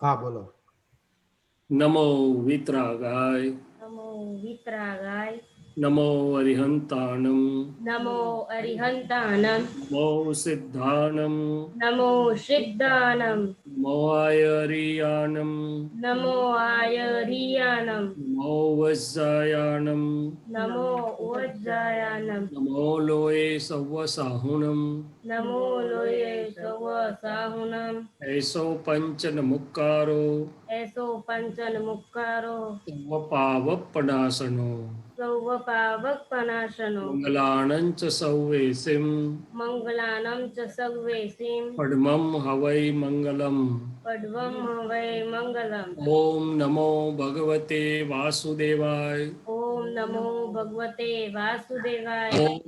હા બોલો. નમો વિતરાગાય નમો વિતરાગાય નમો અરિહંતાણમ નમો અરિહંતાનમ નમો સિદ્ધાણમ નમો સિદ્ધાનમ નમો આયરિયાણમ નમો આયરિયાનમ નમો વજ્જાયાણમ નમો વજ્જાયાનમ નમો લોએ સવ્વ સાહુણમ નમો લોયે સવ સાહુનમ એસો પંચન મુક્કારો એસો પંચન મુક્કારો સર્વ પાવપનાશનો સૌવ પાવક પનાશનો મંગલાણંચ સૌવેસિમ મંગલાનમ ચ સર્વેસીમ પડમમ હવૈ મંગલમ પડવમ વૈ મંગલમ ઓમ નમો ભગવતે વાસુદેવાય ઓમ નમો ભગવતે વાસુદેવાય ઓમ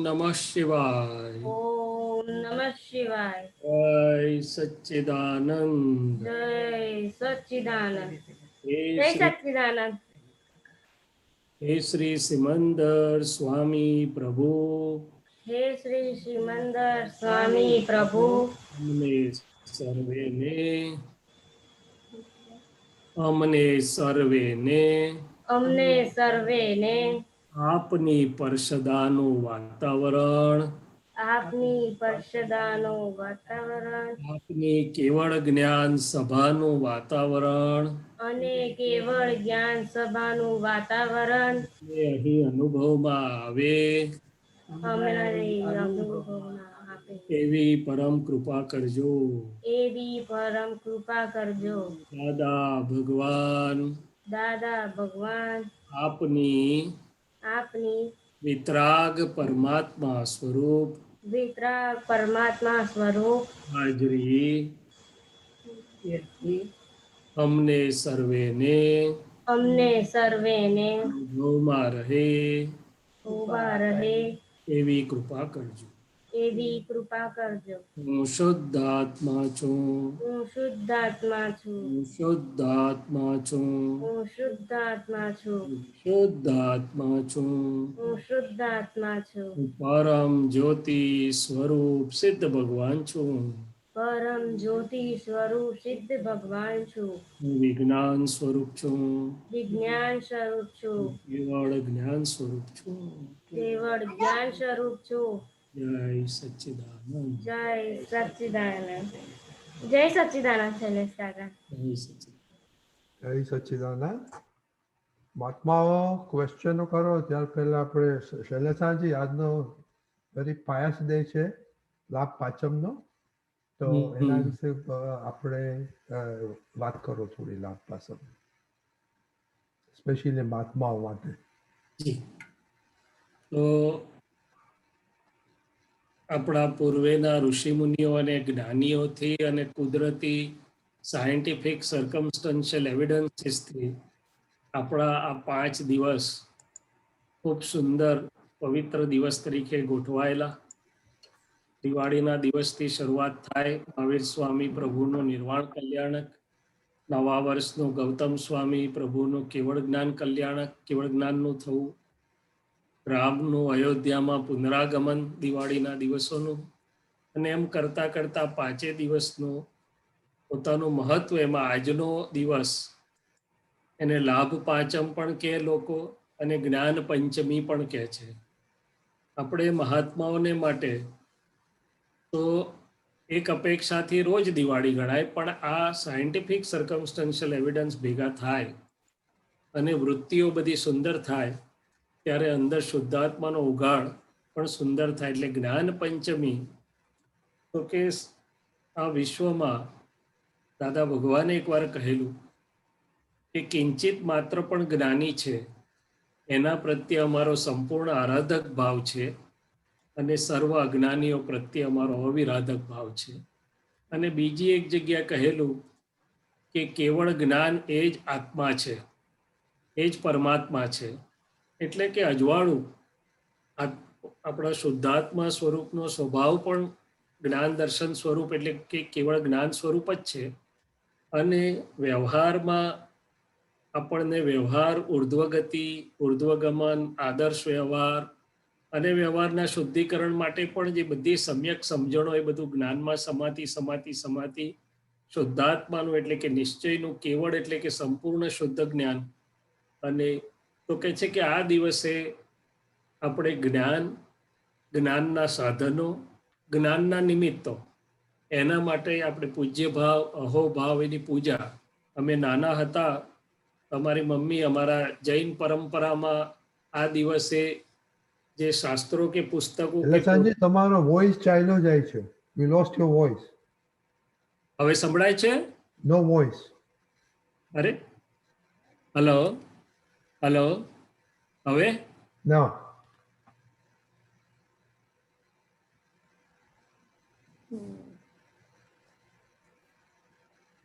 નમઃ શિવાય ઓમ નમઃ શિવાય જય સચ્ચિદાનંદ જય સચ્ચિદાનંદ હે જય શ્રી સચ્ચિદાનંદ હે શ્રી સિમંદર સ્વામી પ્રભુ હે શ્રી શ્રીમંદર સ્વામી પ્રભુ અમને સર્વેને અમને સર્વેને આપની પરસદાનું વાતાવરણ આપની પરસદાનું વાતાવરણ આપની કેવળ જ્ઞાન સભાનું વાતાવરણ અને કેવળ જ્ઞાન સભાનું વાતાવરણ એ અહીં અનુભવમાં આવે અમને અનુભવમાં આપે એવી પરમ કૃપા કરજો એવી પરમ કૃપા કરજો દાદા ભગવાન દાદા ભગવાન આપની આપની વિતરાગ પરમાત્મા સ્વરૂપ વિતરાગ પરમાત્મા સ્વરૂપ હાજરી અમને સર્વેને અમને સર્વેને અનુભવમાં રહે ઉભા રહે એવી કૃપા કરજો એવી કૃપા કરજો હું શુદ્ધાત્મા છું હું શુદ્ધાત્મા છું હું શુદ્ધાત્મા છું હું શુદ્ધાત્મા છું શુદ્ધાત્મા છું હું શુદ્ધાત્મા છું હું પરમ જ્યોતિ સ્વરૂપ સિદ્ધ ભગવાન છું પરમ જ્યોતિ સ્વરૂપ સિદ્ધ ભગવાન છું હું વિજ્ઞાન સ્વરૂપ છું વિજ્ઞાન સ્વરૂપ છું કેવળ જ્ઞાન સ્વરૂપ છું કેવળ જ્ઞાન સ્વરૂપ છું જય સચ્ચિદાનંદ જય સચ્ચિદાનંદ જય સચ્ચિદાનંદ શૈલેષ કાકા જય સચ્ચિદાનંદ જય સચ્ચિદાનંદ. મહાત્માઓ ક્વેશ્ચનો કરો ત્યાર પહેલા આપણે શૈલેષાજી આજનો વેરી પાયસ ડે છે લાભ પાંચમનો, તો એના વિશે આપણે વાત કરો થોડી લાભ પાંચમ, સ્પેશિયલી મહાત્માઓ માટે. જી તો આપણા પૂર્વેના ઋષિમુનિઓ અને જ્ઞાનીઓથી અને કુદરતી સાયન્ટિફિક સર્કમસ્ટન્શિયલ એવિડન્સીસથી આપણા આ 5 દિવસ ખૂબ સુંદર પવિત્ર દિવસ તરીકે ગોઠવાયેલા. દિવાળીના દિવસથી શરૂઆત થાય, મહાવીર સ્વામી પ્રભુનું નિર્વાણ કલ્યાણક, નવા વર્ષનું ગૌતમ સ્વામી પ્રભુનું કેવળ જ્ઞાન કલ્યાણક, કેવળ જ્ઞાનનું થવું, રામનું અયોધ્યામાં પુનરાગમન દિવાળીના દિવસોનું, અને એમ કરતાં કરતાં 5 દિવસનું પોતાનું મહત્વ. એમાં આજનો દિવસ એને લાભ પાંચમ પણ કહે લોકો અને જ્ઞાન પંચમી પણ કહે છે. આપણે મહાત્માઓને માટે તો એક અપેક્ષાથી રોજ દિવાળી ગણાય, પણ આ સાયન્ટિફિક સર્કમસ્ટન્શિયલ એવિડન્સ ભેગા થાય અને વૃત્તિઓ બધી સુંદર થાય ત્યારે અંદર શુદ્ધાત્માનો ઉગાડ પણ સુંદર થાય. એટલે જ્ઞાન પંચમી તો કે આ વિશ્વમાં દાદા ભગવાને એકવાર કહેલું કે કિંચિત માત્ર પણ જ્ઞાની છે એના પ્રત્યે અમારો સંપૂર્ણ આરાધક ભાવ છે, અને સર્વ અજ્ઞાનીઓ પ્રત્યે અમારો અવિરાધક ભાવ છે. અને બીજી એક જગ્યા કહેલું કે કેવળ જ્ઞાન એ જ આત્મા છે, એ જ પરમાત્મા છે. એટલે કે અજવાળું આપણા શુદ્ધાત્મા સ્વરૂપનો સ્વભાવ પણ જ્ઞાન દર્શન સ્વરૂપ એટલે કે કેવળ જ્ઞાન સ્વરૂપ જ છે. અને વ્યવહારમાં આપણને વ્યવહાર, ઉર્ધ્વગતિ, ઉર્ધ્વગમન, આદર્શ વ્યવહાર અને વ્યવહારના શુદ્ધિકરણ માટે પણ જે બધી સમ્યક સમજણો એ બધું જ્ઞાનમાં સમાતી સમાતી સમાતી શુદ્ધાત્માનું એટલે કે નિશ્ચયનું, કેવળ એટલે કે સંપૂર્ણ શુદ્ધ જ્ઞાન. અને તો કહે છે કે આ દિવસે આપણે જ્ઞાનના સાધનો, જ્ઞાનના નિમિત્તો, એના માટે આપણે પૂજ્ય ભાવ, અહોભાવ એની પૂજા. અમે નાના હતા, અમારી મમ્મી અમારા જૈન પરંપરામાં આ દિવસે જે શાસ્ત્રો કે પુસ્તકો શૈલેષાજી તમારો વોઇસ ચાલ્યો જાય છે. We lost your voice. હવે સંભળાય છે? No voice. અરે હલો હલો, હવે Now.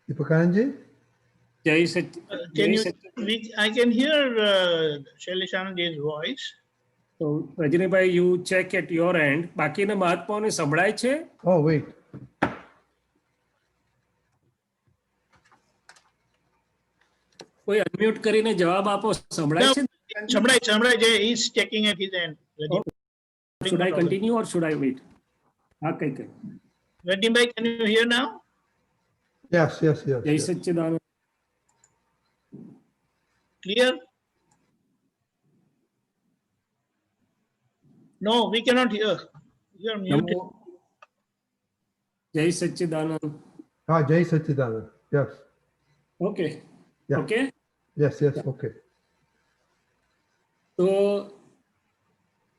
Deepakanji? જય સચ Can you? I can hear Shailishananji's voice. તો Rajnibhai, you check at your end. બાકીના મહાત્માઓને સંભળાય છે? Oh, wait. કોઈ અનમ્યુટ કરીને જવાબ આપો. સંભળાય છે? Samraj, he's checking at his end. Should I continue or should I wait? હા, કઈ Radimbai, can you hear now? Yes. જય yes. Sachchidanand. Clear? No, we cannot hear. You are muted. નમો. જય સચ્ચિદાનંદ. Ah, Jai Sachidanand. Yes. Okay Yeah. Okay. Yes, okay. તો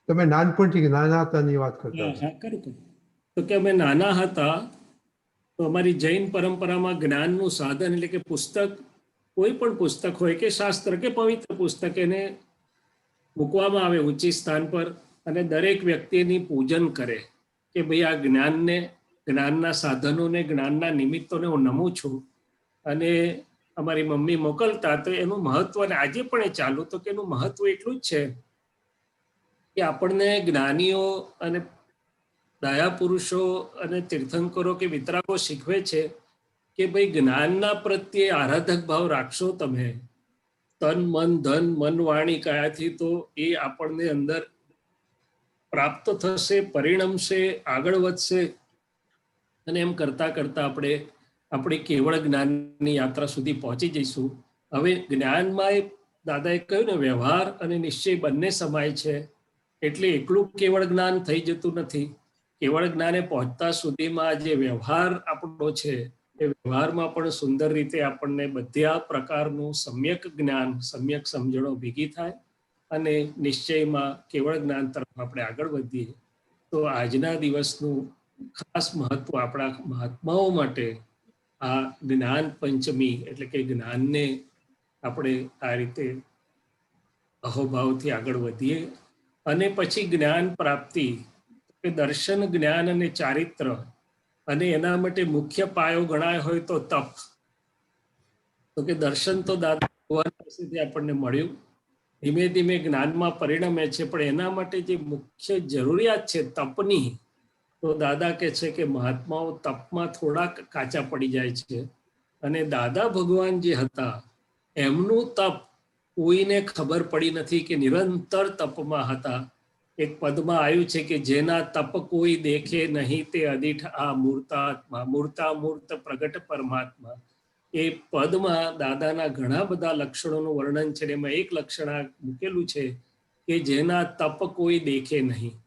તમે નાનપણથી કે નાના હતાની વાત કરતા હતા. હા, કરું. તો કે અમે નાના હતા તો અમારી જૈન પરંપરામાં જ્ઞાનનું સાધન એટલે કે પુસ્તક, કોઈ પણ પુસ્તક હોય કે શાસ્ત્ર કે પવિત્ર પુસ્તક, એને મૂકવામાં આવે ઊંચી સ્થાન પર અને દરેક વ્યક્તિની પૂજન કરે કે ભાઈ આ જ્ઞાનના સાધનોને, જ્ઞાનના નિમિત્તોને હું નમું છું. અને અમારી મમ્મી મોકલતા તો એનું મહત્વ, અને આજે પણ એ ચાલુ, તો કે એનું મહત્વ એટલું જ છે કે આપણને જ્ઞાનીઓ અને દયા પુરુષો અને તીર્થંકરો કે વિતરાગો શીખવે છે કે ભાઈ જ્ઞાનના પ્રત્યે આરાધક ભાવ રાખશો તમે તન મન ધન મન વાણી કાયાથી, તો એ આપણને અંદર પ્રાપ્ત થશે, પરિણમશે, આગળ વધશે. અને એમ કરતા કરતા આપણે કેવળ જ્ઞાનની યાત્રા સુધી પહોંચી જઈશું. હવે જ્ઞાનમાં દાદાએ કહ્યું ને, વ્યવહાર અને નિશ્ચય બંને સમાય છે. એટલે એકલું કેવળ જ્ઞાન થઈ જતું નથી. કેવળ જ્ઞાને પહોંચતા સુધીમાં જે વ્યવહાર આપણો છે એ વ્યવહારમાં પણ સુંદર રીતે આપણને બધા પ્રકારનું સમ્યક જ્ઞાન, સમ્યક સમજણો ભેગી થાય અને નિશ્ચયમાં કેવળ જ્ઞાન તરફ આપણે આગળ વધીએ. તો આજના દિવસનું ખાસ મહત્વ આપણા મહાત્માઓ માટે આ જ્ઞાન પંચમી, એટલે કે જ્ઞાનને આપણે આ રીતે અહોભાવથી આગળ વધીએ. અને પછી જ્ઞાન પ્રાપ્તિ, કે દર્શન, જ્ઞાન અને ચારિત્ર, અને એના માટે મુખ્ય પાયો ગણાય હોય તો તપ. તો કે દર્શન તો દાદા ભગવાન પાસેથી આપણને મળ્યું, ધીમે ધીમે જ્ઞાનમાં પરિણમે છે, પણ એના માટે જે મુખ્ય જરૂરિયાત છે તપની, તો દાદા કહે છે કે મહાત્માઓ તપમાં થોડાક કાચા પડી જાય છે. અને દાદા ભગવાન જે હતા એમનું તપ કોઈને ખબર પડી નથી કે નિરંતર તપમાં હતા. એક પદમાં આવ્યું છે કે જેના તપ કોઈ દેખે નહીં તે અદિઠ આ મૂર્તાત્મા, મૂર્તામૂર્ત પ્રગટ પરમાત્મા. એ પદમાં દાદાના ઘણા બધા લક્ષણોનું વર્ણન છે. એમાં એક લક્ષણ આ મૂકેલું છે કે જેના તપ કોઈ દેખે નહીં.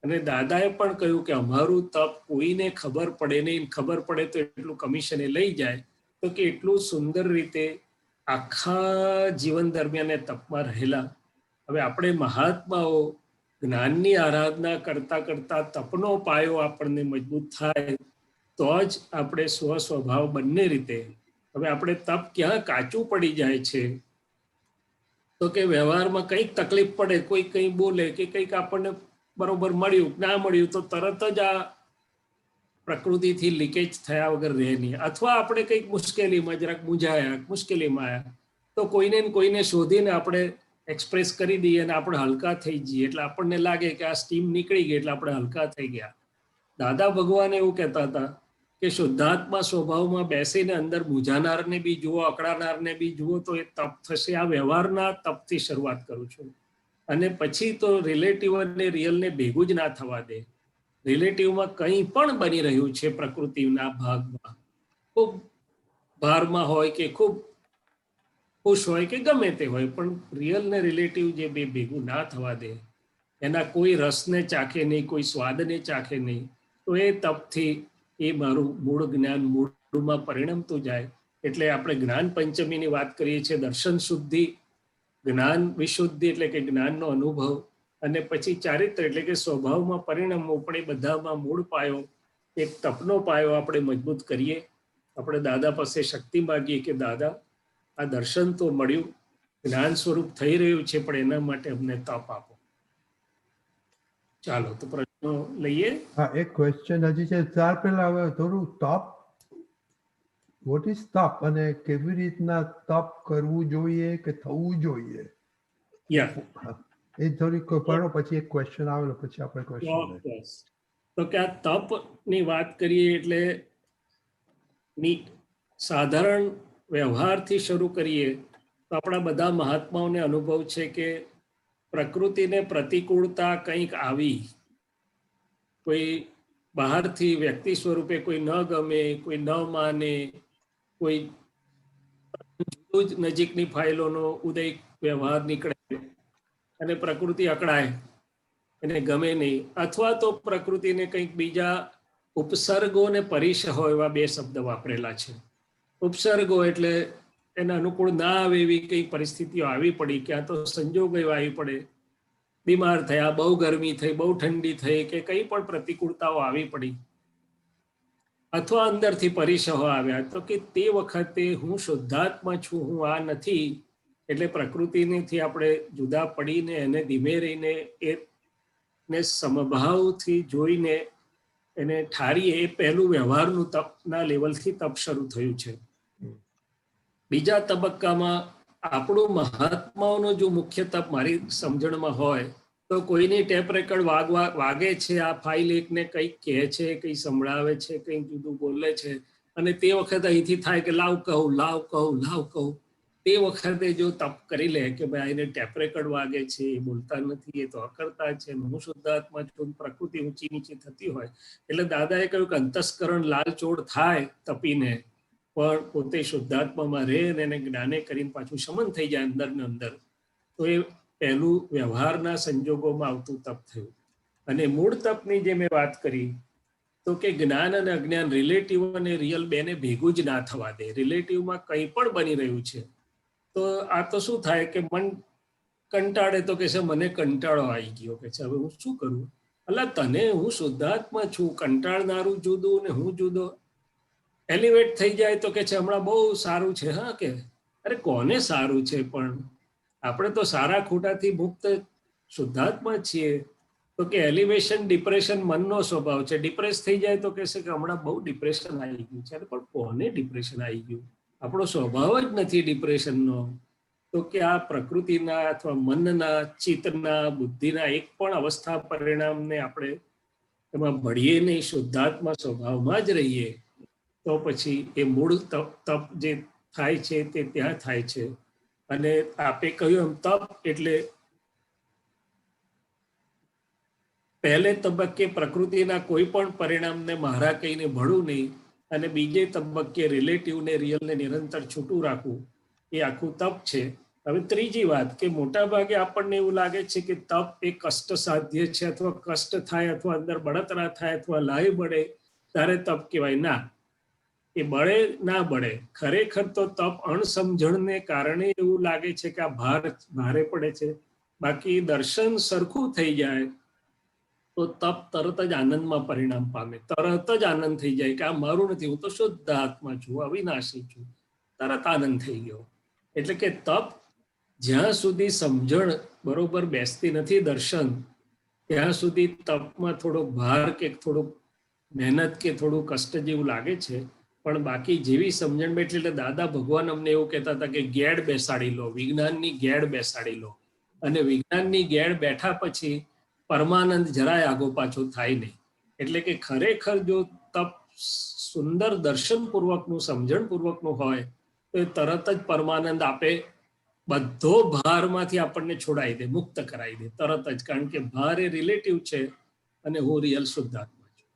અને દાદાએ પણ કહ્યું કે અમારું તપ કોઈને ખબર પડે નહીં, ખબર પડે તો એટલું કમિશને લઈ જાય. તો કે એટલું સુંદર રીતે આખા જીવન દરમિયાન એ તપમાં રહેલા. હવે આપણે મહાત્માઓ જ્ઞાનની આરાધના કરતા કરતા તપનો પાયો આપણને મજબૂત થાય તો જ આપણે સ્વસ્વભાવ બંને રીતે. હવે આપણે તપ ક્યાં કાચું પડી જાય છે તો કે વ્યવહારમાં કંઈક તકલીફ પડે, કોઈ કંઈ બોલે કે કંઈક આપણને બરોબર મળ્યું ના મળ્યું તો તરત જ આ પ્રકૃતિથી લીકેજ થયા વગર રહે નહીં. અથવા આપણે કંઈક મુશ્કેલીમાં જરાક મૂંઝાયા, મુશ્કેલીમાં આવ્યા તો કોઈને શોધીને આપણે એક્સપ્રેસ કરી દઈએ અને આપણે હલકા થઈ જઈએ. એટલે આપણને લાગે કે આ સ્ટીમ નીકળી ગઈ એટલે આપણે હલકા થઈ ગયા. દાદા ભગવાન એવું કહેતા હતા કે શુદ્ધાત્મા સ્વભાવમાં બેસીને અંદર મૂંઝાનારને બી જુઓ, અકળાનારને બી જુઓ તો એ તપ થશે. આ વ્યવહારના તપથી શરૂઆત કરું છું. અને પછી તો રિલેટિવ અને રિયલને ભેગું જ ના થવા દે. રિલેટિવમાં કંઈ પણ બની રહ્યું છે પ્રકૃતિના ભાગમાં, તો ભારમાં હોય કે ખૂબ ખુશ હોય કે ગમે તે હોય, પણ રિયલ ને રિલેટિવ જે બે ભેગું ના થવા દે, એના કોઈ રસને ચાખે નહીં, કોઈ સ્વાદને ચાખે નહીં, તો એ તપથી એ મારું મૂળ જ્ઞાન મૂળમાં પરિણમતું જાય. એટલે આપણે જ્ઞાન પંચમીની વાત કરીએ છીએ. દર્શન શુદ્ધિ, જ્ઞાન વિશુદ્ધિ એટલે કે જ્ઞાનનો અનુભવ, અને પછી ચારિત્ર એટલે કે સ્વભાવમાં પરિણમવું. પણ એ બધામાં મૂળ પાયો, એક તપનો પાયો આપણે મજબૂત કરીએ. આપણે દાદા પાસે શક્તિ માગીએ કે દાદા, આ દર્શન તો મળ્યું, જ્ઞાન સ્વરૂપ થઈ રહ્યું છે, પણ એના માટે અમને તપ આપો. ચાલો તો પ્રશ્નો લઈએ. હા, એક ક્વેશ્ચન હજી છે. ત્યાર પહેલા હવે થોડું તપ, વોટ ઇઝ તપ અને કેવી રીતના તપ કરવું જોઈએ કે થવું જોઈએ, યા એ થોડી પડો, પછી એક ક્વેશ્ચન આવેલો, પછી આપણે ક્વેશ્ચન. ચોક્કસ. તો કે આ તપની વાત કરીએ એટલે સાધારણ વ્યવહારથી શરૂ કરીએ તો આપણા બધા મહાત્માઓને અનુભવ છે કે પ્રકૃતિને પ્રતિકૂળતા કંઈક આવી, કોઈ બહારથી વ્યક્તિ સ્વરૂપે કોઈ ન ગમે, કોઈ ન માને, કોઈ નજીકની ફાઇલોનો ઉદય વ્યવહાર નીકળે અને પ્રકૃતિ અકળાય, એને ગમે નહીં, અથવા તો પ્રકૃતિને કંઈક બીજા ઉપસર્ગો ને પરિસહ એવા બે શબ્દ વાપરેલા છે. ઉપસર્ગો એટલે એના અનુકૂળ ના આવે એવી કઈ પરિસ્થિતિઓ આવી પડી, ક્યાં તો સંજોગો એવા આવી પડે, બીમાર થયા, બહુ ગરમી થઈ, બહુ ઠંડી થઈ, કે કઈ પણ પ્રતિકૂળતાઓ આવી પડી, અથવા અંદરથી પરિસહો આવ્યા, તો કે તે વખતે હું શુદ્ધાત્મા છું, હું આ નથી. એટલે પ્રકૃતિથી આપણે જુદા પડીને એને ધીમે રહીને એને સમભાવથી જોઈને એને ઠારીએ, એ પહેલું વ્યવહારનું તપના લેવલથી તપ શરૂ થયું છે. બીજા તબક્કામાં આપણું મહાત્માઓનો જો મુખ્ય તપ મારી સમજણમાં હોય તો કોઈની ટેપ રેકર્ડ વાગે છે, આ ફાઇલ એકને કંઈક કહે છે, કંઈ સંભળાવે છે, કંઈક જુદું બોલે છે, અને તે વખતે અહીંથી થાય કે લાવ કહું, લાવ કહું, લાવ કહું. તે વખતે જો તપ કરી લે કે ભાઈ એને ટેપ રેકર્ડ વાગે છે, એ બોલતા નથી, એ તો અકર્તા છે, હું શુદ્ધાત્મા છું, પ્રકૃતિ ઊંચી નીચી થતી હોય, એટલે દાદાએ કહ્યું કે અંતસ્કરણ લાલચોળ થાય તપીને, પણ પોતે શુદ્ધાત્મામાં રહે અને એને જ્ઞાને કરીને પાછું શમન થઈ જાય અંદર ને અંદર. તો એ પહેલું વ્યવહારના સંજોગોમાં આવતું તપ થયું. અને મૂળ તપની જે મેં વાત કરી તો કે જ્ઞાન અને અજ્ઞાન, રિલેટિવ અને રિયલ બેને ભેગું જ ના થવા દે. રિલેટિવમાં કંઈ પણ બની રહ્યું છે તો આ તો શું થાય કે મન કંટાળે તો કે છે મને કંટાળો આવી ગયો, કે છે હવે હું શું કરું, અલા તને હું શુદ્ધાત્મા છું, કંટાળનારું જુદું ને હું જુદો. એલિવેટ થઈ જાય તો કે છે હમણાં બહુ સારું છે. હા, કે અરે કોને સારું છે, પણ આપણે તો સારા ખોટાથી મુક્ત શુદ્ધાત્મા છીએ. તો કે એલિવેશન ડિપ્રેશન મનનો સ્વભાવ છે. ડિપ્રેસ થઈ જાય તો કે છે કે હમણાં બહુ ડિપ્રેશન આવી ગયું છે. પણ કોને ડિપ્રેશન આવી ગયું, આપણો સ્વભાવ જ નથી ડિપ્રેશનનો. તો કે આ પ્રકૃતિના અથવા મનના, ચિત્તના, બુદ્ધિના એક પણ અવસ્થા પરિણામને આપણે એમાં ભળીએ નહીં, શુદ્ધાત્મા સ્વભાવમાં જ રહીએ, તો પછી એ મૂળ તપ જે થાય છે તે ત્યાં થાય છે. અને આપે કહ્યું એમ તપ એટલે પહેલે તબક્કે પ્રકૃતિના કોઈ પણ પરિણામને મારા કહીને ભળું નહીં, અને બીજે તબક્કે રિલેટિવને રિયલને નિરંતર છૂટું રાખવું, એ આખું તપ છે. હવે ત્રીજી વાત કે મોટા ભાગે આપણને એવું લાગે છે કે તપ એ કષ્ટ સાધ્ય છે, અથવા કષ્ટ થાય અથવા અંદર બળતરા થાય અથવા લાય બળે ત્યારે તપ કહેવાય. ના, એ બળે ના બળે, ખરેખર તો તપ અણસમજણને કારણે એવું લાગે છે કે આ ભારે પડે છે. બાકી દર્શન સરખું થઈ જાય તો તપ તરત જ આનંદમાં પરિણામ પામે, તરત જ આનંદ થઈ જાય કે આ મારું નથી, હું તો શુદ્ધ આત્મા છું, અવિનાશી છું, તરત આનંદ થઈ ગયો. એટલે કે તપ જ્યાં સુધી સમજણ બરોબર બેસતી નથી દર્શન, ત્યાં સુધી તપમાં થોડો ભાર કે થોડું મહેનત કે થોડું કષ્ટ જેવું લાગે છે. પણ બાકી જેવી સમજણ બેઠી, એટલે દાદા ભગવાન અમને એવું કહેતા હતા કે ગેડ બેસાડી લો, વિજ્ઞાનની ગેડ બેસાડી લો. અને વિજ્ઞાનની ગેડ બેઠા પછી પરમાનંદ જરાય આગો પાછો થાય નહીં. એટલે કે ખરેખર જો તપ સુંદર દર્શનપૂર્વકનું, સમજણપૂર્વકનું હોય તો એ તરત જ પરમાનંદ આપે, બધો ભારમાંથી આપણને છોડાઈ દે, મુક્ત કરાવી દે તરત જ. કારણ કે ભાર એ રિલેટિવ છે અને હું રિયલ શુદ્ધાત્મા છું.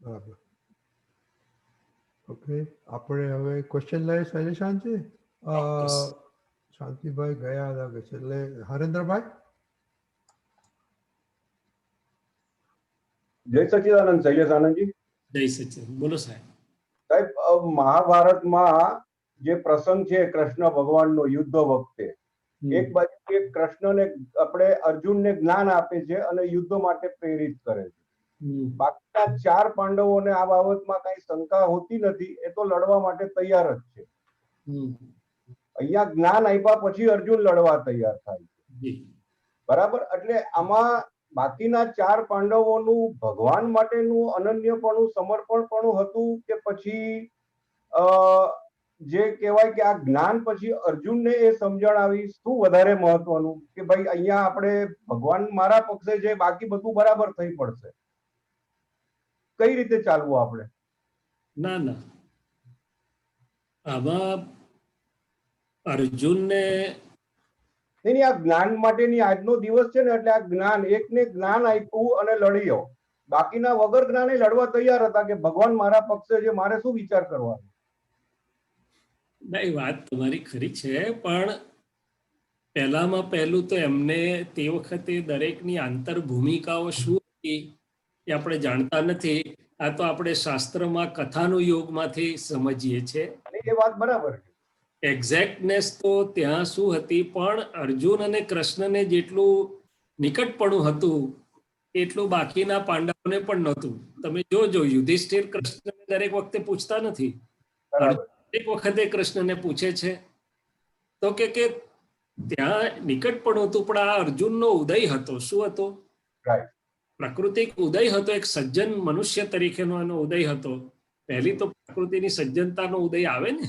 બરાબર. ઓકે, આપણે હવે ક્વેશ્ચન લઈએ શૈલેષાનજી. ચોક્કસ. શાંતિભાઈ ગયા લાગે છે, એટલે હરેન્દ્રભાઈ. જય સચિદાનંદ, શૈલેષ આનંદજી. જય સચિન. બોલો સાહેબ. સાહેબ, મહાભારતમાં જે પ્રસંગ છે કૃષ્ણ ભગવાનનો યુદ્ધ વખતે, એક બાજુ કૃષ્ણને આપણે અર્જુનને જ્ઞાન આપે છે અને યુદ્ધ માટે પ્રેરિત કરે છે. બાકીના 4 પાંડવોને આ બાબતમાં કઈ શંકા હોતી નથી, એ તો લડવા માટે તૈયાર જ છે. અહીંયા જ્ઞાન આપ્યા પછી અર્જુન લડવા તૈયાર થાય છે, બરાબર? એટલે આમાં બાકીના 4 પાંડવોનું ભગવાન માટેનું અનન્યપણું, સમર્પણપણું હતું કે પછી જે કહેવાય કે આ જ્ઞાન પછી અર્જુનને એ સમજણ આવી, શું વધારે મહત્વનું કે ભાઈ અહીંયા આપણે ભગવાન મારા પક્ષે છે, બાકી બધું બરાબર થઈ પડશે? કઈ રીતે ચાલવું આપણે? ના ના, આમાં અર્જુનને નહીં, આ જ્ઞાન માટેની આજનો દિવસ છે ને, એટલે આ જ્ઞાન, એકને જ્ઞાન આપ્યું અને લડ્યો, બાકીના વગર જ્ઞાને લડવા તૈયાર હતા કે ભગવાન મારા પક્ષે છે, મારે શું વિચાર કરવાનો? ના, એ વાત તમારી ખરી છે, પણ પહેલામાં પહેલું તો એમને તે વખતે દરેકની આંતર ભૂમિકાઓ શું હતી એ આપણે જાણતા નથી. આ તો આપણે શાસ્ત્રમાં કથાનું યોગમાંથી સમજીએ છીએ. એ વાત બરાબર છે. એક્ઝેક્ટનેસ તો ત્યાં શું હતી, પણ અર્જુન અને કૃષ્ણને જેટલું નિકટપણું હતું એટલું બાકીના પાંડવોને પણ નહોતું. તમે જોજો, યુધિષ્ઠિર કૃષ્ણને દરેક વખતે પૂછતા નથી, એક વખતે કૃષ્ણને પૂછે છે. તો કે ત્યાં નિકટપણું હતું, પણ આ અર્જુનનો ઉદય હતો. શું હતો? પ્રાકૃતિક ઉદય હતો, એક સજ્જન મનુષ્ય તરીકેનો એનો ઉદય હતો. પહેલી તો પ્રકૃતિની સજ્જનતાનો ઉદય આવે ને,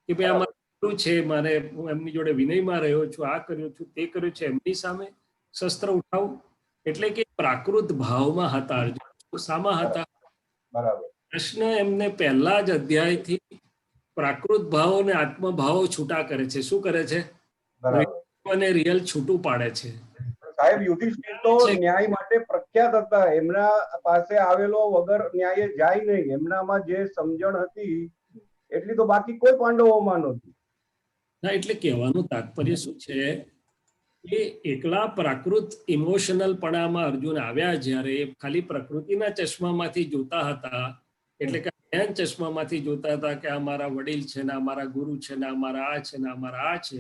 કે ભાઈ આમાં છે, મારે હું એમની જોડે વિનયમાં રહ્યો છું, આ કર્યું છું, તે કર્યું છે, એમની સામે શસ્ત્ર ઉઠાવું. એટલે કે પ્રાકૃત ભાવમાં હતા અર્જુન. શામાં હતા? કૃષ્ણ એમને પહેલા જ અધ્યાયથી પ્રાકૃત ભાવો અને આત્મભાવો છૂટા કરે છે. શું કરે છે? અને રિયલ છૂટું પાડે છે. સાહેબ, યુધિષ્ઠિર તો ન્યાય માટે પ્રખ્યાત હતા, એમના પાસે આવેલો વગર ન્યાયે જાય નહીં. એમનામાં જે સમજણ હતી એટલી તો બાકી કોઈ પાંડવોમાં નહોતી. ના, એટલે કહેવાનું તાત્પર્ય શું છે કે એકલા પ્રાકૃત ઇમોશનલ પણામાં અર્જુન આવ્યા, જ્યારે ખાલી પ્રકૃતિના ચશ્મામાંથી જોતા હતા, એટલે કે જ્ઞાન ચશ્મામાંથી જોતા હતા કે આ મારા વડીલ છે ને, આ મારા ગુરુ છે ને, આ મારા આ છે ને, આ મારા આ છે,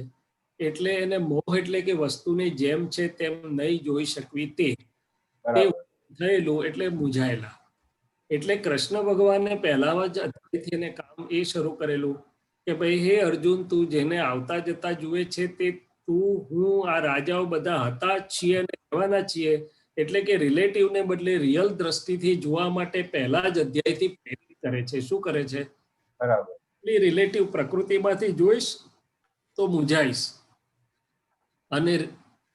એટલે એને મોહ એટલે કે વસ્તુની જેમ છે તેમ નહીં જોઈ શકવી તે થયેલું, એટલે મૂંઝાયેલા. એટલે કૃષ્ણ ભગવાને પહેલામાં જ અધ્યાયથી એને કામ એ શરૂ કરેલું કે ભાઈ, હે અર્જુન, તું જેને આવતા જતા જુએ છે તે તું, હું, આ રાજાઓ બધા હતા જ છીએ અને રહેવાના છીએ. એટલે કે રિલેટિવને બદલે રિયલ દ્રષ્ટિથી જોવા માટે પહેલા જ અધ્યાયથી પ્રેરિત કરે છે. શું કરે છે? બરાબર. રિલેટિવ પ્રકૃતિમાંથી જોઈશ તો મૂંઝાઈશ, અને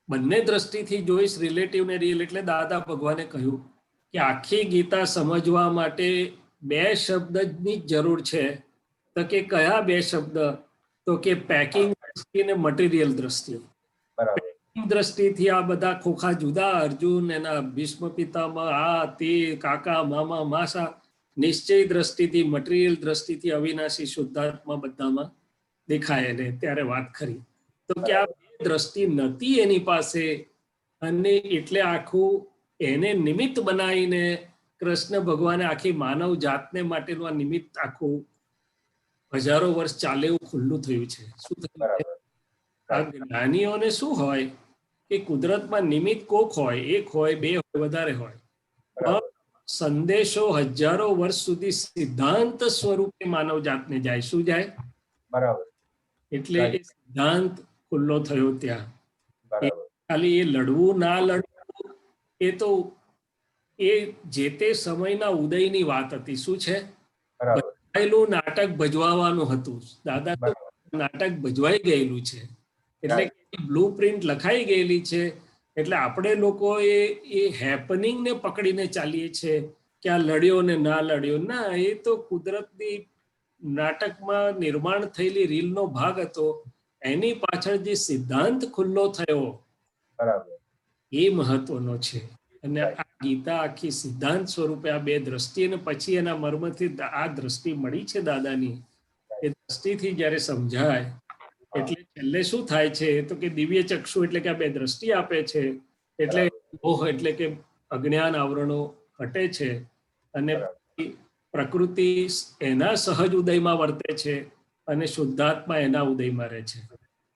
બંને દ્રષ્ટિથી જોઈશ, રિલેટિવ ને રિયલ. એટલે દાદા ભગવાને કહ્યું કે આખી ગીતા સમજવા માટે 2 શબ્દની જ જરૂર છે. તો કે કયા 2 શબ્દ? તો કે પેકિંગ દ્રષ્ટિ અને મટીરિયલ દ્રષ્ટિ. પેકિંગ દ્રષ્ટિથી આ બધા ખોખા જુદા, અર્જુન, એના ભીષ્મ પિતામહ, આ તે, કાકા, મામા, માસા. નિશ્ચય દ્રષ્ટિથી, મટીરિયલ દ્રષ્ટિથી અવિનાશી શુદ્ધાત્મા બધામાં દેખાય ને, ત્યારે વાત ખરી. તો કે આ દ્રષ્ટિ નથી એની પાસે, અને એટલે આખું એને નિમિત્ત બનાવીને કૃષ્ણ ભગવાને આખી માનવ જાતને માટેનું આ નિમિત્ત આખું હજારો વર્ષ ચાલે એવું ખુલ્લું થયું છે. શું થયું? આ જ્ઞાનીઓને શું હોય કે કુદરતમાં નિમિત્ત કોક હોય, 1 હોય, 2 હોય, વધારે હોય, પણ સંદેશો હજારો વર્ષ સુધી સિદ્ધાંત સ્વરૂપે માનવ જાતને જાય. શું જાય? બરાબર. એટલે એ સિદ્ધાંત ખુલ્લો થયો ત્યાં. ખાલી એ લડવું ના લડવું એ તો એ જે તે સમયના ઉદયની વાત હતી. શું છે? ભજવાયેલું નાટક ભજવાવાનું હતું. દાદા નાટક ભજવાઈ ગયેલું છે, એટલે બ્લુ પ્રિન્ટ લખાઈ ગયેલી છે. એટલે આપણે લોકો એ હેપનિંગ ને પકડીને ચાલીએ છીએ કે આ લડ્યો ને ના લડ્યો. ના, એ તો કુદરતની નાટકમાં નિર્માણ થયેલી રીલનો ભાગ હતો. એની પાછળ જે સિદ્ધાંત ખુલ્લો થયો એ મહત્વનો છે. અને આ ગીતા આખી સિદ્ધાંત સ્વરૂપે આ બે દ્રષ્ટિ અને પછી એના મર્મથી આ દ્રષ્ટિ મળી છે દાદાની, એ દ્રષ્ટિથી જ્યારે સમજાય એટલે છેલ્લે શું થાય છે તો કે દિવ્ય ચક્ષુ એટલે કે આ બે દ્રષ્ટિ આપે છે, એટલે મોહ એટલે કે અજ્ઞાન આવરણો હટે છે અને પ્રકૃતિ એના સહજ ઉદયમાં વર્તે છે અને શુદ્ધાત્મા એના ઉદયમાં રહે છે.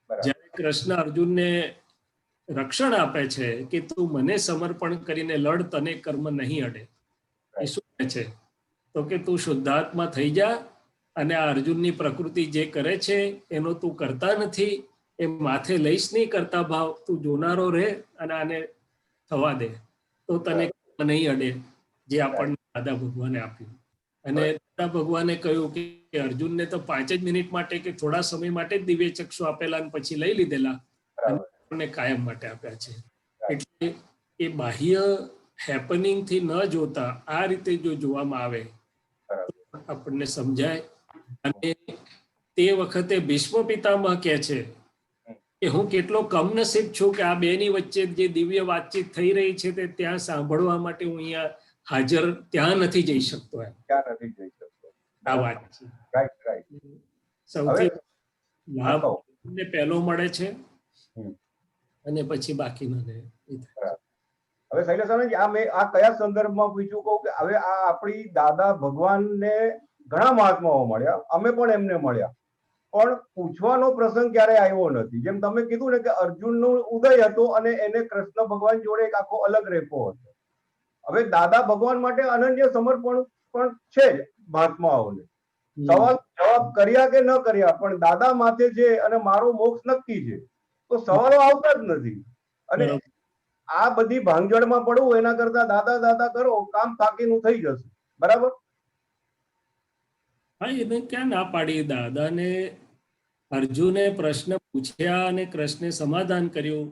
જ્યારે કૃષ્ણ અર્જુનને રક્ષણ આપે છે કે તું મને સમર્પણ કરીને લડ, તને કર્મ નહીં અડે, એ શું કહે છે તો કે તું શુદ્ધાત્મા થઈ જા અને આ અર્જુનની પ્રકૃતિ જે કરે છે એનો તું કરતા નથી, એ માથે લઈશ નહીં કરતા ભાવ, તું જોનારો રહે અને આને થવા દે તો તને કર્મ નહીં અડે, જે આપણને દાદા ભગવાને આપ્યું. અને દાદા ભગવાને કહ્યું કે અર્જુનને તો 5 જ મિનિટ માટે કે થોડા સમય માટે જ દિવ્ય ચક્ષુ આપેલા અને પછી લઈ લીધેલા અને આપણને કાયમ માટે આપ્યા છે. એટલે એ બાહ્ય હેપનિંગ થી ન જોતા આ રીતે જો જોવામાં આવે આપણને સમજાય. અને તે વખતે ભીષ્મ પિતામહ કહે છે કે હું કેટલો કમનસીબ છું કે આ બેની વચ્ચે જે દિવ્ય વાતચીત થઈ રહી છે તે ત્યાં સાંભળવા માટે હું અહીંયા હાજર ત્યાં નથી જઈ શકતો. આ વાત છે સૌથી લાભ પહેલો મળે છે અને પછી બાકીના. હવે શૈલેષાનંદ, આ મેં આ કયા સંદર્ભમાં પૂછ્યું કહું કે હવે આ આપણી દાદા ભગવાનને ઘણા મહાત્માઓ મળ્યા, અમે પણ એમને મળ્યા, પણ પૂછવાનો પ્રસંગ ક્યારેય આવ્યો નથી. જેમ તમે કીધું ને કે અર્જુનનો ઉદય હતો અને એને કૃષ્ણ ભગવાન જોડે એક આખો અલગ રેપો હતો. હવે દાદા ભગવાન માટે અનન્ય સમર્પણ પણ છે જ મહાત્માઓને. સવાલ જવાબ કર્યા કે ન કર્યા પણ દાદા માથે છે અને મારો મોક્ષ નક્કી છે, તો સવાલો આવતા જ નથી. અને આ બધી ભાંગજળમાં પડવું એના કરતા દાદા દાદા કરો, કામ થાકીનું થઈ જશે. બરાબર? હા, એને ક્યાં ના પાડી. દાદાને અર્જુને પ્રશ્ન પૂછ્યા અને કૃષ્ણે સમાધાન કર્યું.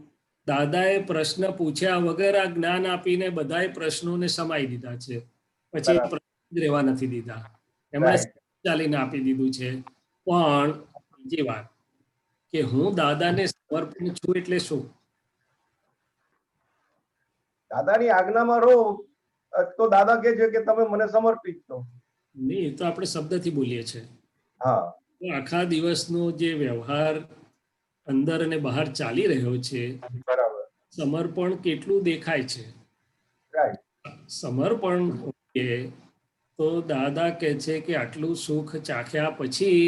દાદાએ પ્રશ્ન પૂછ્યા વગર આ જ્ઞાન આપીને બધાય પ્રશ્નોને સમાઈ દીધા છે, પછી પ્રશ્ન રહેવા નથી દીધા, એમણે ચાલીને આપી દીધું છે. પણ બીજી વાત કે હું દાદાને સમર્પણ છું એટલે શું? દાદાની આજ્ઞામાં રહો તો દાદા કહે છે કે તમે મને સમર્પિત છો. નહીં, તો આપણે શબ્દથી બોલીએ છીએ. હા, આખા દિવસનો જે વ્યવહાર અંદર અને બહાર ચાલી રહ્યો છે, બરાબર, સમર્પણ કેટલું દેખાય છે? સમર્પણ તો દાદા કહે છે કે આટલું સુખ ચાખ્યા પછી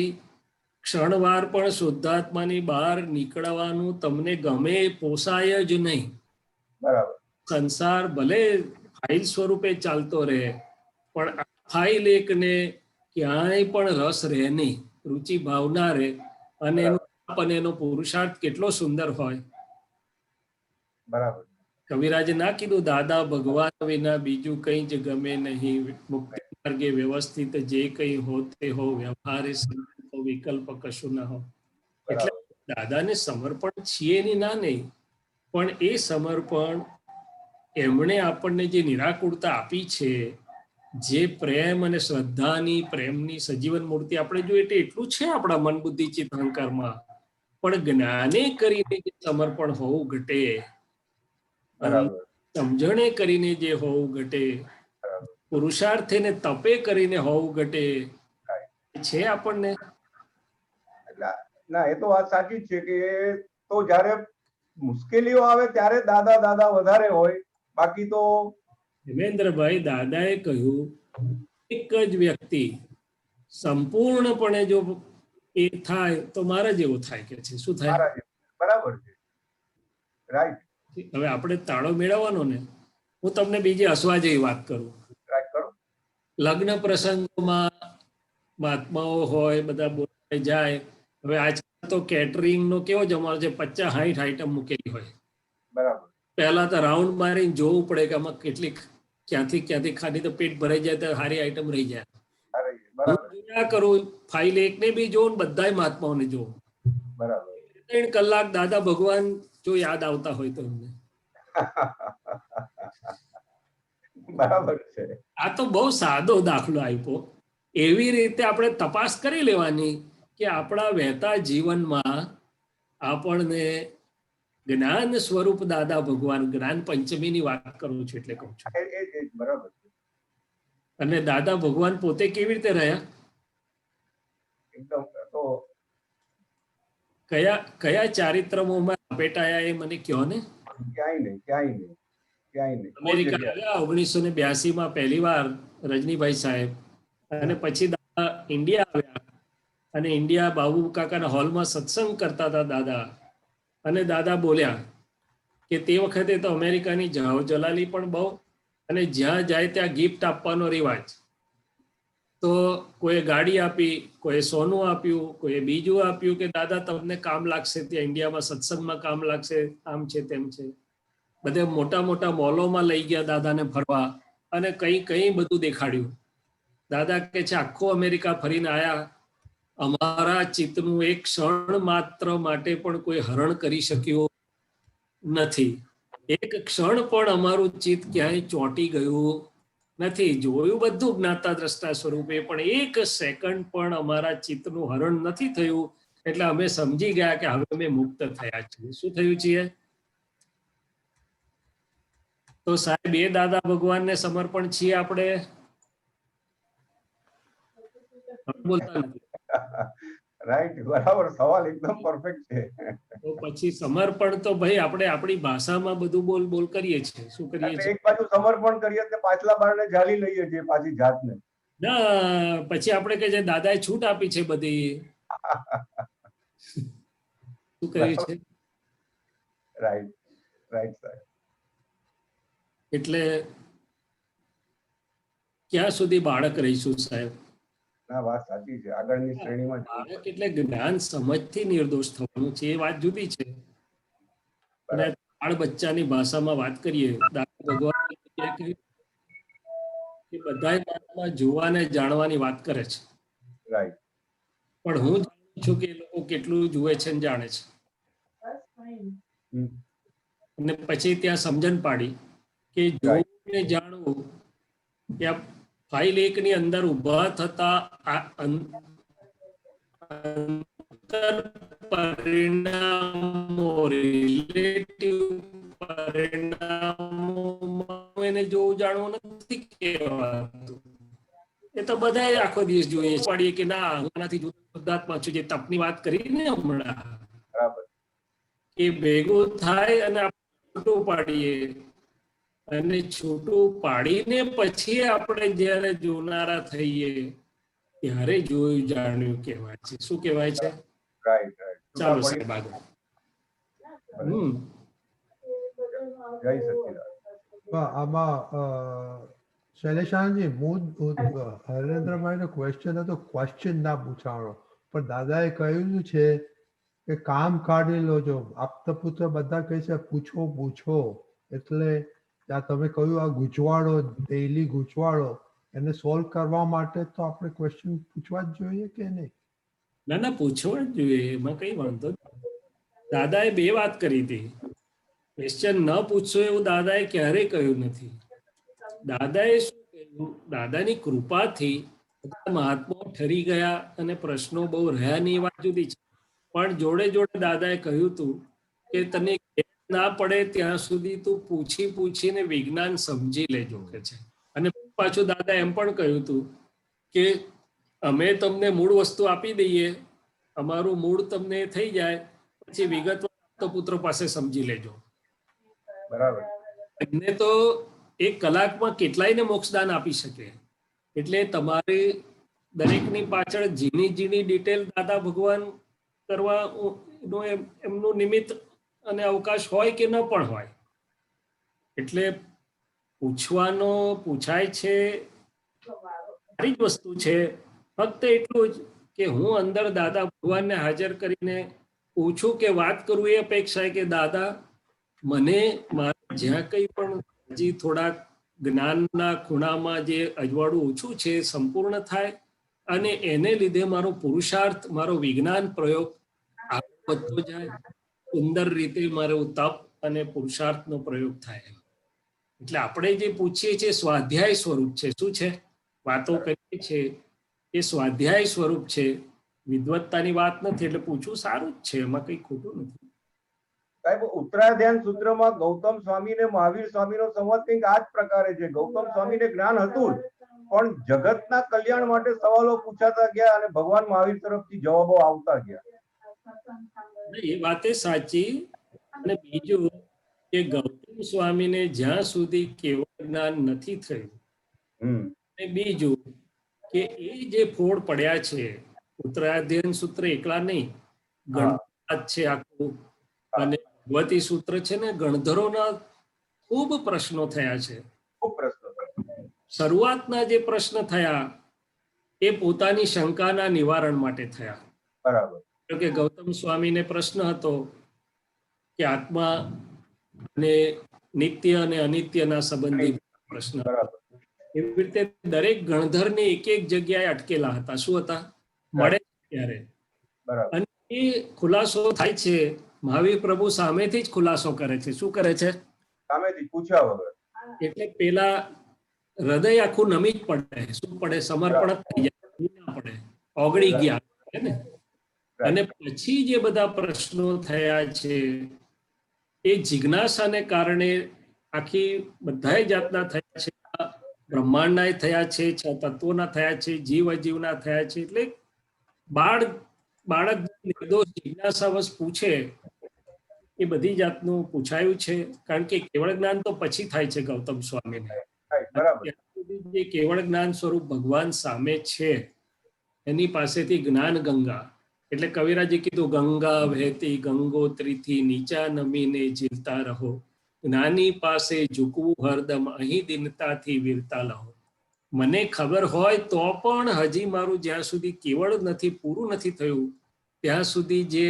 ક્ષણવાર પણ શુદ્ધાત્માની બહાર નીકળવાનું તમને ગમે, પોસાય જ નહીં. બરાબર. સંસાર ભલે ફાઇલ સ્વરૂપે ચાલતો રહે પણ આ ફાઇલ એકને ક્યાંય પણ રસ રહે નહીં, રુચિ ભાવના રહે. અને એનો પુરુષાર્થ કેટલો સુંદર હોય. બરાબર. કવિરાજે ના કીધું દાદા ભગવાન વિના બીજું કઈ જ ગમે નહીં, મુક્તિ માર્ગે વ્યવસ્થિત જે કઈ હો તે હો, વ્યવહારે વિકલ્પ કશું ના હો. એટલે દાદાને સમર્પણ છીએ ની ના નહીં, પણ એ સમર્પણ એમણે આપણને જે નિરાકુરતા આપી છે, જે પ્રેમ અને શ્રદ્ધાની પ્રેમની સજીવન મૂર્તિ આપણે જોઈએ તે એટલું છે આપણા મન બુદ્ધિ ચિત્ત અહંકારમાં, પણ જ્ઞાને કરીને જે સમર્પણ હોવું ઘટે, સમજણે કરીને જે હોવું ઘટે, પુરુષાર્થે ને તપે કરીને હોવું ઘટે છે આપણને. ના, એ તો વાત સાચી જ છે કે તો જયારે મુશ્કેલીઓ આવે ત્યારે દાદા દાદા વધારે હોય, બાકી તો હેમેન્દ્રભાઈ, દાદાએ કહ્યું એક જ વ્યક્તિ સંપૂર્ણપણે જો એ થાય તો મારા જેવો થાય કે છે. શું થાય? બરાબર છે, રાઈટ. હવે આપણે તાળો મેળવવાનો ને. હું તમને બીજી હસવા જેવી વાત કરું. લગ્ન પ્રસંગોમાં મહાત્માઓ હોય, બધા બોલાઈ જાય. હવે આજકાલ તો કેટરિંગ નો કેવો જમાનો છે, 50-60 આઈટમ મૂકેલી હોય. બરાબર. પહેલા તો રાઉન્ડ મારીને જોવું પડે કે આમાં કેટલી ક્યાંથી ખાધી તો પેટ ભરાઈ જાય તો સારી આઈટમ રહી જાય. હું કરું, ફાઇલ એકને બી જોઉં, બધાય મહાત્માઓને જોઉં. બરાબર. 3 કલાક દાદા ભગવાન જો યાદ આવતા હોય તો એમને. બરાબર છે. આ તો બહુ સાદો દાખલો આપ્યો. એવી રીતે આપણે તપાસ કરી લેવાની કે આપણા વહેતા જીવનમાં આપણને જ્ઞાન સ્વરૂપ દાદા ભગવાન, જ્ઞાન પંચમીની વાત કરું છું એટલે કહું છું. એ બરાબર છે. અને દાદા ભગવાન પોતે કેવી રીતે રહ્યા, એકદમ તો કયા કયા ચારિત્રમોમાં લપેટાયા એ મને કહો ને. ક્યાંય નહીં. અમેરિકા આવ્યા 1982 માં પહેલી વાર રજનીભાઈ સાહેબ, અને પછી દાદા ઇન્ડિયા આવ્યા, અને ઇન્ડિયા બાબુ કાકાના હોલમાં સત્સંગ કરતા હતા દાદા, અને દાદા બોલ્યા કે તે વખતે તો અમેરિકાની જાવ જલાલી પણ બહુ, અને જ્યાં જાય ત્યાં ગિફ્ટ આપવાનો રિવાજ. તો કોઈ ગાડી આપી, કોઈ સોનું આપ્યું, કોઈ બીજું આપ્યું કે દાદા તમને કામ લાગશે, ત્યાં ઇન્ડિયામાં સત્સંગમાં કામ લાગશે, આમ છે તેમ છે. બધે મોટા મોટા મોલોમાં લઈ ગયા દાદાને ફરવા, અને કઈ બધું દેખાડ્યું. દાદા કે છે આખો અમેરિકા ફરીને આયા, અમારા ચિત્તનું એક ક્ષણ માત્ર માટે પણ કોઈ હરણ કરી શક્યું નથી. એક ક્ષણ પણ અમારું ચિત્ત ક્યાંય ચોંટી ગયું નથી. જોયું બધું જ્ઞાતા દ્રષ્ટા સ્વરૂપે, પણ એક સેકન્ડ પણ અમારા ચિત્તનું હરણ નથી થયું. એટલે અમે સમજી ગયા કે હવે અમે મુક્ત થયા છીએ. શું થયું છીએ? તો સાહેબ એ દાદા ભગવાનને સમર્પણ છીએ આપણે. બોલતા નથી. રાઈટ, બરાબર, સવાલ એકદમ પરફેક્ટ છે. તો પછી સમર્પણ તો ભાઈ આપણે આપણી ભાષામાં બધું બોલ બોલ કરીએ છીએ. શું કરીએ છીએ? એક બાજુ સમર્પણ કરીએ તો પાછલા બારણે જાળી લઈએ છીએ પાછી જાતને. ના, પછી આપણે કે છે દાદાએ છૂટ આપી છે બધી. શું કર્યું છે? રાઈટ સાહેબ. એટલે ક્યાં સુધી બાળક રહીશું સાહેબ? ના, વાત સાચી છે. આગળની શ્રેણીમાં બાળક એટલે જ્ઞાન સમજથી નિર્દોષ થવાનું છે, એ વાત જુદી છે. અને બાળ બચ્ચાની ભાષામાં વાત કરીએ, દાદા ભગવાન કે બધા જોવાને જાણવાની વાત કરે છે. રાઈટ. પણ હું જાણું છું કે એ લોકો કેટલું જુએ છે ને જાણે છે. અને પછી ત્યાં સમજણ પાડી કે જોવું ને જાણવું, ત્યાં ફાઇલ 1 ની અંદર ઉભા થતા પરિણામો, રિલેટિવ પરિણામો એને જોવું જાણવું નથી કહેવાતું. એ તો બધા આખો દિવસ જોઈએ પાડીએ કે ના હું આનાથી શુદ્ધાત્મા છું. જે તપની વાત કરી ને હમણાં, બરાબર. એ ભેગું થાય અને છૂટું પાડીએ, અને છૂટું પાડીને પછી આપણે જયારે જોનારા થઈએ ત્યારે જોયું જાણ્યું કહેવાય છે. શું કહેવાય છે? રાઈટ. ચાલો સાહેબ આગળ. જય સચિદાનંદ. આમાં શૈલેષાનંદજી, હરેન્દ્રભાઈ નો ક્વેશ્ચન હતો, ક્વેશ્ચન ના પૂછાણો, પણ દાદાએ કહ્યું છે કે કામ કાઢી લો. જો આપતા પુત્ર બધા કહે છે પૂછો, એટલે ત્યાં તમે કહ્યું આ ગૂંચવાડો, ડેઈલી ગૂંચવાડો, એને સોલ્વ કરવા માટે તો આપણે ક્વેશ્ચન પૂછવા જ જોઈએ કે નહીં? ના, પૂછવા જ જોઈએ, એમાં કઈ વાંધો નહીં. દાદાએ 2 વાત કરી હતી. ક્વેશ્ચન ન પૂછશો એવું દાદાએ ક્યારેય કહ્યું નથી. દાદાએ શું કહ્યું? દાદાની કૃપાથી મહાત્માઓ ઠરી ગયા અને પ્રશ્નો બહુ રહ્યા નહીં, વાત જુદી છે. પણ જોડે દાદાએ કહ્યું હતું કે તને ના પડે ત્યાં સુધી તું પૂછીને વિજ્ઞાન સમજી લેજો કે છે. અને પાછું દાદા એમ પણ કહ્યું હતું કે અમે તમને મૂળ વસ્તુ આપી દઈએ, અમારું મૂળ તમને થઈ જાય પછી વિગતવાર પુત્ર પાસે સમજી લેજો. બરાબર. એમને તો 1 કલાકમાં કેટલાયને મોક્ષદાન આપી શકે. એટલે તમારે દરેકની પાછળ ઝીણી ડિટેલ દાદા ભગવાન કરવા એમનું નિમિત્ત અને અવકાશ હોય કે ન પણ હોય. એટલે પૂછાય છે, સારી જ વસ્તુ છે. ફક્ત એટલું જ કે હું અંદર દાદા ભગવાનને હાજર કરીને પૂછું કે વાત કરું, એ અપેક્ષા કે દાદા મને મારે જ્યાં કંઈ પણ હજી થોડાક જ્ઞાનના ખૂણામાં જે અજવાળું ઓછું છે સંપૂર્ણ થાય, અને એને લીધે મારો પુરુષાર્થ, મારો વિજ્ઞાન પ્રયોગ આગળ વધતો જાય, સુંદર રીતે મારો તપ અને પુરુષાર્થનો પ્રયોગ થાય. એટલે આપણે જે પૂછીએ છીએ સ્વાધ્યાય સ્વરૂપ છે. શું છે? વાતો કરીએ છીએ એ સ્વાધ્યાય સ્વરૂપ છે, વિદ્વત્તાની વાત નથી. એટલે પૂછવું સારું જ છે, એમાં કંઈ ખોટું નથી. સાહેબ ઉત્તરાધ્યાન સૂત્રમાં ગૌતમ સ્વામી ને મહાવીર સ્વામીનો સંવાદ કંઈક આ જ પ્રકારે છે. ગૌતમ સ્વામીને જ્ઞાન હતું જ, પણ જગતના કલ્યાણ માટે સવાલો પૂછાતા ગયા અને ભગવાન મહાવીર તરફથી જવાબો આવતા ગયા. એ વાતે સાચી. અને બીજું કે ગૌતમ સ્વામીને જ્યાં સુધી કેવળ જ્ઞાન નથી થયું, અને બીજું કે એ જે ફોડ પડ્યા છે, ઉત્તરાધ્યયન સૂત્ર એકલા નહીં, ગણપત છે આખું, અને ભગવતી સૂત્ર છે ને, ગણધરોના ખૂબ પ્રશ્નો થયા છે. ખૂબ પ્રશ્ન શરૂઆતના જે પ્રશ્ન થયા એ પોતાની શંકાના નિવારણ માટે થયા. બરાબર. કે ગૌતમ સ્વામીને પ્રશ્ન હતો કે આત્મા અને નિત્ય અને અનિત્યના સંબંધી પ્રશ્ન. એવી રીતે દરેક ગણધરને એક એક જગ્યાએ અટકેલા હતા. શું હતા? મળે ત્યારે. અને એ ખુલાસો થાય છે, મહાવીર પ્રભુ સામેથી જ ખુલાસો કરે છે. શું કરે છે? સામેથી પૂછ્યા વગર. એટલે પેલા હૃદય આખું નમી જ પડે. શું પડે? સમર્પણ થઈ જાય, ના પડે, ઓગળી ગયા ને. અને પછી જે બધા પ્રશ્નો થયા છે એ જિજ્ઞાસાને કારણે આખી બધા જાતના થયા છે. બ્રહ્માંડના થયા છે, 6 તત્વોના થયા છે, જીવ અજીવના થયા છે. એટલે બાળક નિર્દોષ જિજ્ઞાસાવશ પૂછે એ બધી જાતનું પૂછાયું છે. કારણ કે કેવળ જ્ઞાન તો પછી થાય છે ગૌતમ સ્વામીને. જે કેવળ જ્ઞાન સ્વરૂપ ભગવાન સામે છે એની પાસેથી જ્ઞાન ગંગા, એટલે કવિરાજે કીધું, ગંગા વહેતી ગંગોત્રીથી નીચા નમીને ઝીલતા રહો, જ્ઞાની પાસે ઝૂકવું હરદમ અહીં દિનતાથી વીરતા લહો. મને ખબર હોય તો પણ હજી મારું જ્યાં સુધી કેવળ નથી, પૂરું નથી થયું, ત્યાં સુધી જે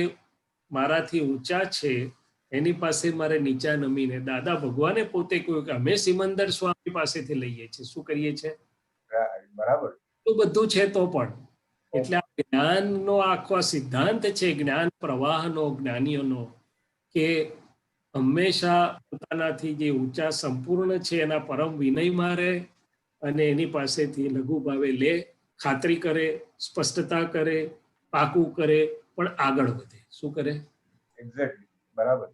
મારાથી ઊંચા છે એની પાસે મારે નીચા નમીને. દાદા ભગવાને પોતે કહ્યું કે અમે સિમંદર સ્વામી પાસેથી લઈએ છીએ. શું કરીએ છીએ? બરાબર. તો બધું છે તો પણ. એટલે આ જ્ઞાનનો આખો સિદ્ધાંત છે, જ્ઞાન પ્રવાહનો, જ્ઞાનીઓનો, કે હંમેશા પોતાનાથી જે ઊંચા સંપૂર્ણ છે એના પરમ વિનયમાં રહે અને એની પાસેથી લઘુ ભાવે લે, ખાતરી કરે, સ્પષ્ટતા કરે, પાકું કરે, પણ આગળ વધે. શું કરે? એક્ઝેક્ટલી. બરાબર.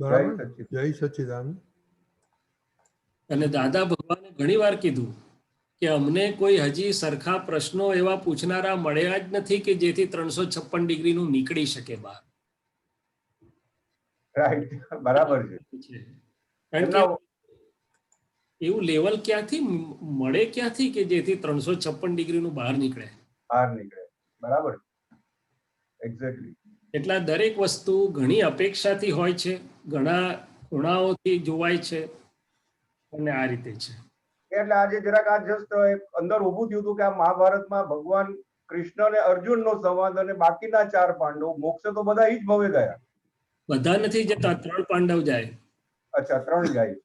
બરાબર. જય સચ્ચિદાનંદ. અને દાદા ભગવાને ઘણી વાર કીધું કે અમને કોઈ હજી સરખા પ્રશ્નો એવા પૂછનારા મળ્યા જ નથી કે જેથી 356 ડિગ્રીનું નીકળી શકે બહાર. રાઈટ. બરાબર છે. કારણ કે એવું લેવલ ક્યાંથી મળે, ક્યાંથી કે જેથી 356 ડિગ્રીનું બહાર નીકળે. બરાબર. એક્ઝેક્ટલી. એટલા દરેક વસ્તુ ઘણી અપેક્ષાથી હોય છે, ઘણા ખૂણાઓથી જોવાય છે, અને આ રીતે છે. એટલે આજે જરાક આ જસ્ટ અંદર ઊભું થયું હતું કે આ મહાભારતમાં ભગવાન કૃષ્ણ અને અર્જુનનો સંવાદ અને બાકીના 4 પાંડવ મોક્ષ તો બધા ઈ જ ભવે ગયા. બધા નથી જતા, 3 પાંડવ જાય. અચ્છા, 3 જાય.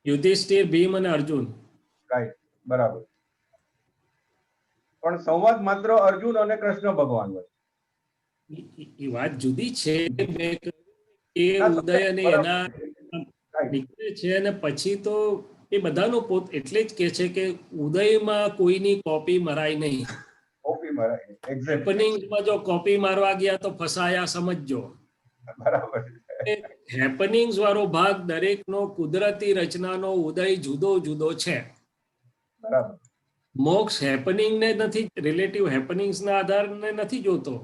યુધિષ્ઠિર, ભીમ અને અર્જુન. રાઈટ. બરાબર. પણ સંવાદ માત્ર અર્જુન અને કૃષ્ણ ભગવાન વચ્ચે. એ વાત જુદી છે. એ ઉદય અને એના નીકળે છે અને પછી તો એ બધાનો પોત. એટલે જ કે છે કે ઉદયમાં કોઈની કોપી મરાય નહીં. કોપી મરાય. હેપનિંગમાં જો કોપી મારવા ગયા તો ફસાયા, સમજજો. બરાબર. હેપનિંગ્સ વાળો ભાગ દરેકનો કુદરતી રચનાનો ઉદય જુદો જુદો છે. બરાબર. મોક્ષ હેપનિંગને નથી, રિલેટિવ હેપનિંગ્સના આધારને નથી જોતો.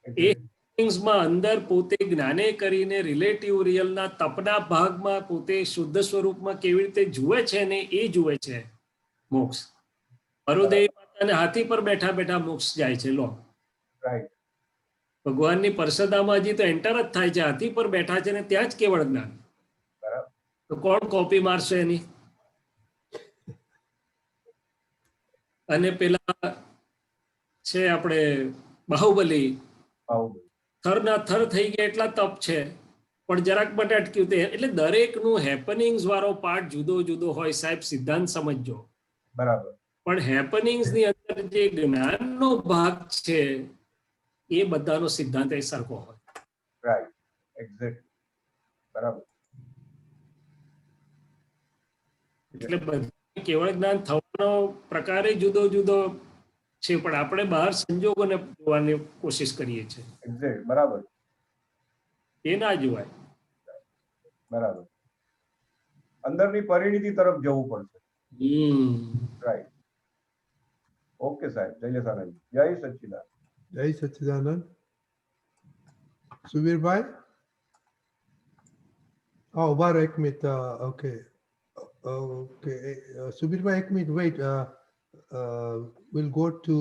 એ હેપનિંગ્સમાં અંદર પોતે જ્ઞાને કરીને રિલેટિવ રિયલના તપના ભાગમાં પોતે શુદ્ધ સ્વરૂપમાં કેવી રીતે જુએ છે ને એ જુએ છે મોક્ષ. મરુદેવી માતાને હાથી પર બેઠા બેઠા મોક્ષ જાય છે. લો, રાઈટ. ભગવાનની પરસદામાં હજી તો એન્ટર જ થાય છે, હાથી પર બેઠા છે ને ત્યાં જ કેવળ જ્ઞાન. બરાબર. તો કોણ કોપી મારશે એની? અને પેલા છે આપણે બાહુબલી, થરના થર થઈ ગયા એટલા તપ છે, પણ જરાક માટે અટક્યું તે. એટલે દરેકનું હેપનિંગ્સ વાળો પાર્ટ જુદો જુદો હોય. સાહેબ, સિદ્ધાંત સમજજો. બરાબર. પણ હેપનિંગ્સ ની અંદર જે જ્ઞાનનો ભાગ છે એ બધાનો સિદ્ધાંત એ સરખો હોય. રાઈટ. એક્ઝેક્ટ. બરાબર. એટલે કેવળ જ્ઞાન થવાનો પ્રકારે જુદો જુદો છે, પણ આપણે બહાર સંજોગોને જોવાની કોશિશ કરીએ છીએ. એક્ઝેક્ટ, બરાબર એ ના જોવાય. બરાબર, અંદરની પરિણીતિ તરફ જવું પડશે. રાઈટ. ઓકે સાહેબ, જય સચિદાનંદ. જય સચિદાનંદ. જય સચ્ચિદાનંદ. સુવીરભાઈ, હા ઉભા રહો એક મિનિટ. ઓકે ઓકે સુબીરભાઈ એક minute wait. Will go to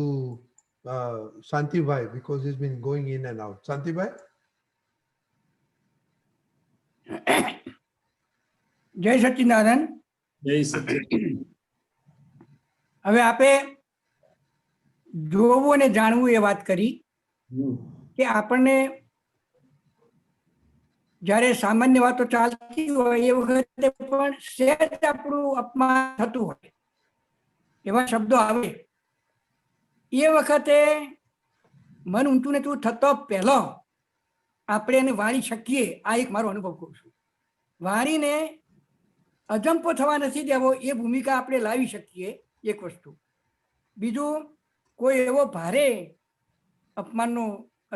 Shantibhai because he's been going in and out. Shantibhai. જય સચ્ચિદાનંદ. જય સચ્ચિદાનંદ. હવે આપે જોવું અને જાણવું એ વાત કરી કે આપણને જ્યારે સામાન્ય વાતો ચાલતી હોય એ વખતે પણ સહેજ આપણું અપમાન થતું હોય, એવા શબ્દો આવે, એ વખતે મન ઊંચું ને તું થતો પહેલો આપણે એને વાળી શકીએ. આ એક મારો અનુભવ કહું છું. વાળીને અજંપો થવા નથી દેવો, એ ભૂમિકા આપણે લાવી શકીએ, એક વસ્તુ. બીજું, કોઈ એવો ભારે અપમાનનો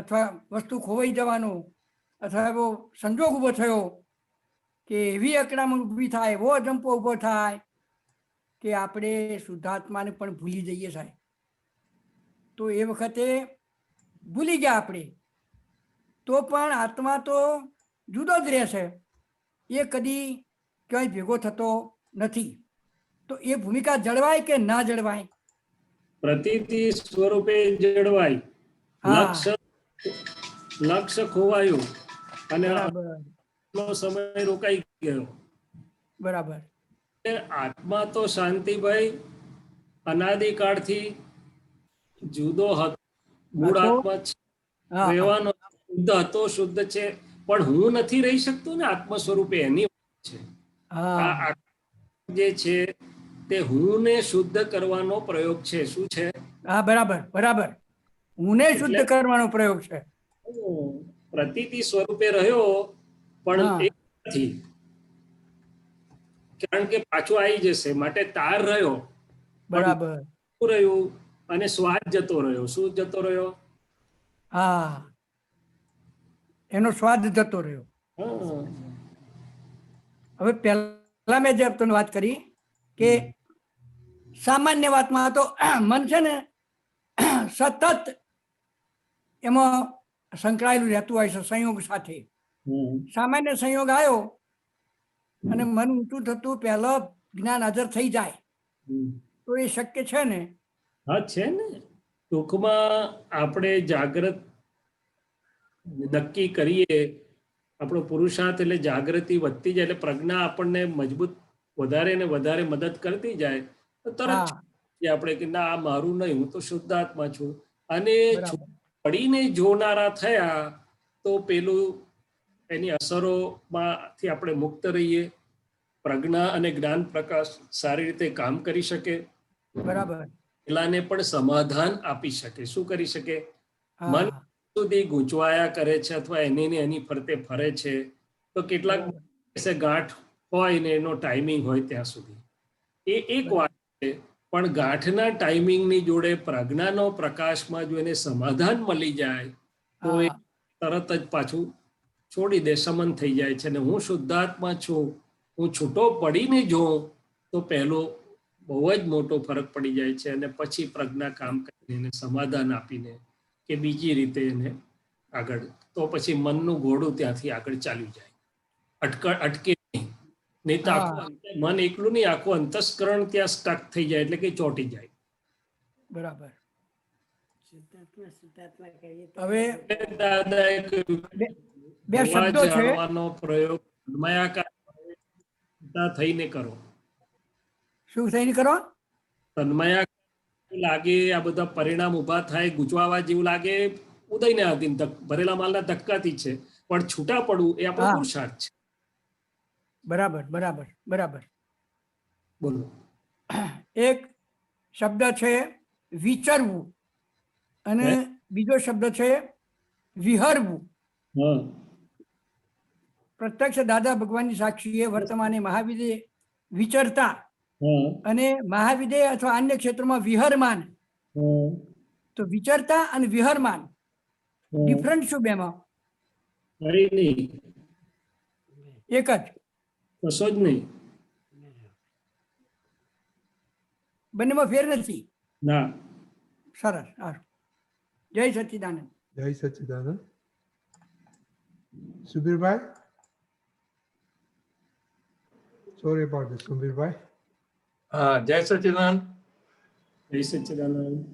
અથવા વસ્તુ ખોવાઈ જવાનો અથવા એવો સંજોગ ઊભો થયો કે એવી અકળામણ ઊભી થાય, એવો અજંપો ઊભો થાય કે આપણે શુદ્ધાત્માને પણ ભૂલી જઈએ સાહેબ. તો એ વખતે ભૂલી ગયા આપણે તો પણ આત્મા તો જુદો જ રહેશે, એ કદી ક્યાંય ભેગો થતો નથી. તો એ ભૂમિકા જળવાય કે ના જળવાય? પ્રતીતિ સ્વરૂપે જળવાય. લક્ષ્ય ખોવાયું અને સમય રોકાઈ ગયો. બરાબર. આત્મા તો શાંતિભાઈ અનાદિકાળથી જુદો હતો, મૂળ આત્મા છે, રહેવાનો શુદ્ધ હતો, શુદ્ધ છે, પણ હું નથી રહી શકતો ને આત્મા સ્વરૂપે, એની વાત છે. આ જે છે તે હું ને શુદ્ધ કરવાનો પ્રયોગ છે. શું છે? હા, બરાબર બરાબર, હુંને શુદ્ધ કરવાનો પ્રયોગ છે. પ્રતીતિ સ્વરૂપે રહ્યો પણ એ નથી, કારણ કે પાછો આવી જશે, માટે તાર રહ્યો. બરાબર રહ્યું અને સ્વાદ જતો રહ્યો. શું જતો રહ્યો? હા, એનો સ્વાદ જતો રહ્યો. હવે પહેલા મેં જે તમને વાત કરી કે સામાન્ય વાતમાં તો મન છે ને સતત એમાં સંકળાયેલું રહેતું હોય છે સંયોગ સાથે. સામાન્ય સંયોગ આવ્યો અને મન ઊંચું થતું પહેલો જ્ઞાન હાજર થઈ જાય તો એ શક્ય છે ને? હા, છે ને. ટૂંકમાં આપણે જાગૃત નક્કી કરીએ, આપણો પુરુષાર્થ એટલે જાગૃતિ વધતી જાય, એટલે પ્રજ્ઞા આપણને મજબૂત વધારે ને વધારે મદદ કરતી જાય તો તરત આપણે કે ના આ મારું નહીં, હું તો શુદ્ધાત્મા છું. અને પડીને જોનારા થયા તો પેલું એની અસરોમાંથી આપણે મુક્ત રહીએ, પ્રજ્ઞા અને જ્ઞાન પ્રકાશ સારી રીતે કામ કરી શકે. બરાબર. પેલાને પણ સમાધાન આપી શકે. શું કરી શકે? મન સુધી ગૂંચવાયા કરે છે અથવા એની ફરતે ફરે છે તો કેટલાક ગાંઠ હોય ને એનો ટાઈમિંગ હોય ત્યાં સુધી એ એક વાત છે. પણ ગાંઠના ટાઈમિંગની જોડે પ્રજ્ઞાનો પ્રકાશમાં જો એને સમાધાન મળી જાય તો એ તરત જ પાછું છોડી દે, સમન થઈ જાય છે. અને હું શુદ્ધાત્મા છું, હું છૂટો પડીને જોઉં તો પહેલો બહુ જ મોટો ફરક પડી જાય છે. અને પછી પ્રજ્ઞા કામ કરીને એને સમાધાન આપીને કે બીજી રીતે એને આગળ, તો પછી મનનું ઘોડું ત્યાંથી આગળ ચાલ્યું જાય, અટકે નહીં તો આખું મન એકલું નહીં, આખું અંતસ્કરણ ત્યાં સ્ટક થઈ જાય, એટલે કે ચોંટી જાય. બરાબર. હવે દાદાએ બે શબ્દો છે, પ્રયોગ તન્મયાકાર થઈને કરો. શું થઈને કરો? તન્મયાકાર લાગે, આ બધા પરિણામ ઉભા થાય, ગૂંચવાવા જેવું લાગે, ઉદયને આધીન ભરેલા માલના ધક્કાથી છે, પણ છૂટા પડવું એ આપણો પુરુષાર્થ છે. બરાબર બરાબર બરાબર. બોલો. એક શબ્દ છે વિચરવું અને બીજો શબ્દ છે વિહરવું. પ્રત્યક્ષ દાદા ભગવાનની સાક્ષીએ વર્તમાને મહાવિદે વિચરતા અને મહાવિદે અથવા અન્ય ક્ષેત્રોમાં વિહરમાન તો વિચરતા અને વિહરમાન ડિફરન્ટ શું બેમાં? કઈ નહીં, એક જ. કશો જ નહીં. બંનેમાં ફેર નથી. ના. સરસ. સારું. જય સચ્ચિદાનંદ. જય સચ્ચિદાનંદ. સુબીરભાઈ, sorry about this, સુબીરભાઈ. Jai Sachidanand. જય સચ્ચિદાનંદ.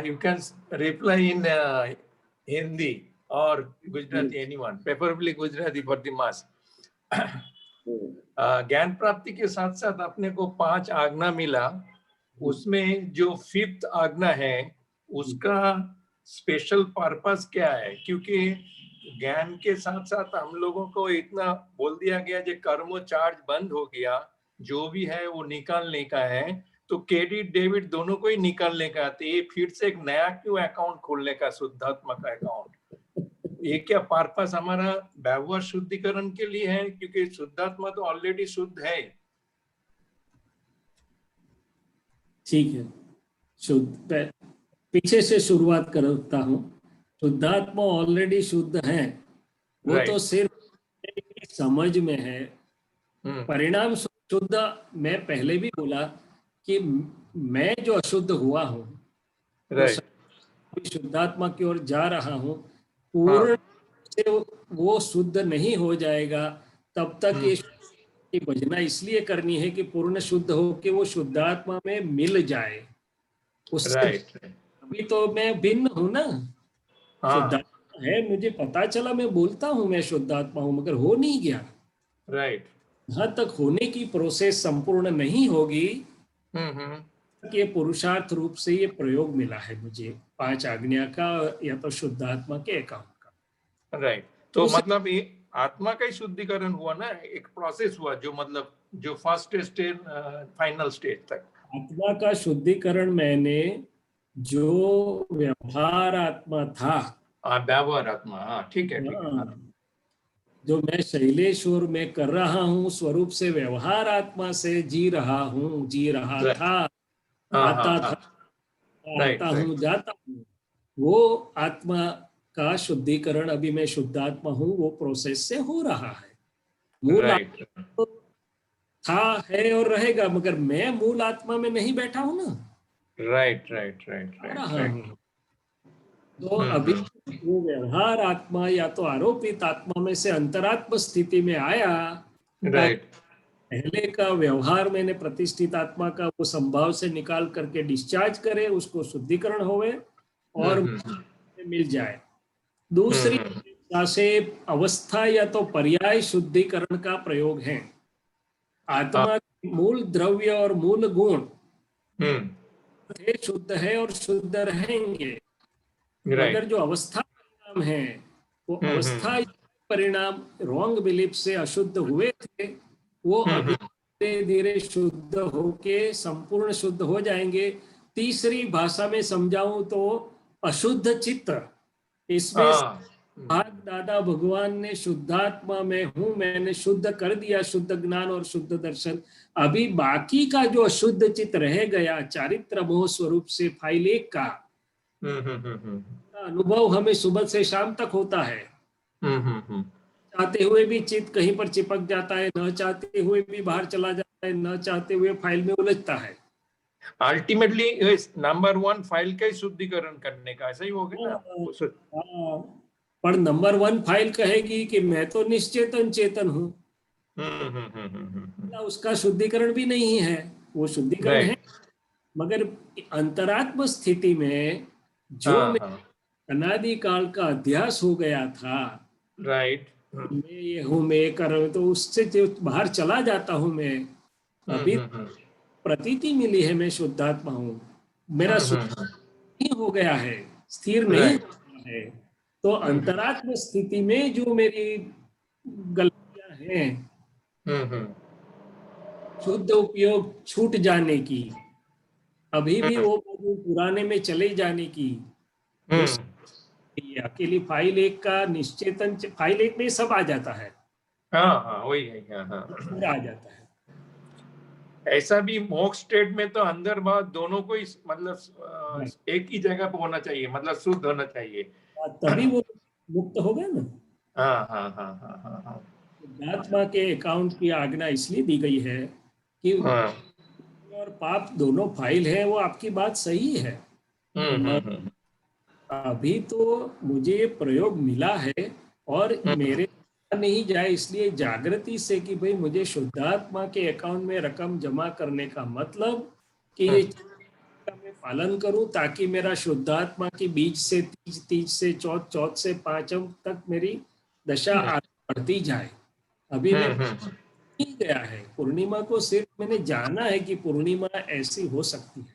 You can reply in Hindi or Gujarati, anyone, preferably Gujarati for the mass. ज्ञान प्राप्ति के साथ साथ अपने को 5 आज्ञा मिला, उसमें जो 5th आज्ञा है उसका स्पेशल पर्पस क्या है? क्योंकि ज्ञान के साथ साथ हम लोगों को इतना बोल दिया गया जो कर्मो चार्ज बंद हो गया, जो भी है वो निकालने का है, तो क्रेडिट डेबिट दोनों को ही निकालने का है। तो ये फिर से एक नया क्यों अकाउंट खोलने का, शुद्धात्मा का अकाउंट? ये क्या पर्पस हमारा व्यवहार शुद्धिकरण के लिए है? क्योंकि शुद्धात्मा तो ऑलरेडी शुद्ध है। ठीक है, शुद्ध पीछे से शुरुआत करता हूँ। शुद्धात्मा ऑलरेडी शुद्ध है, वो Right. तो सिर्फ समझ में है। परिणाम शुद्ध, मैं पहले भी बोला कि मैं जो अशुद्ध हुआ हूँ, राइट, शुद्धात्मा की ओर जा रहा हूँ, पूर्ण से वो शुद्ध नहीं हो जाएगा तब तक ये भजना इसलिए करनी है कि पूर्ण शुद्ध हो के वो शुद्धात्मा में मिल जाए। उससे राइट, अभी तो मैं भिन्न हूँ ना, शुद्धात्मा है, मुझे पता चला, मैं बोलता हूँ मैं शुद्धात्मा हूँ, मगर हो नहीं गया। राइट, यहाँ तक होने की प्रोसेस संपूर्ण नहीं होगी कि पुरुषार्थ रूप से ये प्रयोग मिला है मुझे 5 आज्ञा का या तो शुद्धात्मा के अकाउंट का। राइट। तो मतलब ये आत्मा का ही शुद्धिकरण हुआ ना, एक प्रोसेस हुआ जो मतलब जो फर्स्ट स्टेज फाइनल स्टेज तक। आत्मा का शुद्धिकरण मैंने जो व्यवहार आत्मा था, व्यवहार आत्मा, हाँ ठीक है, ठीक है। जो मैं शैलेश्वर में कर रहा हूँ स्वरूप से व्यवहार आत्मा से जी रहा हूँ, जी रहा था, आता था, आता हूँ, जाता हूँ, वो आत्मा का शुद्धिकरण अभी मैं शुद्धात्मा हूँ, वो प्रोसेस से हो रहा है। मूल आत्मा था, है और रहेगा, मगर मैं मूल आत्मा में नहीं बैठा हूँ ना। Right right right right. तो अभी वो व्यवहार आत्मा या तो आरोपित आत्मा में से अंतरात्म स्थिति में आया। राइट। पहले का व्यवहार मैंने प्रतिष्ठित आत्मा का वो संभाव से निकाल करके डिस्चार्ज करे, उसको शुद्धिकरण होवे और मिल जाए। दूसरी से अवस्था या तो पर्याय शुद्धिकरण का प्रयोग है। आत्मा मूल द्रव्य और मूल गुण शुद्ध है और शुद्ध रहेंगे, मगर जो अवस्था परिणाम है वो अवस्था परिणाम रॉन्ग बिलीफ से अशुद्ध हुए थे, वो अभी धीरे धीरे शुद्ध होके संपूर्ण शुद्ध हो जाएंगे। तीसरी भाषा में समझाऊं तो अशुद्ध चित्त, इसमें भाग दादा भगवान ने शुद्धात्मा में हूं, मैंने शुद्ध कर दिया, शुद्ध ज्ञान और शुद्ध दर्शन। अभी बाकी का जो अशुद्ध चित्त रह गया चारित्र मोह स्वरूप से फाइल 1 का अनुभव हमें सुबह से शाम तक होता है। चाहते हुए भी चित्त कहीं पर चिपक जाता है, न चाहते हुए भी बाहर चला जाता है, न चाहते हुए फाइल में उलझता है। अल्टीमेटली नंबर 1 फाइल का ही शुद्धिकरण करने का, ऐसा ही हो गया ना। पर नंबर 1 फाइल कहेगी कि मैं तो निश्चेतन चेतन हूँ, उसका शुद्धिकरण भी नहीं है, वो शुद्धिकरण है, मगर अंतरात्म स्थिति में जो अनादि काल का अध्यास हो गया था, राइट, मैं ये हूँ, मैं कर रहा हूँ, तो उससे जो बाहर चला जाता हूँ मैं। अभी प्रतीति मिली है मैं शुद्धात्मा हूँ, मेरा नहीं हो गया है, स्थिर नहीं हुआ है। तो अंतरात्म स्थिति में जो मेरी गलतियां हैं, शुद्ध उपयोग छूट जाने की, अभी भी वो पुराने में चले जाने की, अकेली फाइल 1 का निश्चेतन फाइल 1 में सब आ जाता है। हाँ वही है, पूरा आ जाता है। ऐसा भी मोक्ष स्टेट में तो अंदर बाहर दोनों को मतलब एक ही जगह पे होना चाहिए, मतलब शुद्ध होना चाहिए। तभी वो मुक्त हो गया ना। हाँ हाँ हाँ हाँ हाँ हाँ शुद्धात्मा के अकाउंट की आज्ञा इसलिए दी गई है कि हाँ। और पाप दोनों फाइल है, वो आपकी बात सही है। हम्म। अभी तो मुझे प्रयोग मिला है और मेरे नहीं जाए, इसलिए जागृति से कि भाई मुझे शुद्धात्मा के अकाउंट में रकम जमा करने का मतलब कि ये का मैं पालन करूं, ताकि मेरा शुद्धात्मा की बीज से तीज, तीज से चौथ, चौथ से पांचम तक मेरी दशा आगे बढ़ती जाए। अभी मैं नहीं गया है पूर्णिमा को, सिर्फ मैंने जाना है कि पूर्णिमा ऐसी हो सकती है।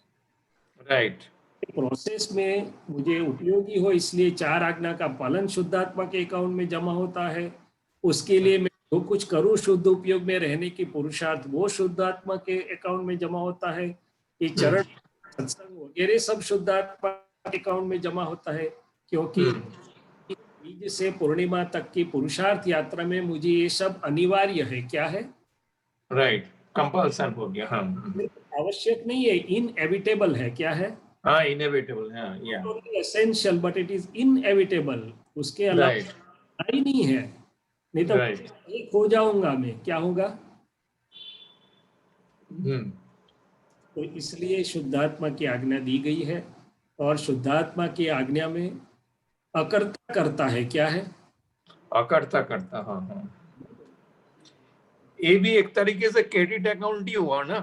राइट। प्रोसेस में मुझे उपयोगी हो, इसलिए 4 आज्ञा का पालन शुद्धात्मा के अकाउंट में जमा होता है। उसके लिए मैं जो कुछ करूं शुद्ध उपयोग में रहने की पुरुषार्थ, वो शुद्धात्मा के अकाउंट में जमा होता है। ये चरण, सत्संग वगैरह सब शुद्धात्मा के अकाउंट में जमा होता है, क्योंकि बीज से पूर्णिमा तक की पुरुषार्थ यात्रा में मुझे ये सब अनिवार्य है। क्या है? राइट, कंपल्सन हो गया। हाँ, आवश्यक नहीं है, इनएविटेबल है। क्या है? हाँ, इनएविटेबल है। या essential but it is inevitable. उसके अलावा ही नहीं है, नहीं तो एक हो जाऊंगा मैं, क्या होगा? तो इसलिए शुद्धात्मा की आज्ञा दी गई है, और शुद्धात्मा की आज्ञा में अकर्ता करता है। क्या है? अकर्ता करता। हाँ हाँ, ये भी एक तरीके से क्रेडिट अकाउंट ही हुआ ना।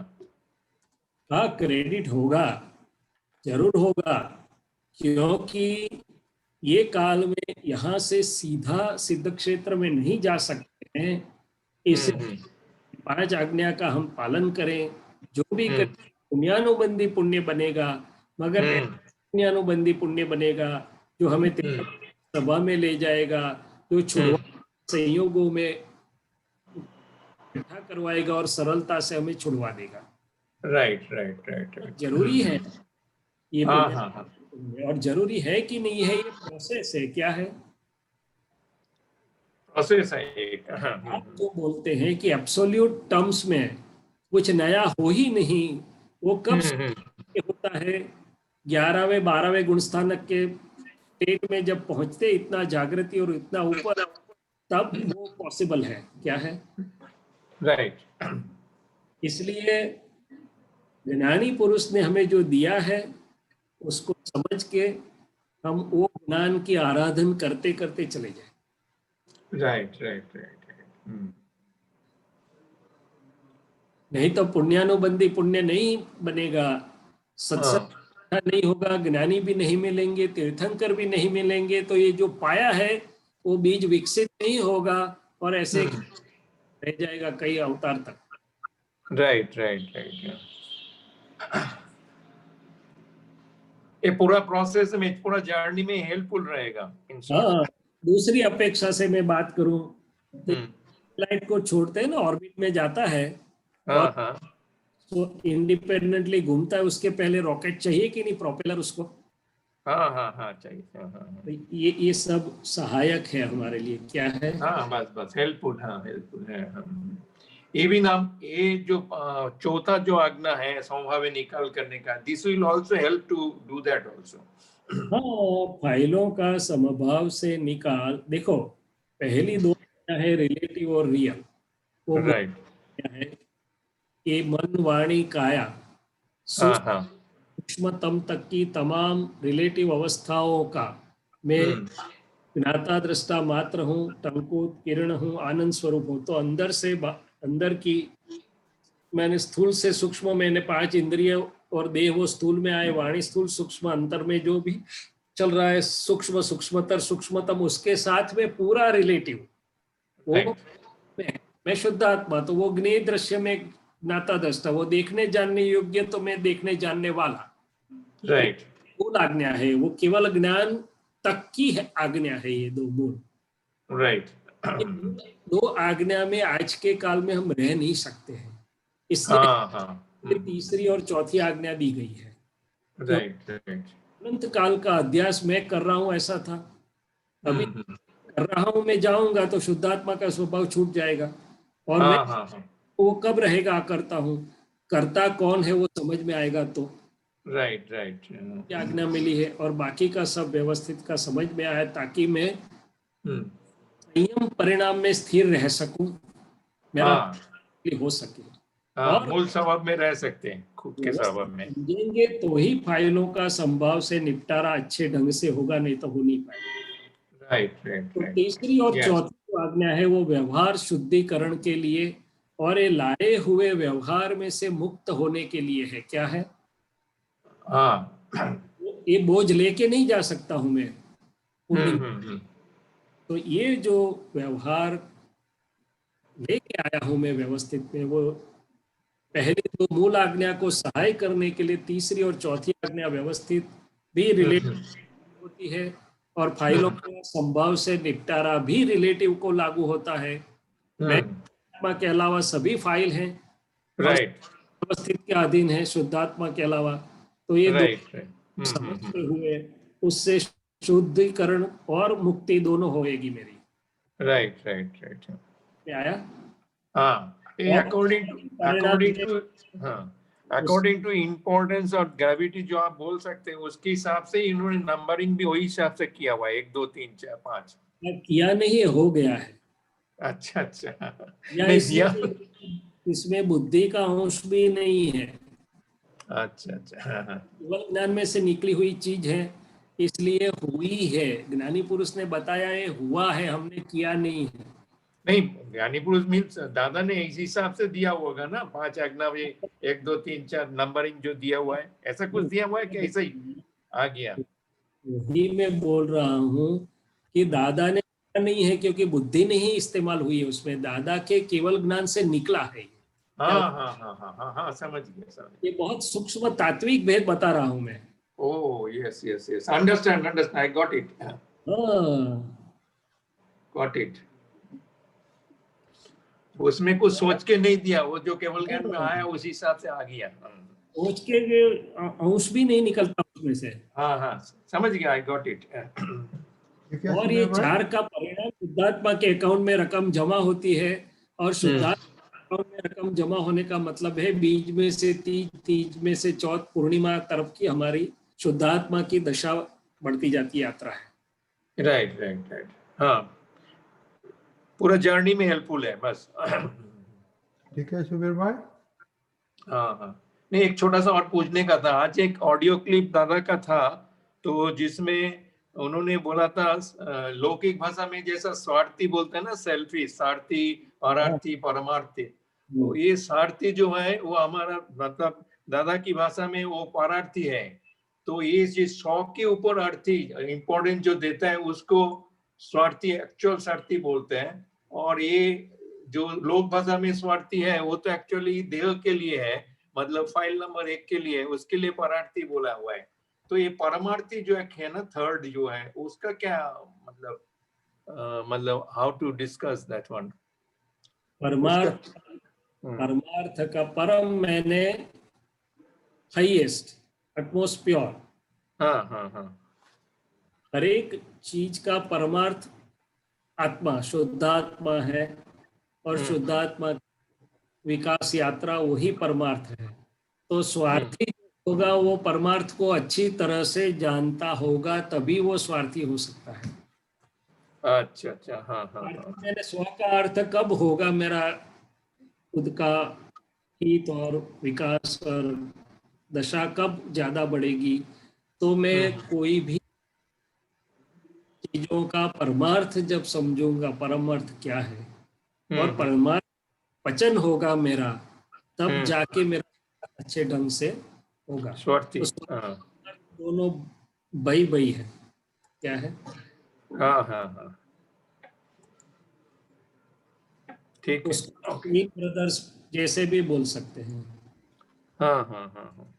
हाँ, क्रेडिट होगा, जरूर होगा, क्योंकि ये काल में यहाँ से सीधा सिद्ध क्षेत्र में नहीं जा सकते हैं। इस 5 आज्ञा का हम पालन करें, जो भी करें पुण्यानुबंधी पुण्य बनेगा, मगर पुण्यानुबंधी पुण्य बनेगा जो हमें सभा में ले जाएगा, जो छुड़वा संयोगों में इकट्ठा करवाएगा और सरलता से हमें छुड़वा देगा। Right right right. जरूरी है ये हाँ हाँ हाँ। और जरूरी है कि नहीं है, ये प्रोसेस है। क्या है? प्रोसेस है एक। आप जो बोलते हैं कि एब्सोल्यूट टर्म्स में कुछ नया हो ही नहीं, वो कब होता है? 11वें 12वें गुणस्थानक के स्टेट में जब पहुंचते इतना जागृति और इतना ऊपर, तब वो पॉसिबल है। क्या है? राइट। इसलिए ज्ञानी पुरुष ने हमें जो दिया है उसको समझ के हम वो ज्ञान की आराधन करते करते चले जाए। Right right right. नहीं तो पुण्यानुबंधी पुण्य नहीं बनेगा, सत्संग नहीं होगा, ज्ञानी भी नहीं मिलेंगे, तीर्थंकर भी नहीं मिलेंगे, तो ये जो पाया है वो बीज विकसित नहीं होगा और ऐसे रह जाएगा कई अवतार तक। Right right right. ये पूरा प्रोसेस में, पूरा जर्नी में हेल्पफुल रहेगा। हाँ, दूसरी अपेक्षा से मैं बात करूं तो लाइट को छोड़ते हैं ना, ऑर्बिट में जाता है और तो इंडिपेंडेंटली घूमता है, उसके पहले रॉकेट चाहिए कि नहीं, प्रोपेलर उसको? हाँ हाँ हाँ चाहिए। तो ये सब सहायक है हमारे लिए। क्या है? हाँ, बस बस हेल्पफुल। हाँ, हेल्पफुल है। ये भी नाम, ये जो चौथा जो आज्ञा है समभाव निकाल करने का, this will also help to do that also. हाँ, फाइलों का समभाव से निकाल। देखो, पहली 2 है रिलेटिव और रियल। वो राइट है कि मन वाणी काया सूक्ष्मतम तक की तमाम रिलेटिव अवस्थाओं का मैं ज्ञाता दृष्टा मात्र हूँ, टंकोत किरण हूँ, आनंद स्वरूप हूँ। तो अंदर से अंदर की मैंने स्थूल से सूक्ष्म, मैंने 5 इंद्रिय और देह वो स्थूल में आए, वाणी स्थूल सूक्ष्म, अंतर में जो भी चल रहा है सूक्ष्म सूक्ष्मतर सूक्ष्मतम, उसके साथ में पूरा रिलेटिव वो मैं शुद्ध आत्मा, तो वो ज्ञेय दृश्य में ज्ञाता दृष्टा, वो देखने जानने योग्य तो मैं देखने जानने वाला। राइट। मूल आज्ञा है, वो केवल ज्ञान तक की है आज्ञा है, ये 2 मूल। राइट। 2 आज्ञा में आज के काल में हम रह नहीं सकते हैं, इसलिए तीसरी और चौथी आज्ञा दी गई है। Right right. अनंत काल का अध्यास मैं कर रहा हूं, ऐसा था, अभी कर रहा हूं, मैं जाऊंगा तो शुद्धात्मा का स्वभाव छूट जाएगा और मैं वो कब रहेगा करता हूं, करता कौन है वो समझ में आएगा तो राइट राइट क्या आज्ञा मिली है, और बाकी का सब व्यवस्थित का समझ में आया, ताकि मैं संयम परिणाम में स्थिर रह सकूं, मेरा हो सके। हाँ, मूल स्वभाव में रह सकते हैं, खुद के स्वभाव में समझेंगे तो ही फाइलों का संभाव से निपटारा अच्छे ढंग से होगा, नहीं तो हो नहीं पाएगा। राइट राइट तो राइट तीसरी और चौथी जो आज्ञा है वो व्यवहार शुद्धिकरण के लिए और ये लाए हुए व्यवहार में से मुक्त होने के लिए है। क्या है? हाँ, ये बोझ लेके नहीं जा सकता हूं मैं पुण्य। तो ये जो व्यवहार लेके आया हूं मैं व्यवस्थित में, वो पहले तो मूल आज्ञा को सहाय करने के लिए तीसरी और चौथी आज्ञा व्यवस्थित भी रिलेटिव होती है, और फाइलों के संभाव से निपटारा भी रिलेटिव को लागू होता है। मैं आत्मा के अलावा सभी फाइल हैं, राइट व्यवस्थित के अधीन है शुद्धात्मा के अलावा। तो ये राइट समझते हुए उससे शुद्धिकरण और मुक्ति दोनों होएगी मेरी। राइट राइट राइट आया? हाँ, अकॉर्डिंग टू इम्पोर्टेंस और ग्रेविटी जो आप बोल सकते हैं, उसके हिसाब से इन्होंने नंबरिंग भी वही हिसाब से किया हुआ है, 1 2 3 4 5। किया नहीं, हो गया है। अच्छा अच्छा, या इसमें बुद्धि का अंश भी नहीं है। अच्छा अच्छा, केवल ज्ञान में से निकली हुई चीज है, इसलिए हुई है। ज्ञानी पुरुष ने बताया है, हुआ है, हमने किया नहीं है। नहीं, ज्ञानी पुरुष मीन्स दादा ने इस हिसाब से दिया होगा ना, 5 आज्ञा में 1 2 3 4 नंबरिंग जो दिया हुआ है, ऐसा कुछ दिया हुआ है कि ऐसा ही आ गया? वही मैं बोल रहा हूँ कि दादा ने नहीं है, क्योंकि बुद्धि नहीं इस्तेमाल हुई है उसमें, दादा के केवल ज्ञान से निकला है। हाँ हाँ हाँ हाँ हाँ हाँ, समझ गया। ये बहुत सूक्ष्म तात्विक भेद बता रहा हूँ मैं। Oh yes yes yes, understand I got it, got it. उसमें कुछ सोच के नहीं दिया, वो जो केवल ज्ञान में आया उसी हिसाब से आ गया। सोच के अंश भी नहीं निकलता उसमें से। हाँ हाँ, समझ गया, आई गॉट इट। और ये 4 का परिणाम शुद्धात्मा के अकाउंट में रकम जमा होती है, और शुद्धात्मा अकाउंट में रकम जमा होने का मतलब है बीज में से तीज, तीज में से चौथ, पूर्णिमा तरफ की हमारी शुद्धात्मा की दशा बढ़ती जाती यात्रा है। राइट राइट राइट, हाँ, पूरा जर्नी में हेल्पफुल है बस। ठीक है सुबीर भाई। हाँ हाँ, नहीं, एक छोटा सा और पूछने का था। आज एक ऑडियो क्लिप दादा का था, तो जिसमें उन्होंने बोला था लौकिक भाषा में जैसा स्वार्थी बोलते हैं ना, सेल्फी, सार्थी, परार्थी, परमार्थी, तो ये सार्थी जो है वो हमारा मतलब दादा की भाषा में वो परार्थी है। तो ये जिस शौक के ऊपर अर्थी इंपॉर्टेंट जो देता है उसको स्वार्थी, एक्चुअल स्वार्थी बोलते हैं। और ये जो लोक भाषा में स्वार्थी है वो तो एक्चुअली देह के लिए है, मतलब फाइल नंबर 1 के लिए, उसके लिए परार्थी बोला हुआ है। तो ये परमार्थी जो है ना, थर्ड जो है, उसका क्या मतलब how to discuss that one? परमार्थ का परम मैंने हाईएस्ट, अटमोस्ट प्योर। हाँ हाँ हाँ, हर एक चीज का परमार्थ आत्मा, शुद्धात्मा है, और शुद्धात्मा विकास यात्रा वही परमार्थ है। तो स्वार्थी होगा वो परमार्थ को अच्छी तरह से जानता होगा, तभी वो स्वार्थी हो सकता है। अच्छा अच्छा, हाँ हाँ हाँ, मैंने स्व का अर्थ कब होगा, मेरा खुद का हित और विकास और दशा कब ज्यादा बढ़ेगी, तो मैं कोई भी चीजों का परमार्थ जब समझूंगा, परमार्थ क्या है, और परमार्थ पचन होगा मेरा, तब जाके मेरा अच्छे ढंग से होगा। स्वार्थी, तो दोनों बई बई है, क्या है? हाँ हाँ हाँ, ठीक है, ब्रदर्स जैसे भी बोल सकते हैं। हाँ हाँ हाँ हाँ,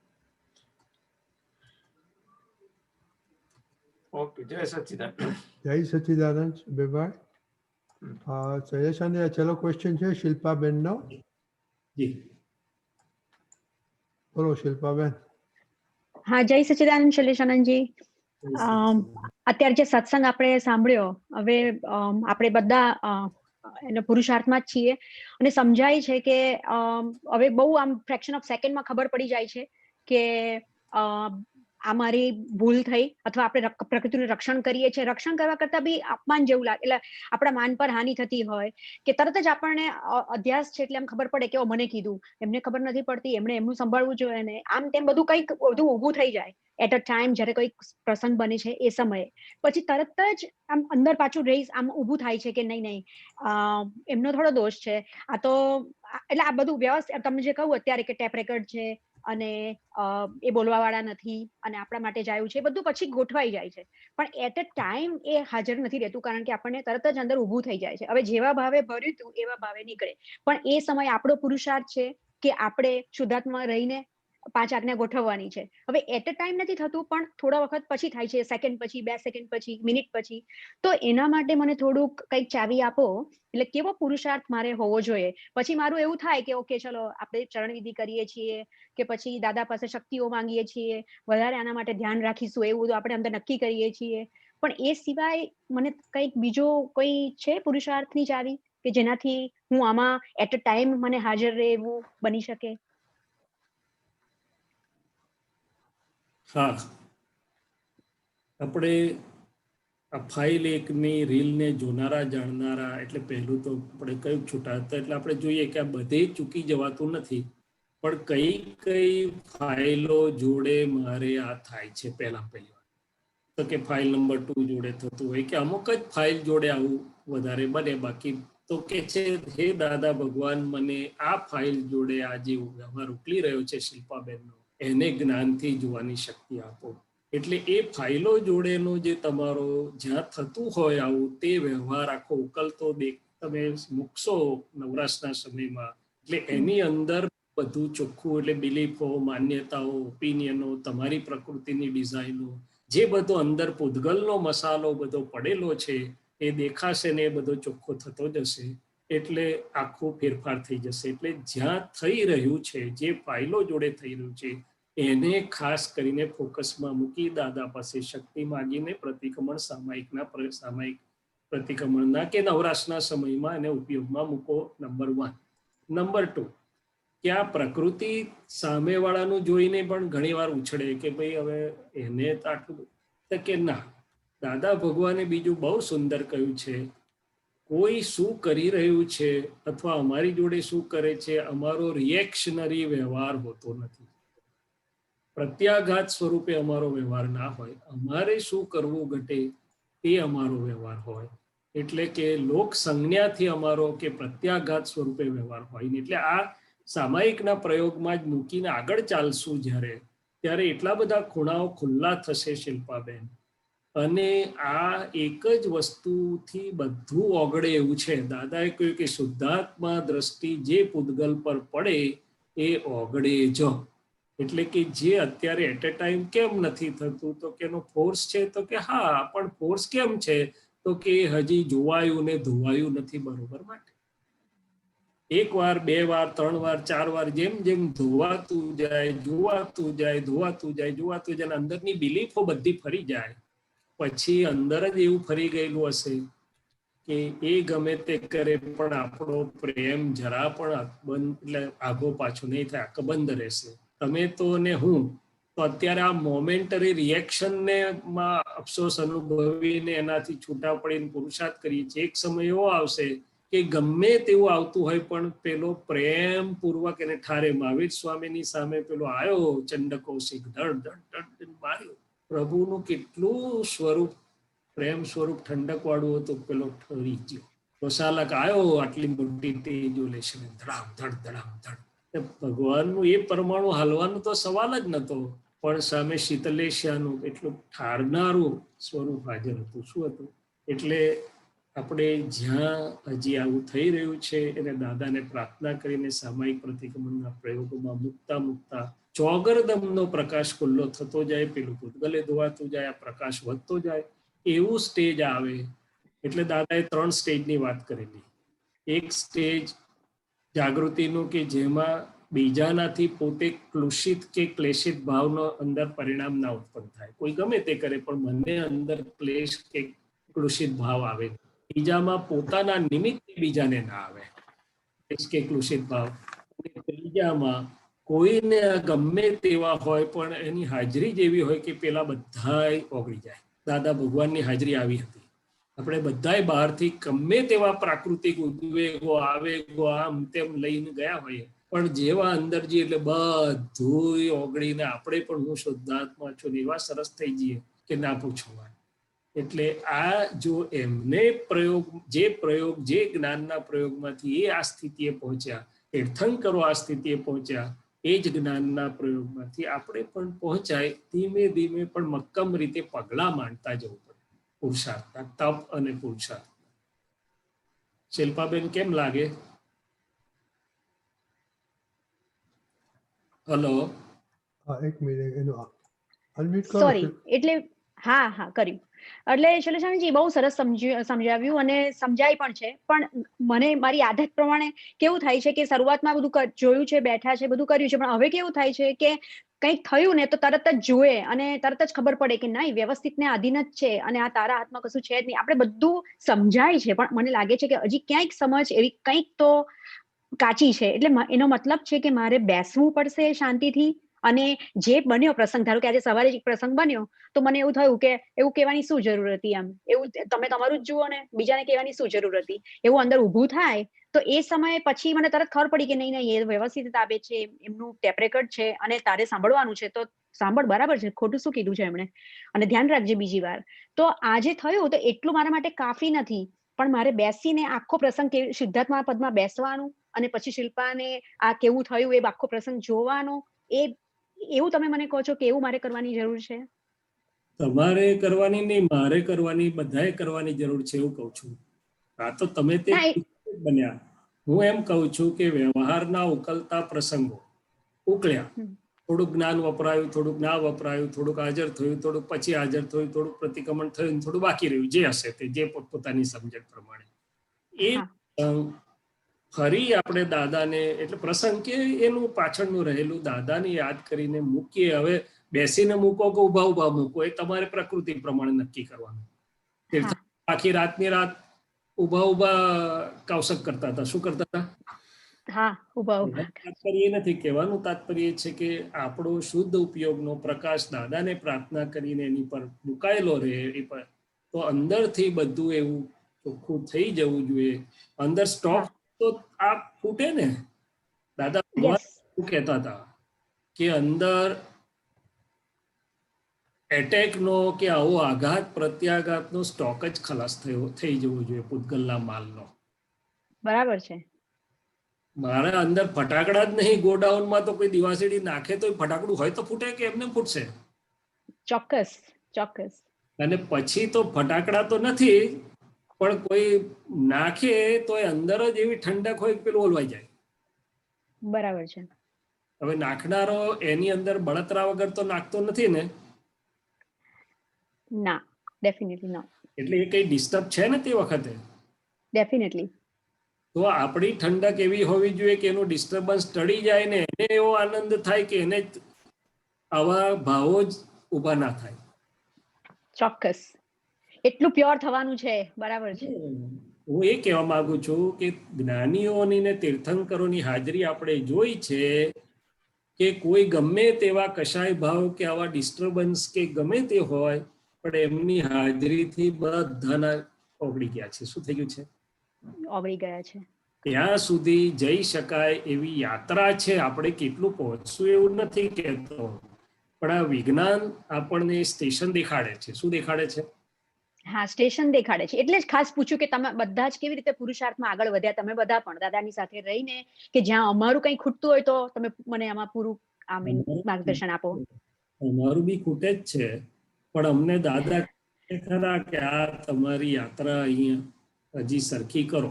ओके, जय सच्चिदानंद। જય સચ્ચિદાનંદ બેભાઈ। સજેશન છેલ્લો ક્વેશ્ચન છે શિલ્પાબેનનો। जी બોલો શિલ્પાબેન। હા, જય સચ્ચિદાનંદ શૈલેષાનંદજી। અત્યારે જે સત્સંગ આપણે સાંભળ્યો, હવે આપણે બધા એના પુરુષાર્થમાં જ છીએ અને સમજાય છે કે હવે બહુ આમ ફ્રેક્શન ઓફ સેકન્ડમાં ખબર પડી જાય છે કે આ મારી ભૂલ થઈ અથવા આપણે પ્રકૃતિનું રક્ષણ કરીએ છીએ, રક્ષણ કરવા કરતાં બી અપમાન જેવું લાગે, એટલે આપણા માન પર હાનિ થતી હોય કે તરત જ આપણને અધ્યાસ છે એટલે એમ ખબર પડે કે મને કીધું, એમને ખબર નથી પડતી, એમણે એમનું સંભાળવું જોઈએ ને આમ તેમ બધું કંઈક બધું ઊભું થઈ જાય એટ અ ટાઈમ જ્યારે કોઈ પ્રસંગ બને છે એ સમયે. પછી તરત જ આમ અંદર પાછું રેઝ આમ ઊભું થાય છે કે નહીં એમનો થોડો દોષ છે, આ તો એટલે આ બધું વ્યવસ્થિત તમે જે કહું અત્યારે કે ટેપ રેકર્ડ છે અને એ બોલવા વાળા નથી અને આપણા માટે જ આવ્યું છે, બધું પછી ગોઠવાઈ જાય છે પણ એટ અ ટાઈમ એ હાજર નથી રહેતું કારણ કે આપણને તરત જ અંદર ઊભું થઈ જાય છે. હવે જેવા ભાવે ભર્યું હતું એવા ભાવે નીકળે, પણ એ સમય આપણો પુરુષાર્થ છે કે આપણે શુદ્ધાત્મા રહીને 5 આજ્ઞા ગોઠવવાની છે. હવે એટ અ ટાઈમ નથી થતું પણ થોડા વખત પછી થાય છે, સેકન્ડ પછી, 2 સેકન્ડ પછી, મિનિટ પછી. તો એના માટે મને થોડુંક કંઈક ચાવી આપો, એટલે કેવો પુરુષાર્થ મારે હોવો જોઈએ. પછી મારું એવું થાય કે ઓકે ચલો આપણે ચરણવિધિ કરીએ છીએ કે પછી દાદા પાસે શક્તિઓ માંગીએ છીએ, વધારે આના માટે ધ્યાન રાખીશું એવું બધું આપણે અંદર નક્કી કરીએ છીએ. પણ એ સિવાય મને કંઈક બીજો કોઈ છે પુરુષાર્થની ચાવી કે જેનાથી હું આમાં એટ અ ટાઈમ મને હાજર રહે એવું બની શકે? હા, આપણે આ ફાઇલ એકની રીલને જોનારા જાણનારા એટલે પહેલું તો આપણે કયું છૂટા હતા એટલે આપણે જોઈએ કે આ બધે ચૂકી જવાતું નથી, પણ કઈ કઈ ફાઇલો જોડે મારે આ થાય છે. પહેલી વાર તો કે ફાઇલ નંબર 2 જોડે થતું હોય કે અમુક જ ફાઇલ જોડે આવું વધારે બને, બાકી તો કે છે હે દાદા ભગવાન મને આ ફાઇલ જોડે આ જે વ્યવહાર ઉકલી રહ્યો છે શિલ્પાબેનનો એને જ્ઞાનથી જોવાની શક્તિ આપો. એટલે એ ફાઇલો જોડેનો જે તમારો જ્યાં થતું હોય આવું તે વ્યવહાર આખો ઉકલતો તમે મૂકશો નવરાશના સમયમાં, એટલે એની અંદર બધું ચોખ્ખું એટલે બિલીફો, માન્યતાઓ, ઓપિનિયનો, તમારી પ્રકૃતિની ડિઝાઇનો, જે બધો અંદર પૂતગલનો મસાલો બધો પડેલો છે એ દેખાશે ને એ બધો ચોખ્ખો થતો જશે એટલે આખો ફેરફાર થઈ જશે. એટલે જ્યાં થઈ રહ્યું છે, જે ફાઇલો જોડે થઈ રહ્યું છે એને ખાસ કરીને ફોકસમાં મૂકી દાદા પાસે શક્તિ માગીને પ્રતિક્રમણ સામાયિક પ્રતિક્રમણના કે નવરાશના સમયમાં એને ઉપયોગમાં મૂકો. નંબર 1. નંબર 2, કે આ પ્રકૃતિ સામેવાળાનું જોઈને પણ ઘણી વાર ઉછળે કે ભાઈ હવે એને તો આટલું કે ના, દાદા ભગવાને બીજું બહુ સુંદર કહ્યું છે, કોઈ શું કરી રહ્યું છે અથવા અમારી જોડે શું કરે છે અમારો રિએક્શનરી વ્યવહાર હોતો નથી, પ્રત્યાઘાત સ્વરૂપે અમારો વ્યવહાર ના હોય, અમારે શું કરવું ઘટે તે અમારો વ્યવહાર હોય. એટલે કે લોક સંજ્ઞાથી અમારો કે પ્રત્યાઘાત સ્વરૂપે વ્યવહાર હોય. એટલે આ સામાયિકના પ્રયોગમાં જ મૂકીને આગળ ચાલશું જ્યારે, ત્યારે એટલા બધા ખૂણાઓ ખુલ્લા થશે શિલ્પાબેન, અને આ એક જ વસ્તુથી બધું ઓગળે એવું છે. દાદાએ કહ્યું કે શુદ્ધાત્મા દ્રષ્ટિ જે પૂતગલ પર પડે એ ઓગળે જ. એટલે કે જે અત્યારે એટ અ ટાઈમ કેમ નથી થતું તો કે એનો ફોર્સ છે, તો કે હા પણ ફોર્સ કેમ છે તો કે હજી જોવાયું ને ધોવાયું નથી બરોબર માટે. 1 વાર 2 વાર 3 વાર 4 વાર જેમ જેમ ધોવાતું જાય જોવાતું જાય અંદરની બિલીફો બધી ફરી જાય, પછી અંદર જ એવું ફરી ગયેલું હશે કે એ ગમે તે કરે પણ આપણો પ્રેમ જરા પણ બંધ એટલે આગો પાછો નહીં થાય, અકબંધ રહેશે. તમે તો ને હું તો અત્યારે આ મોમેન્ટરી રિએક્શનને માં અફસોસ અનુભવીને એનાથી છૂટા પડીને પુરુષાર્થ કરીએ છીએ. એક સમય એવો આવશે કે ગમે તેવું આવતું હોય પણ પેલો પ્રેમ પૂર્વક એને ઠારે. મહાવીર સ્વામીની સામે પેલો આવ્યો ચંડકૌશિક, ધડ ધડ ધડ માર્યો. પ્રભુનું કેટલું સ્વરૂપ પ્રેમ સ્વરૂપ ઠંડક વાળું હતું, પેલો ઠરી ગયો. ગોસાલક આવ્યો આટલી મોટી તેજો લેશે, ધડામ ધડ ધડામ ધડ. ભગવાનનું એ પરમાણુ હાલવાનું તો સવાલ જ નતો, પણ સામે શીતલેશ્યાનું એટલું ઠારનારું સ્વરૂપ હાજર હતું. શું હતું? એટલે આપણે જ્યાં હજી આવું થઈ રહ્યું છે એને દાદાને પ્રાર્થના કરીને સામાયિક પ્રતિક્રમણના પ્રયોગોમાં મૂકતા ચોગરદમનો પ્રકાશ ખુલ્લો થતો જાય, પેલું પૂતગલે ધોવાતું જાય, આ પ્રકાશ વધતો જાય, એવું સ્ટેજ આવે. એટલે દાદાએ 3 સ્ટેજની વાત કરેલી. એક સ્ટેજ જાગૃતિનું કે જેમાં બીજાનાથી પોતે ક્લુષિત કે ક્લેશિત ભાવનો અંદર પરિણામ ના ઉત્પન્ન થાય. કોઈ ગમે તે કરે પણ મને અંદર ક્લેશ કે ક્લુષિત ભાવ આવે. બીજામાં પોતાના નિમિત્તે બીજાને ના આવે, કે ક્લુષિત ભાવ. અને ત્રીજામાં કોઈને ગમે તેવા હોય પણ એની હાજરી જેવી હોય કે પેલા બધાય ઓગળી જાય. દાદા ભગવાનની હાજરી આવી હતી. આપણે બધાય બહારથી ગમે તેવા પ્રાકૃતિક ઉદ્વેગો આવેગો આમ તેમ લઈને ગયા હોઈએ, પણ જેવા અંદર જઈએ એટલે બધું ઓગળીને આપણે પણ હું શુદ્ધાત્મા છું એવા સરસ થઈ જઈએ કે ના પૂછવા. એટલે આ જો એમને પ્રયોગ જે જ્ઞાનના પ્રયોગમાંથી એ આ સ્થિતિએ પહોંચ્યા, તીર્થંકરો આ સ્થિતિએ પહોંચ્યા, એ જ જ્ઞાનના પ્રયોગમાંથી આપણે પણ પહોંચાય. ધીમે ધીમે પણ મક્કમ રીતે પગલા માંડતા જવું પડે પુરુષાર્થ, તપ અને પુરુષાર્થ. શિલ્પાબેન કેમ લાગે? હલો, એક મિનિટ એનું અનમ્યુટ કરો. સોરી, એટલે હા કર્યું. એટલે શૈલેષાનંદજી બહુ સરસ સમજાવ્યું અને સમજાય પણ છે. પણ મને મારી આદત પ્રમાણે કેવું થાય છે કે શરૂઆતમાં બધું જોયું છે, બેઠા છે, બધું કર્યું છે, પણ હવે કેવું થાય છે કે કંઈક થયું ને તો તરત જ જુએ અને તરત જ ખબર પડે કે નહીં, વ્યવસ્થિત ને આધીન જ છે અને આ તારા હાથમાં કશું છે જ નહીં. આપણે બધું સમજાય છે પણ મને લાગે છે કે હજી ક્યાંક સમજ એવી કંઈક તો કાચી છે. એટલે એનો મતલબ છે કે મારે બેસવું પડશે શાંતિથી. અને જે બન્યો પ્રસંગ, ધારો કે આજે સવારે એક પ્રસંગ બન્યો તો મને એવું થયું કે એવું કહેવાની શું જરૂર હતી, એમ એવું તમે તમારું જ જુઓ ને બીજાને કહેવાની શું જરૂર હતી, એવું અંદર ઊભું થાય તો એ સમયે પછી મને તરત ખબર પડી કે નહીં એ વ્યવસ્થિત આપે છે, એમનું ટેપ રેકર્ડ છે અને તારે સાંભળવાનું છે તો સાંભળ, બરાબર છે, ખોટું શું કીધું છે એમણે, અને ધ્યાન રાખજે બીજી વાર. તો આજે થયું તો એટલું મારા માટે કાફી નથી, પણ મારે બેસીને આખો પ્રસંગ શુદ્ધાત્મા પદમાં બેસવાનું અને પછી શિલ્પાને આ કેવું થયું એ આખો પ્રસંગ જોવાનો, એવું તમે મને કહો છો કે એવું મારે કરવાની જરૂર છે? તમારે કરવાની નહીં, મારે કરવાની, બધાએ કરવાની જરૂર છે એવું કહું છું. આ તો તમે તે બન્યા. હું એમ કહું છું કે વ્યવહારના ઉકલતા પ્રસંગો ઉકળ્યા, થોડુંક જ્ઞાન વપરાયું, થોડુંક ના વપરાયું, થોડુંક હાજર થયું, થોડુંક પછી હાજર થયું, થોડુંક પ્રતિક્રમણ થયું, થોડું બાકી રહ્યું, જે હશે તે, જે પોતપોતાની સમજણ પ્રમાણે. એ ફરી આપણે દાદાને, એટલે પ્રસંગ કે એનું પાછળનું રહેલું દાદાને યાદ કરીને મૂકીએ. હવે બેસીને મૂકો કે ઉભા મૂકો એ તમારે પ્રકૃતિ પ્રમાણે નક્કી કરવાનું. આખી રાતની રાત ઉભા કૌશક કરતા હતા. શું કરતા હતા? તાત્પર્ય એ નથી, કહેવાનું તાત્પર્ય છે કે આપણો શુદ્ધ ઉપયોગનો પ્રકાશ દાદાને પ્રાર્થના કરીને એની પર મુકાયેલો રહે એ પર, તો અંદરથી બધું એવું ચોખ્ખું થઈ જવું જોઈએ. અંદર સ્ટોક તો આ ફૂટે ને. દાદા ભગવાન કહેતા હતા કે અંદર એટેકનો કે આવો આઘાત પ્રત્યાઘાતનો સ્ટોક જ ખલાસ થઈ જવો જોઈએ પૂતગલના માલનો. બરાબર છે. મારા અંદર ફટાકડા જ નહીં, ગોડાઉનમાં તો કોઈ દિવાસળી નાખે તો ફટાકડું હોય તો ફૂટે કે એમને ફૂટશે? ચોક્કસ. અને પછી તો ફટાકડા તો નથી, પણ કોઈ નાખે તો એ અંદર જ એવી ઠંડક હોય કે પેલું ઓલવાઈ જાય. બરાબર છે. હવે નાખનારો એની અંદર બળતરા વગર તો નાખતો નથી ને? ના, ડેફિનેટલી ના. એટલે એ કઈ ડિસ્ટર્બ છે ને તે વખતે? ડેફિનેટલી. તો આપણી ઠંડક એવી હોવી જોઈએ કે એનું ડિસ્ટર્બન્સ ટળી જાય ને એને એવો આનંદ થાય કે એને આવા ભાવો જ ઊભા ના થાય. ચોક્કસ. એટલું પ્યોર થવાનું છે. બરાબર છે. હું એ કહેવા માંગુ છું કે જ્ઞાનીઓની ને તીર્થંકરોની હાજરી આપણે જોઈ છે કે કોઈ ગમે તેવા કશાય ભાવ કે આવા ડિસ્ટર્બન્સ કે ગમે તે હોય, પણ એમની હાજરીથી બધાના ઓગળી ગયા છે. શું થઈ ગયું છે? ઓગળી ગયા છે. ત્યાં સુધી જઈ શકાય એવી યાત્રા છે. આપણે કેટલું પહોંચશું એવું નથી કહેતો, પણ આ વિજ્ઞાન આપણને સ્ટેશન દેખાડે છે. શું દેખાડે છે? હા, સ્ટેશન દેખાડે છે. એટલે જ ખાસ પૂછ્યું કે તમે બધા જ કેવી રીતે પુરુષાર્થમાં આગળ વધ્યા, તમે બધા પણ દાદાની સાથે રહીને, કે જ્યાં અમારું કંઈ ખૂટતું હોય તો તમે મને આમાં પૂરું માર્ગદર્શન આપો. અમારું બી ખૂટે જ છે, પણ અમને દાદા ખરા કે આ તમારી યાત્રા અહીંયા હજી સરખી કરો.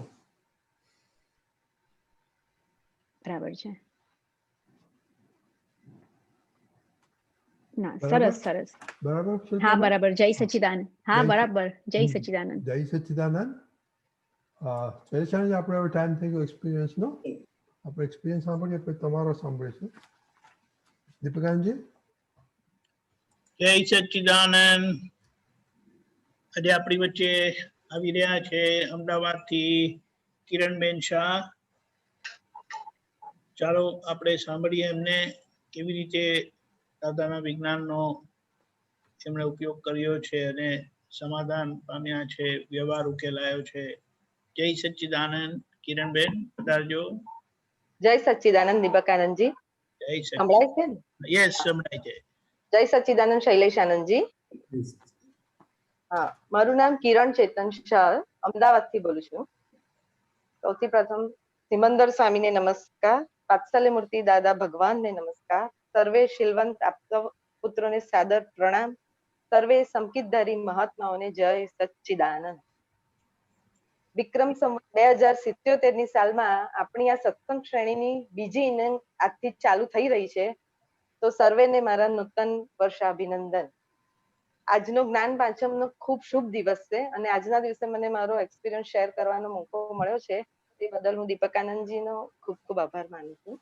બરાબર છે. ના, સરસ. બરાબર છે. હા, બરાબર. જય સચ્ચિદાનંદ. હા, બરાબર. જય સચ્ચિદાનંદ. જય સચ્ચિદાનંદ. શૈલેષાજી, આપણે હવે ટાઈમ થઈ ગયો એક્સપિરિયન્સનો. આપણે એક્સપિરિયન્સ સાંભળીએ પછી તમારો સાંભળીશું. દીપિકાનજી. જય સચ્ચિદાનંદ. આજે આપણી વચ્ચે આવી રહ્યા છે અમદાવાદથી કિરણબેન શાહ. ચાલો આપણે સાંભળીએ એમને કેવી રીતે દાદાના વિજ્ઞાનનો એમણે ઉપયોગ કર્યો છે અને સમાધાન પામ્યા છે, વ્યવહાર ઉકેલાયો છે. જય સચ્ચિદાનંદ. કિરણબેન પધારજો. જય સચ્ચિદાનંદ દીપકાનંદજી. જય સચ્ચિદાનંદ. સંભળાય છે ને? યસ, સંભળાય છે. જય સચ્ચિદાનંદ શૈલેષાનંદજી. હા, મારું નામ કિરણ ચેતન શાહ, અમદાવાદથી બોલું છું. સૌથી પ્રથમ સિમંદર સ્વામીને નમસ્કાર, વાત્સલ્ય મૂર્તિ દાદા ભગવાનને નમસ્કાર, સર્વે શીલવંત આપતા પુત્રોને સાદર પ્રણામ, સર્વે સંકિતધારી મહાત્માઓને જય સચ્ચિદાનંદ. વિક્રમ સંવત 2077 ની સાલમાં આપણી આ સત્સંગ શ્રેણીની બીજી ઇનિંગ આજથી ચાલુ થઈ રહી છે. તો સર્વેને મારા નૂતન વર્ષાભિનંદન. આજનો જ્ઞાન પાંચમનો ખૂબ શુભ દિવસ છે અને આજના દિવસે મને મારો એક્સપિરિયન્સ શેર કરવાનો મોકો મળ્યો છે. તે બદલ હું દીપકાનંદજીનો ખૂબ ખૂબ આભાર માનું છું.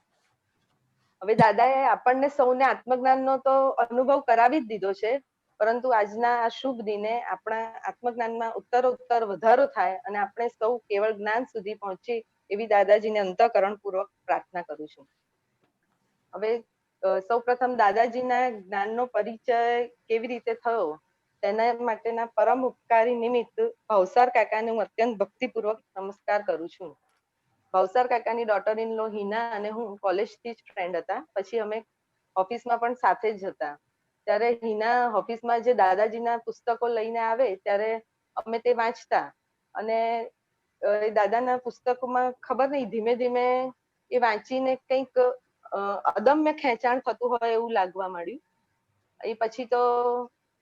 હવે દાદાએ આપણને સૌને આત્મજ્ઞાનનો તો અનુભવ કરાવી જ દીધો છે, પરંતુ આજના આ શુભ દિને આપણા આત્મજ્ઞાનમાં ઉત્તરોત્તર વધારો થાય અને આપણે સૌ કેવળ જ્ઞાન સુધી પહોંચી એવી દાદાજીને અંતઃકરણપૂર્વક પ્રાર્થના કરું છું. હવે સૌ પ્રથમ દાદાજીના જ્ઞાનનો પરિચય કેવી રીતે થયો તેના માટેના પરમ ઉપકારી નિમિત્ત ભાવસાર કાકાને હું અત્યંત ભક્તિપૂર્વક નમસ્કાર કરું છું. ભાવસાર કાકાની ડોટર ઇન લો હિના અને હું કોલેજથી જ ફ્રેન્ડ હતા. પછી અમે ઓફિસમાં પણ સાથે જ હતા. ત્યારે હિના ઓફિસમાં જે દાદાજીના પુસ્તકો લઈને આવે ત્યારે અમે તે વાંચતા અને એ દાદાના પુસ્તકોમાં ખબર નહીં ધીમે ધીમે એ વાંચીને કંઈક અદમ્ય ખેંચાણ થતું હોય એવું લાગવા માંડ્યું. એ પછી તો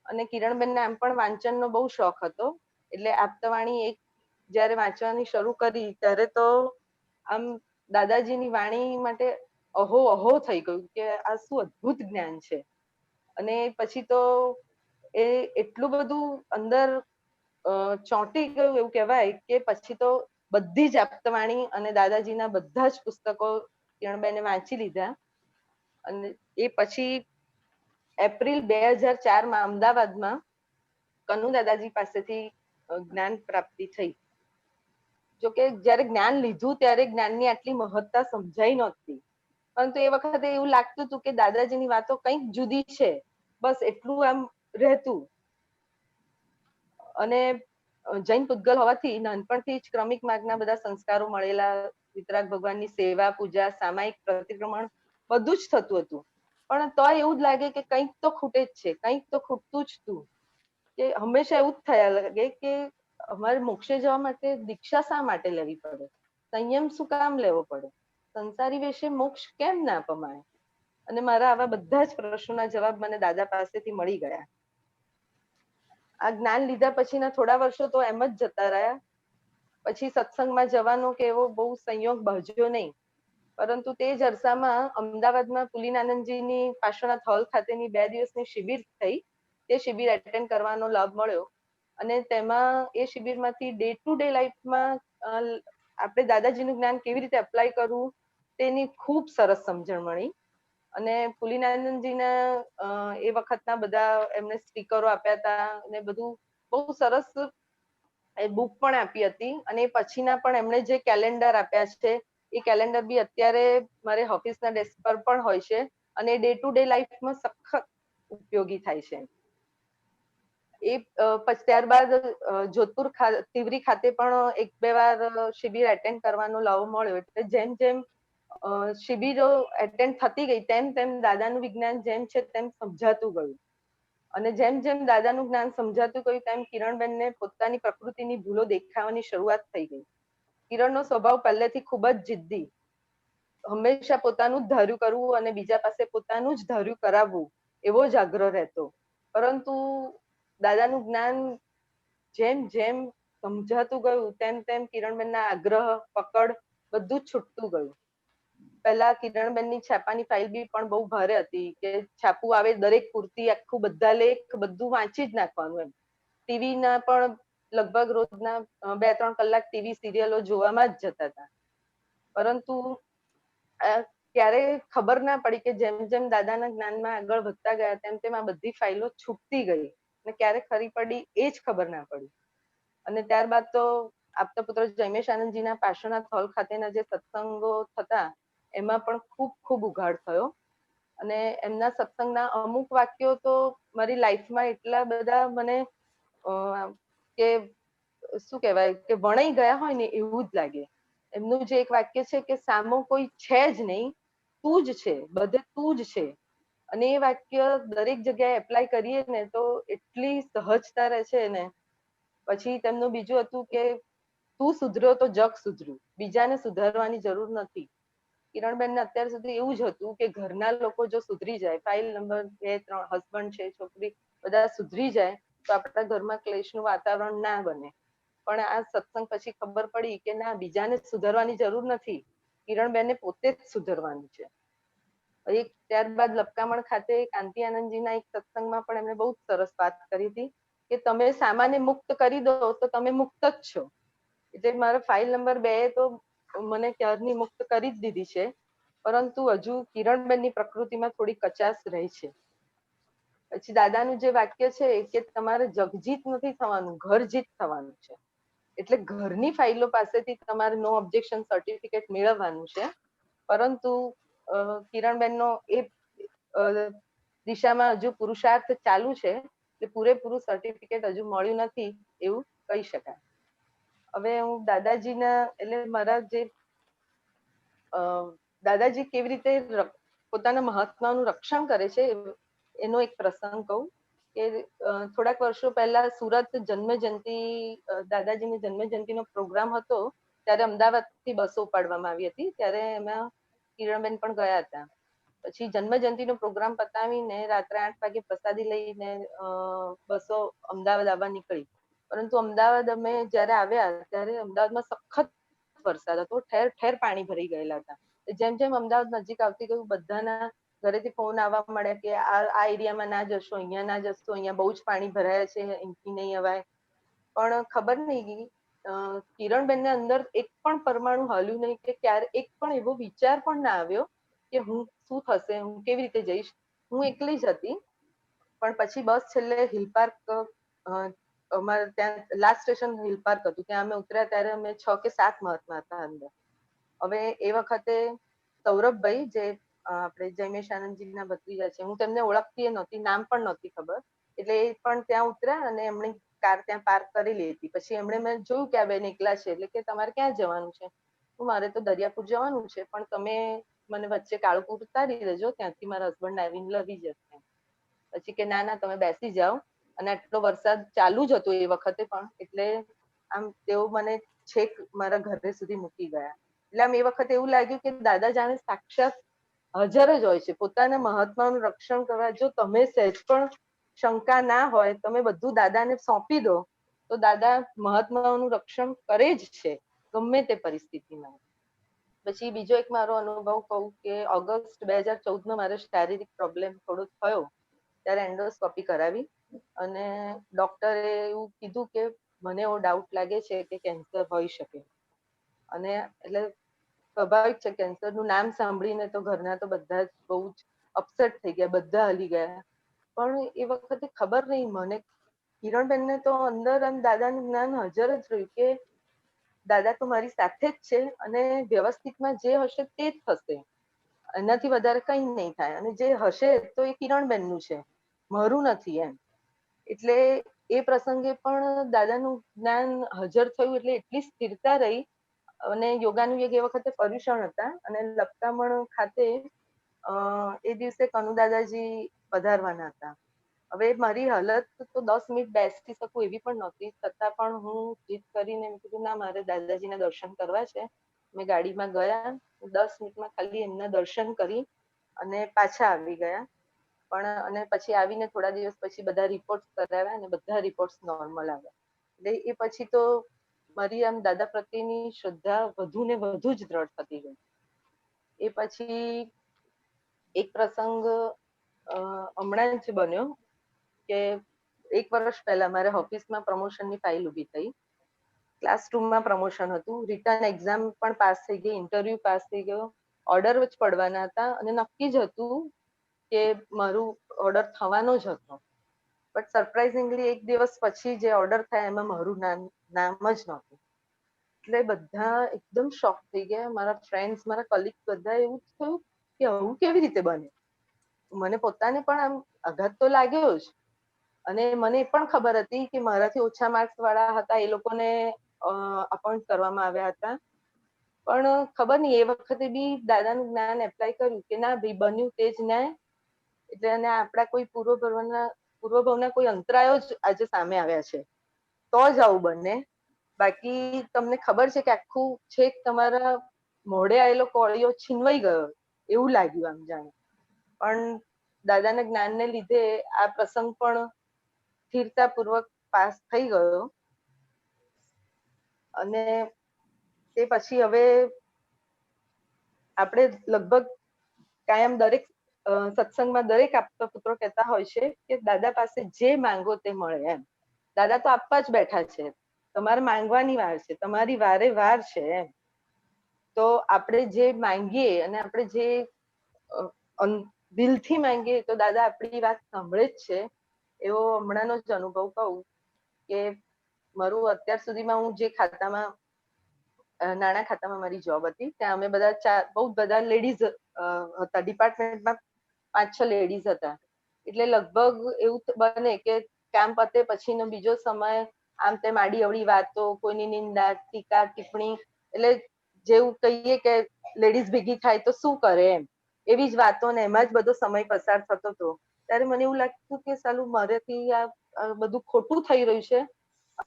અને કિરણબેનને આમ પણ વાંચનનો બહુ શોખ હતો, એટલે આપતાવાણી એક જ્યારે વાંચવાની શરૂ કરી ત્યારે તો આમ દાદાજીની વાણી માટે અહો અહો થઈ ગયું કે આ શું અદ્ભુત જ્ઞાન છે. અને પછી તો એ એટલું બધું અંદર ચોંટી ગયું એવું કહેવાય કે પછી તો બધી જ આપતાવાણી અને દાદાજીના બધા જ પુસ્તકો કિરણબેને વાંચી લીધા. અને એ પછી એપ્રિલ 2004માં અમદાવાદમાં કનુ દાદાજી પાસેથી જ્ઞાન પ્રાપ્તિ થઈ. જોકે જયારે જ્ઞાન લીધું ત્યારે જ્ઞાનની આટલી મહત્તા સમજાઈ નહોતી, પરંતુ એ વખતે એવું લાગતું હતું કે દાદાજીની વાતો કંઈક જુદી છે, બસ એટલું આમ રહેતું. અને જૈન પૂતગલ હોવાથી નાનપણથી જ ક્રમિક માર્ગના બધા સંસ્કારો મળેલા, વિતરાગ ભગવાનની સેવા, પૂજા, સામાયિક પ્રતિક્રમણ બધું જ થતું હતું. પણ તો એવું જ લાગે કે કંઈક તો ખૂટે જ છે, કંઈક તો ખૂટતું જ હતું. કે હંમેશા એવું જ થયા લાગે કે અમારે મોક્ષે જવા માટે દીક્ષા શા માટે લેવી પડે, સંયમ શું કામ લેવો પડે, સંસારી વેશે મોક્ષ કેમ ના પમાય. અને મારા આવા બધા જ પ્રશ્નોના જવાબ મને દાદા પાસેથી મળી ગયા. આ જ્ઞાન લીધા પછીના થોડા વર્ષો તો એમ જ જતા રહ્યા. પછી સત્સંગમાં જવાનો કે એવો બહુ સંયોગ બહજ્યો નહીં, પરંતુ તે જ અરસામાં અમદાવાદમાં પુલિનાનંદજીની પાર્શ્વનાથ હોલ ખાતેની 2 દિવસની શિબિર થઈ. તે શિબિર એટેન્ડ કરવાનો લાભ મળ્યો અને તેમાં એ શિબિરમાંથી ડે ટુ ડે લાઈફમાં આપણે દાદાજીનું જ્ઞાન કેવી રીતે એપ્લાય કરવું તેની ખૂબ સરસ સમજણ મળી. અને પુલિનાનંદજીના એ વખતના બધા એમને સ્પીકરો આપ્યા હતા અને બધું બહુ સરસ એ બુક પણ આપી હતી. અને પછીના પણ એમણે જે કેલેન્ડર આપ્યા છે એ કેલેન્ડર બી અત્યારે મારે ઓફિસના ડેસ્ક પર પણ હોય છે અને ડે ટુ ડે લાઈફમાં સખત ઉપયોગી થાય છે. એ પછી ત્યારબાદ જોધપુર તિવરી ખાતે પણ 1-2 વાર શિબિર એટેન્ડ કરવાનો લાવો મળ્યો. એટલે જેમ જેમ શિબિરો એટેન્ડ થતી ગઈ તેમ તેમ દાદાનું વિજ્ઞાન જેમ છે તેમ સમજાતું ગયું. અને જેમ જેમ દાદાનું જ્ઞાન સમજાતું ગયું તેમ કિરણબેનને પોતાની પ્રકૃતિની ભૂલો દેખાવાની શરૂઆત થઈ ગઈ. કિરણનો સ્વભાવ પહેલેથી ખૂબ જ જિદ્દી, હંમેશા પોતાનું જ ધાર્યું કરવું અને બીજા પાસે પોતાનું જ ધાર્યું કરાવવું એવો જ આગ્રહ રહેતો. પરંતુ દાદાનું જ્ઞાન જેમ જેમ સમજાતું ગયું તેમ તેમ કિરણબેનના આગ્રહ, પકડ બધું જ છૂટતું ગયું. પહેલા કિરણબેનની છાપાની ફાઇલ બી પણ બહુ ભારે હતી કે છાપું આવે દરેક પૂર્તિ આખું બધા લેખ બધું વાંચી જ નાખવાનું એમ. ટીવીના પણ લગભગ રોજના 2-3 કલાક ટીવી સિરિયલો જોવામાં જ જતા હતા. પરંતુ ક્યારે ખબર ના પડી કે જેમ જેમ દાદાના જ્ઞાનમાં આગળ વધતા ગયા તેમ તેમ આ બધી ફાઇલો છૂટતી ગઈ અને ક્યારે ખરી પડી એ જ ખબર ના પડી. અને ત્યારબાદ તો આપતા પુત્ર જયમેશ આનંદજીના પાર્શ્વનાથ હોલ ખાતેના જે સત્સંગો થતા એમાં પણ ખૂબ ખૂબ ઉઘાડ થયો. અને એમના સત્સંગના અમુક વાક્યો તો મારી લાઈફમાં એટલા બધા મને કે શું કહેવાય કે વણાઈ ગયા હોય ને એવું જ લાગે. એમનું જે એક વાક્ય છે કે સામો કોઈ છે જ નહીં, તું જ છે, બધે તું જ છે. અને એ વાક્ય દરેક જગ્યાએ એપ્લાય કરીએ ને તો એટલી સહજતા રહે છે ને. પછી તેમનું બીજું હતું કે તું સુધર્યો તો જગ સુધર્યું, બીજાને સુધારવાની જરૂર નથી. કિરણબેનને અત્યાર સુધી એવું જ હતું કે ઘરના લોકો જો સુધરી જાય, ફાઇલ નંબર 2, 3, હસબન્ડ છે, છોકરી, બધા સુધરી જાય તો આપણા ઘરમાં ક્લેશનું વાતાવરણ ના બને. પણ આ સત્સંગ પછી ખબર પડી કે ના, બીજાને સુધારવાની જરૂર નથી, કિરણબેનને પોતે જ સુધરવાનું છે. એક ત્યારબાદ લપકામણ ખાતે કાંતિ આનંદજીના એક સત્સંગમાં પણ એમણે બહુ સરસ વાત કરી હતી કે તમે સામાન્ય મુક્ત કરી દો તો તમે મુક્ત જ છો. એટલે મારા ફાઇલ નંબર 2 તો મને ક્યારની મુક્ત કરી જ દીધી છે, પરંતુ હજુ કિરણબેનની પ્રકૃતિમાં થોડી કચાશ રહી છે. પછી દાદાનું જે વાક્ય છે કે તમારે જગજીત નથી થવાનું, ઘરજીત થવાનું છે. એટલે ઘરની ફાઇલો પાસેથી તમારે નો ઓબ્જેક્શન સર્ટિફિકેટ મેળવવાનું છે. પરંતુ કિરણબેનનો એ દિશામાં હજુ પુરુષાર્થ ચાલુ છે કે પૂરેપૂરું સર્ટિફિકેટ હજુ મળ્યું નથી એવું કહી શકાય. હવે હું દાદાજીના એટલે મારા જે દાદાજી કેવી રીતે પોતાના મહાત્માનું રક્ષણ કરે છે એનો એક પ્રસંગ કહું કે થોડાક વર્ષો પહેલા સુરત જન્મજયંતિ, દાદાજીની જન્મજયંતિનો પ્રોગ્રામ હતો ત્યારે અમદાવાદથી બસો ઉપાડવામાં આવી હતી. ત્યારે એમાં કિરણબેન પણ ગયા હતા. પછી જન્મજયંતિનો પ્રોગ્રામ પતાવીને રાત્રે 8 વાગે પ્રસાદી લઈને બસો અમદાવાદ આવવા નીકળી. પરંતુ અમદાવાદ અમે જયારે આવ્યા ત્યારે અમદાવાદમાં સખત વરસાદ હતો, ઠેર ઠેર પાણી ભરી ગયેલા હતા. જેમ જેમ અમદાવાદ નજીક આવતી ગયું બધાના ઘરેથી ફોન આવવા મળ્યા કે આ એરિયામાં ના જશો, અહીંયા ના જશો, અહીંયા બહુ જ પાણી ભરાયા છે, અહીંથી નહીં અવાય. પણ ખબર નહીં કિરણબેનને અંદર એક પણ પરમાણુ હાલ્યું નહીં કે ક્યારે એક પણ એવો વિચાર પણ ના આવ્યો કે હું શું થશે, હું કેવી રીતે જઈશ. હું એકલી જ હતી. પણ પછી બસ છેલ્લે હિલ પાર્ક, અમારે ત્યાં લાસ્ટ સ્ટેશન હિલ પાર્ક હતું, ત્યાં અમે ઉતર્યા ત્યારે અમે 6 કે 7 મહાત્મા હતા અંદર. હવે એ વખતે સૌરભભાઈ જે આપણે જયમેશ આનંદજીના ભત્રીજા છે, હું તેમને ઓળખતી નહોતી, નામ પણ નહોતી ખબર. એટલે એ પણ ત્યાં ઉતર્યા અને એમની કાર ત્યાં પાર્ક કરેલી હતી. પછી એમણે મેં જોયું કે આ બેન એકલા છે, એટલે કે તમારે ક્યાં જવાનું છે? મારે તો દરિયાપુર જવાનું છે, પણ તમે મને વચ્ચે કાળુપુર ઉતારી દેજો, ત્યાંથી મારા હસબન્ડ આવીને લઈ જશે. પછી કે ના ના તમે બેસી જાઓ. અને આટલો વરસાદ ચાલુ જ હતો એ વખતે પણ, એટલે આમ તેઓ મને છેક મારા ઘરે સુધી મૂકી ગયા. એટલે આમ એ વખતે એવું લાગ્યું કે દાદા જાણે સાક્ષાત હાજર જ હોય છે પોતાના મહાત્માનું રક્ષણ કરવા. જો તમે સહેજ પણ શંકા ના હોય, તમે બધું દાદાને સોંપી દો તો દાદા મહાત્માઓનું રક્ષણ કરે જ છે ગમે તે પરિસ્થિતિમાં. પછી બીજો એક મારો અનુભવ કહું કે ઓગસ્ટ 2014 મારે શારીરિક પ્રોબ્લેમ થોડો થયો ત્યારે એન્ડોસ્કોપી કરાવી અને ડોક્ટરે એવું કીધું કે મને એવો ડાઉટ લાગે છે કે કેન્સર હોઈ શકે. અને એટલે સ્વાભાવિક છે, કેન્સરનું નામ સાંભળીને તો ઘરના તો બધા જ બહુ જ અપસેટ થઈ ગયા, બધા હલી ગયા. પણ એ વખતે ખબર નહીં મને, કિરણબેનને તો અંદર દાદાનું જ્ઞાન હાજર જ રહ્યું કે દાદા તો મારી સાથે જ છે અને વ્યવસ્થિતમાં જે હશે તે જ થશે, એનાથી વધારે કંઈ નહીં થાય. અને જે હશે તો એ કિરણબેનનું છે, મારું નથી એમ. એટલે એ પ્રસંગે પણ દાદાનું જ્ઞાન હાજર થયું એટલે એટલી સ્થિરતા રહી. અને યોગાનું એક એ વખતે પર્યુષણ હતા અને લપકામણ ખાતે એ દિવસે કનુ દાદાજી પધારવાના હતા. હવે મારી હાલત તો 10 મિનિટ બેસી શકું એવી પણ નહોતી, છતાં પણ હું જીદ કરીને એમ કીધું ના, મારે દાદાજીના દર્શન કરવા છે. મેં ગાડીમાં ગયા, 10 મિનિટમાં ખાલી એમના દર્શન કરી અને પાછા આવી ગયા. પણ અને પછી આવીને થોડા દિવસ પછી બધા રિપોર્ટ કરાવ્યા અને બધા રિપોર્ટ નોર્મલ આવ્યા. એટલે એ પછી તો મારી આમ દાદા પ્રત્યેની શ્રદ્ધા વધુ ને વધુ જ દ્રઢ થતી ગઈ. એ પછી એક પ્રસંગ હમણાં જ બન્યો કે 1 વર્ષ પહેલા મારે ઓફિસમાં પ્રમોશનની ફાઇલ ઉભી થઈ. ક્લાસ 2માં પ્રમોશન હતું, રિટર્ન એક્ઝામ પણ પાસ થઈ ગઈ, ઇન્ટરવ્યુ પાસ થઈ ગયો, ઓર્ડર જ પડવાના હતા અને નક્કી જ હતું કે મારું ઓર્ડર થવાનો જ હતો. બટ સરપ્રાઇઝિંગલી એક દિવસ પછી જે ઓર્ડર થાય એમાં મારું નામ જ નહોતું. એટલે બધા એકદમ શોક થઈ ગયા. મારા ફ્રેન્ડ્સ, મારા કલીગ, બધા એવું થયું કે આવું કેવી રીતે બને. મને પોતાને પણ આમ આઘાત તો લાગ્યો જ, અને મને એ પણ ખબર હતી કે મારાથી ઓછા માર્ક્સ વાળા હતા એ લોકોને અપોઇન્ટ કરવામાં આવ્યા હતા. પણ ખબર નહીં એ વખતે બી દાદાનું જ્ઞાન એપ્લાય કર્યું કે ના ભાઈ, બન્યું તે જ ન્યાય. એટલે અને આપણા કોઈ પૂર્વભાવના કોઈ અંતરાયો જ આજે સામે આવ્યા છે, તો જ આવું બને. બાકી તમને ખબર છે કે આખું છેક તમારા મોઢે આવેલો કોળિયો છીનવાઈ ગયો એવું લાગ્યું આમ જાણે. પણ દાદાના જ્ઞાનને લીધે આ પ્રસંગ પણ સ્થિરતાપૂર્વક પાસ થઈ ગયો. અને તે પછી હવે આપણે લગભગ કાયમ દરેક સત્સંગમાં દરેક આપતા પુત્રો કહેતા હોય છે કે દાદા પાસે જે માંગો તે મળે એમ. દાદા તો આપવા જ બેઠા છે, તમારે માંગવાની વાર છે, તમારી વારે વાર છે એમ. તો આપણે જે માંગીએ અને આપણે જે દિલથી માંગીએ તો દાદા આપણી વાત સાંભળે જ છે. એવો હમણાંનો જ અનુભવ કહું કે મારું અત્યાર સુધીમાં હું જે ખાતામાં નાણાં ખાતામાં મારી જોબ હતી ત્યાં અમે બધા બહુ બધા લેડીઝ હતા. ડિપાર્ટમેન્ટમાં 5-6 લેડીઝ હતા. એટલે લગભગ એવું બને કે કામ પતે પછીનો બીજો સમય આમ તેમ આડી અવળી વાતો, કોઈની નિંદા, ટીકા, ટિપ્પણી, એટલે જેવું કહીએ કે લેડીઝ ભેગી થાય તો શું કરે એમ, એવી જ વાતો ને એમાં જ બધો સમય પસાર થતો હતો. ત્યારે મને એવું લાગતું કે સાલું મારેથી આ બધું ખોટું થઈ રહ્યું છે,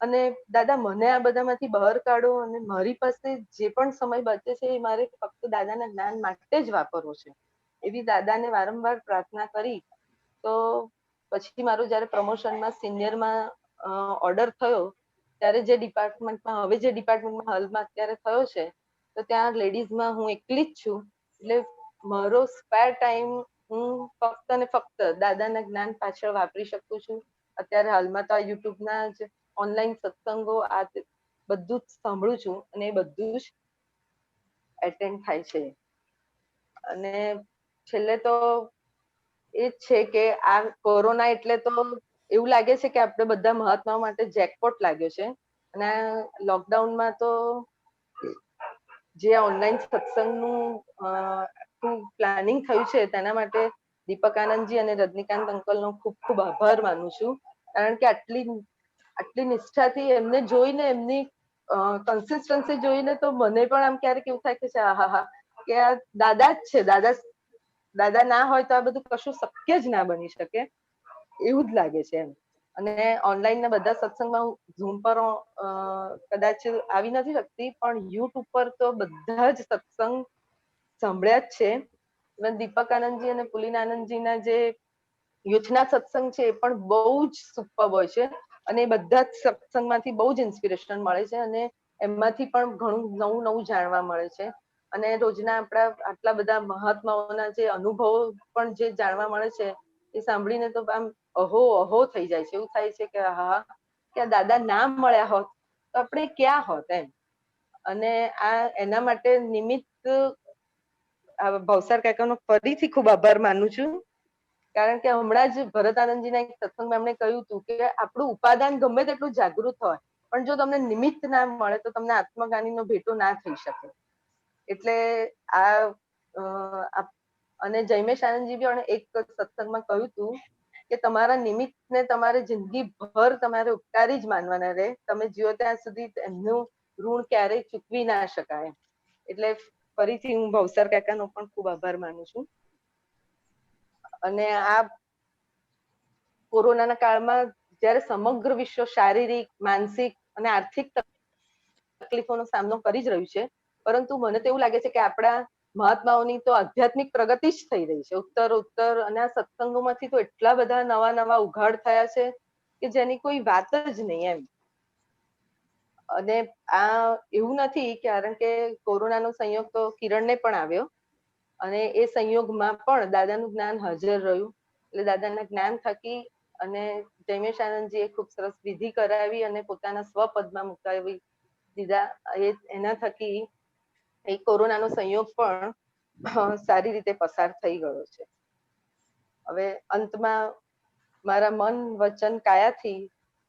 અને દાદા મને આ બધામાંથી બહાર કાઢો, અને મારી પાસે જે પણ સમય બચે છે એ મારે ફક્ત દાદાના જ્ઞાન માટે જ વાપરવો છે. એવી દાદાને વારંવાર પ્રાર્થના કરી. તો પછી મારું જયારે પ્રમોશનમાં સિનિયરમાં ઓર્ડર થયો ત્યારે જે ડિપાર્ટમેન્ટમાં હાલમાં અત્યારે થયો છે, તો ત્યાં લેડીઝમાં હું એકલી જ છું. એટલે મારો સ્પેર ટાઈમ હું ફક્ત ને ફક્ત દાદાના જ્ઞાન પાછળ વાપરી શકું છું. અત્યારે હાલમાં તો આ યુટ્યુબના જ ઓનલાઈન સત્સંગો આ બધું જ સાંભળું છું, અને એ બધું જ એટેન્ડ થાય છે. અને છેલ્લે તો એ જ છે કે આ કોરોના એટલે તો એવું લાગે છે કે આપણે બધા મહાત્માઓ માટે જેકપોટ લાગ્યો છે. અને લોકડાઉનમાં તો જે ઓનલાઈન સત્સંગનું પ્લાનિંગ થયું છે તેના માટે દીપક આનંદજી અને રજનીકાંત અંકલનો ખૂબ ખૂબ આભાર માનું છું. કારણ કે આટલી નિષ્ઠાથી એમને જોઈને, એમની કન્સિસ્ટન્સી જોઈને તો મને પણ આમ ક્યારેક એવું થાય કે હા કે આ દાદા જ છે. દાદા ના હોય તો આ બધું કશું શક્ય જ ના બની શકે એવું જ લાગે છે એમ. અને ઓનલાઈન ના બધા સત્સંગમાં હું ઝૂમ પર કદાચ આવી નથી શકતી, પણ યુટ્યુબ પર તો બધા જ સત્સંગ સાંભળ્યા જ છે. દીપક આનંદજી અને પુલિન આનંદજીના જે યુથના સત્સંગ છે એ પણ બહુ જ સુપર હોય છે, અને બધા જ સત્સંગમાંથી બહુ જ ઇન્સ્પિરેશન મળે છે, અને એમાંથી પણ ઘણું નવું જાણવા મળે છે. અને રોજના આપણા આટલા બધા મહાત્માઓના જે અનુભવો પણ જે જાણવા મળે છે એ સાંભળીને તો આમ અહો થઈ જાય છે. એવું થાય છે કે હા, કે દાદા ના મળ્યા હોત તો આપણે ક્યાં હોત એમ. અને આ એના માટે નિમિત્ત ભવસાર કાકાનો ફરીથી ખૂબ આભાર માનું છું. કારણ કે હમણાં જ ભરત આનંદજીના એક સત્સંગમાં એમણે કહ્યું હતું કે આપણું ઉપાદાન ગમે તેટલું જાગૃત હોય, પણ જો તમને નિમિત્ત ના મળે તો તમને આત્મજ્ઞાનીનો ભેટો ના થઈ શકે. એટલે અને જયમેશ આનંદજી બી એક સત્સંગમાં કહ્યું હતું કે તમારા નિમિત્તને તમારે જિંદગીભર તમારે ઉપકારી જ માનવાના રહે. તમે જીવો ત્યાં સુધી એમનું ઋણ ક્યારેય ચૂકવી ના શકાય. એટલે ફરીથી હું ભવસાર કાકાનો પણ ખૂબ આભાર માનું છું. અને આ કોરોનાના કાળમાં જ્યારે સમગ્ર વિશ્વ શારીરિક, માનસિક અને આર્થિક તકલીફોનો સામનો કરી જ રહ્યું છે, પરંતુ મને તો એવું લાગે છે કે આપણા મહાત્માઓની તો આધ્યાત્મિક પ્રગતિ જ થઈ રહી છે ઉત્તર. અને આ સત્સંગોમાંથી તો એટલા બધા નવા ઉઘાડ થયા છે કે જેની કોઈ વાત જ નહીં એમ. અને આ એવું નથી, કારણ કે કોરોનાનો સંયોગ તો કિરણને પણ આવ્યો, અને એ સંયોગમાં પણ દાદાનું જ્ઞાન હાજર રહ્યું. એટલે દાદાના જ્ઞાન થકી અને જયમેશ આનંદજીએ ખૂબ સરસ વિધિ કરાવી અને પોતાના સ્વપદમાં મુકાવી દીધા. એના થકી એ કોરોનાનો સંયોગ પણ સારી રીતે પસાર થઈ ગયો છે. હવે અંતમાં મારા મન વચન કાયાથી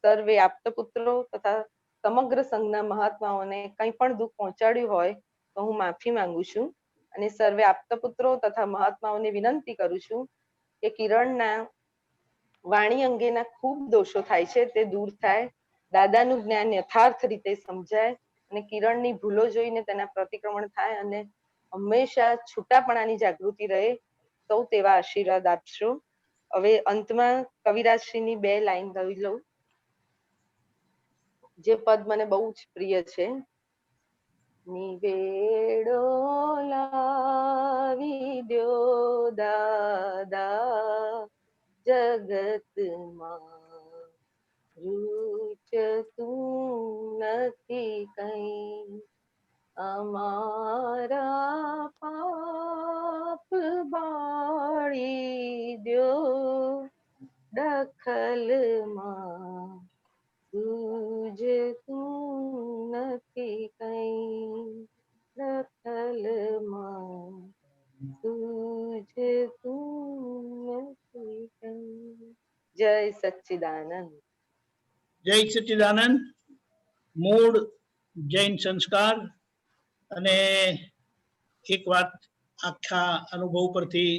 સર્વે આપ્તપુત્રો તથા સમગ્ર સંઘના મહાત્માઓને કંઈ પણ દુઃખ પહોંચાડ્યું હોય તો હું માફી માંગુ છું અને સર્વે આપ્તપુત્રો તથા મહાત્માઓને વિનંતી કરું છું કે કિરણના વાણી અંગેના ખૂબ દોષો થાય છે તે દૂર થાય, દાદાનું જ્ઞાન યથાર્થ રીતે સમજાય અને કિરણની ભૂલો જોઈને તેના પ્રતિક્રમણ થાય અને હંમેશા છૂટાપણાની જાગૃતિ રહે. સૌ તેવા આશીર્વાદ આપશો. હવે અંતમાં કવિરાજશ્રીની 2 લાઈન ગાઈ લઉં, જે પદ મને બહુ જ પ્રિય છે. નિવેડો લાવી દ્યો દાદા જગતમાં, રૂચતું નથી કઈ, અમારા પાપ બાળી દ્યો દખલમાં, સૂઝતું નથી કઈ, દખલમાં સૂઝતું નથી કઈ. જય સચ્ચિદાનંદ. જય સચ્ચિદાનંદ. મૂળ જૈન સંસ્કાર. અને એક વાત આખા અનુભવ પરથી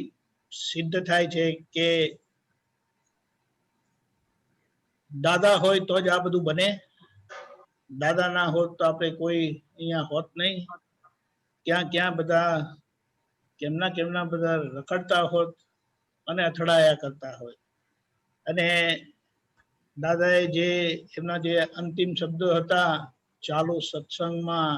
સિદ્ધ થાય છે કે દાદા હોય તો જ આ બધું બને. દાદા ના હોત તો આપણે કોઈ અહીંયા હોત નહીં. ક્યાં બધા કેમના બધા રખડતા હોત અને અથડાયા કરતા હોય. અને દાદાએ જે એમના જે અંતિમ શબ્દો હતા, ચાલો સત્સંગમાં,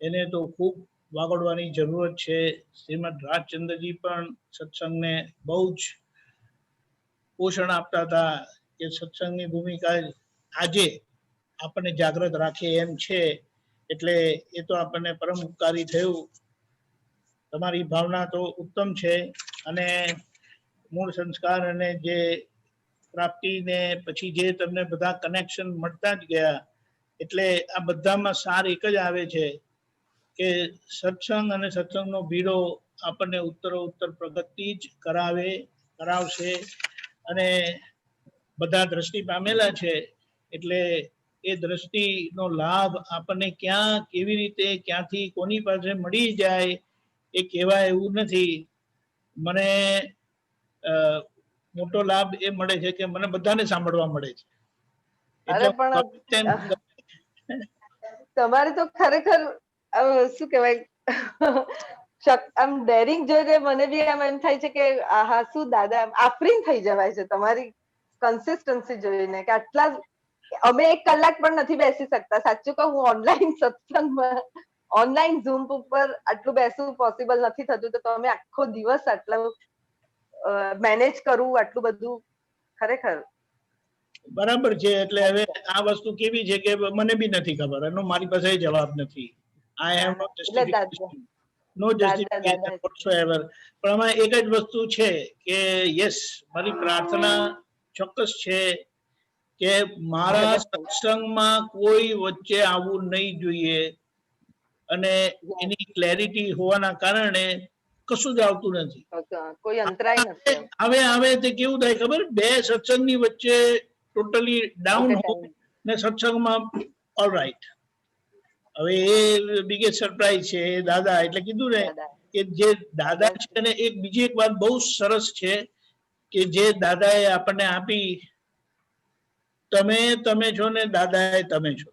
એને તો ખૂબ વાગડવાની જરૂરત છે. શ્રીમદ રાજચંદ્રજી પણ સત્સંગને બહુ જ પોષણ આપતા હતા કે સત્સંગની ભૂમિકા આજે આપણને જાગૃત રાખે એમ છે. એટલે એ તો આપણને પરમ ઉપકારી થયું. તમારી ભાવના તો ઉત્તમ છે અને મૂળ સંસ્કાર અને જે પ્રાપ્તિ ને પછી જે તમને બધા કનેક્શન મળતા જ ગયા. એટલે આ બધામાં સાર એક જ આવે છે કે સત્સંગ અને સત્સંગનો બીડો આપણને ઉત્તરોત્તર પ્રગતિ જ કરાવશે. અને બધા દ્રષ્ટિ પામેલા છે એટલે એ દ્રષ્ટિનો લાભ આપણને ક્યાં કેવી રીતે ક્યાંથી કોની પાસે મળી જાય એ કહેવાય એવું નથી. મને મોટો લાભ એ મળે છે કે મને બધાને સાંભળવા મળે છે. તમારે તો ખરેખર શું કહેવાય, આમ ડેરિંગ જોઈને મને બી આમ એમ થાય છે કે આહા શું દાદા, આફરીન થઈ જવાય છે તમારી કન્સિસ્ટન્સી જોઈને કે આટલા અમે 1 કલાક પણ નથી બેસી શકતા. સાચું કહું, હું ઓનલાઈન સત્સંગમાં ઓનલાઈન ઝૂમ ઉપર આટલું બેસવું પોસિબલ નથી થતું, તો તમે આખો દિવસ આટલું મેનેજ કરવું આટલું બધું ખરેખર બરાબર છે. એટલે હવે આ વસ્તુ કેવી છે કે મને બી નથી ખબર, એનો મારી પાસે જવાબ નથી. I have no justification whatsoever. પણ આમાં એક જ વસ્તુ છે કે યસ, મારી પ્રાર્થના ચોક્કસ છે કે મારા સત્સંગમાં કોઈ વચ્ચે આવવું નહીં જોઈએ. અને એની ક્લેરિટી હોવાના કારણે કશું જ આવતું નથી, કોઈ અંતરાય નથી. હવે તે કેવું થાય ખબર, 2 સત્સંગની વચ્ચે ટોટલી ડાઉન હોય ને સત્સંગમાં ઓલરાઈટ. હવે એ બિગેસ્ટ સરપ્રાઈઝ છે દાદા. એટલે કીધું ને કે જે દાદા છે ને, એક બીજી એક વાત બહુ સરસ છે કે જે દાદાએ આપણને આપી, તમે છો ને દાદાએ તમે છો.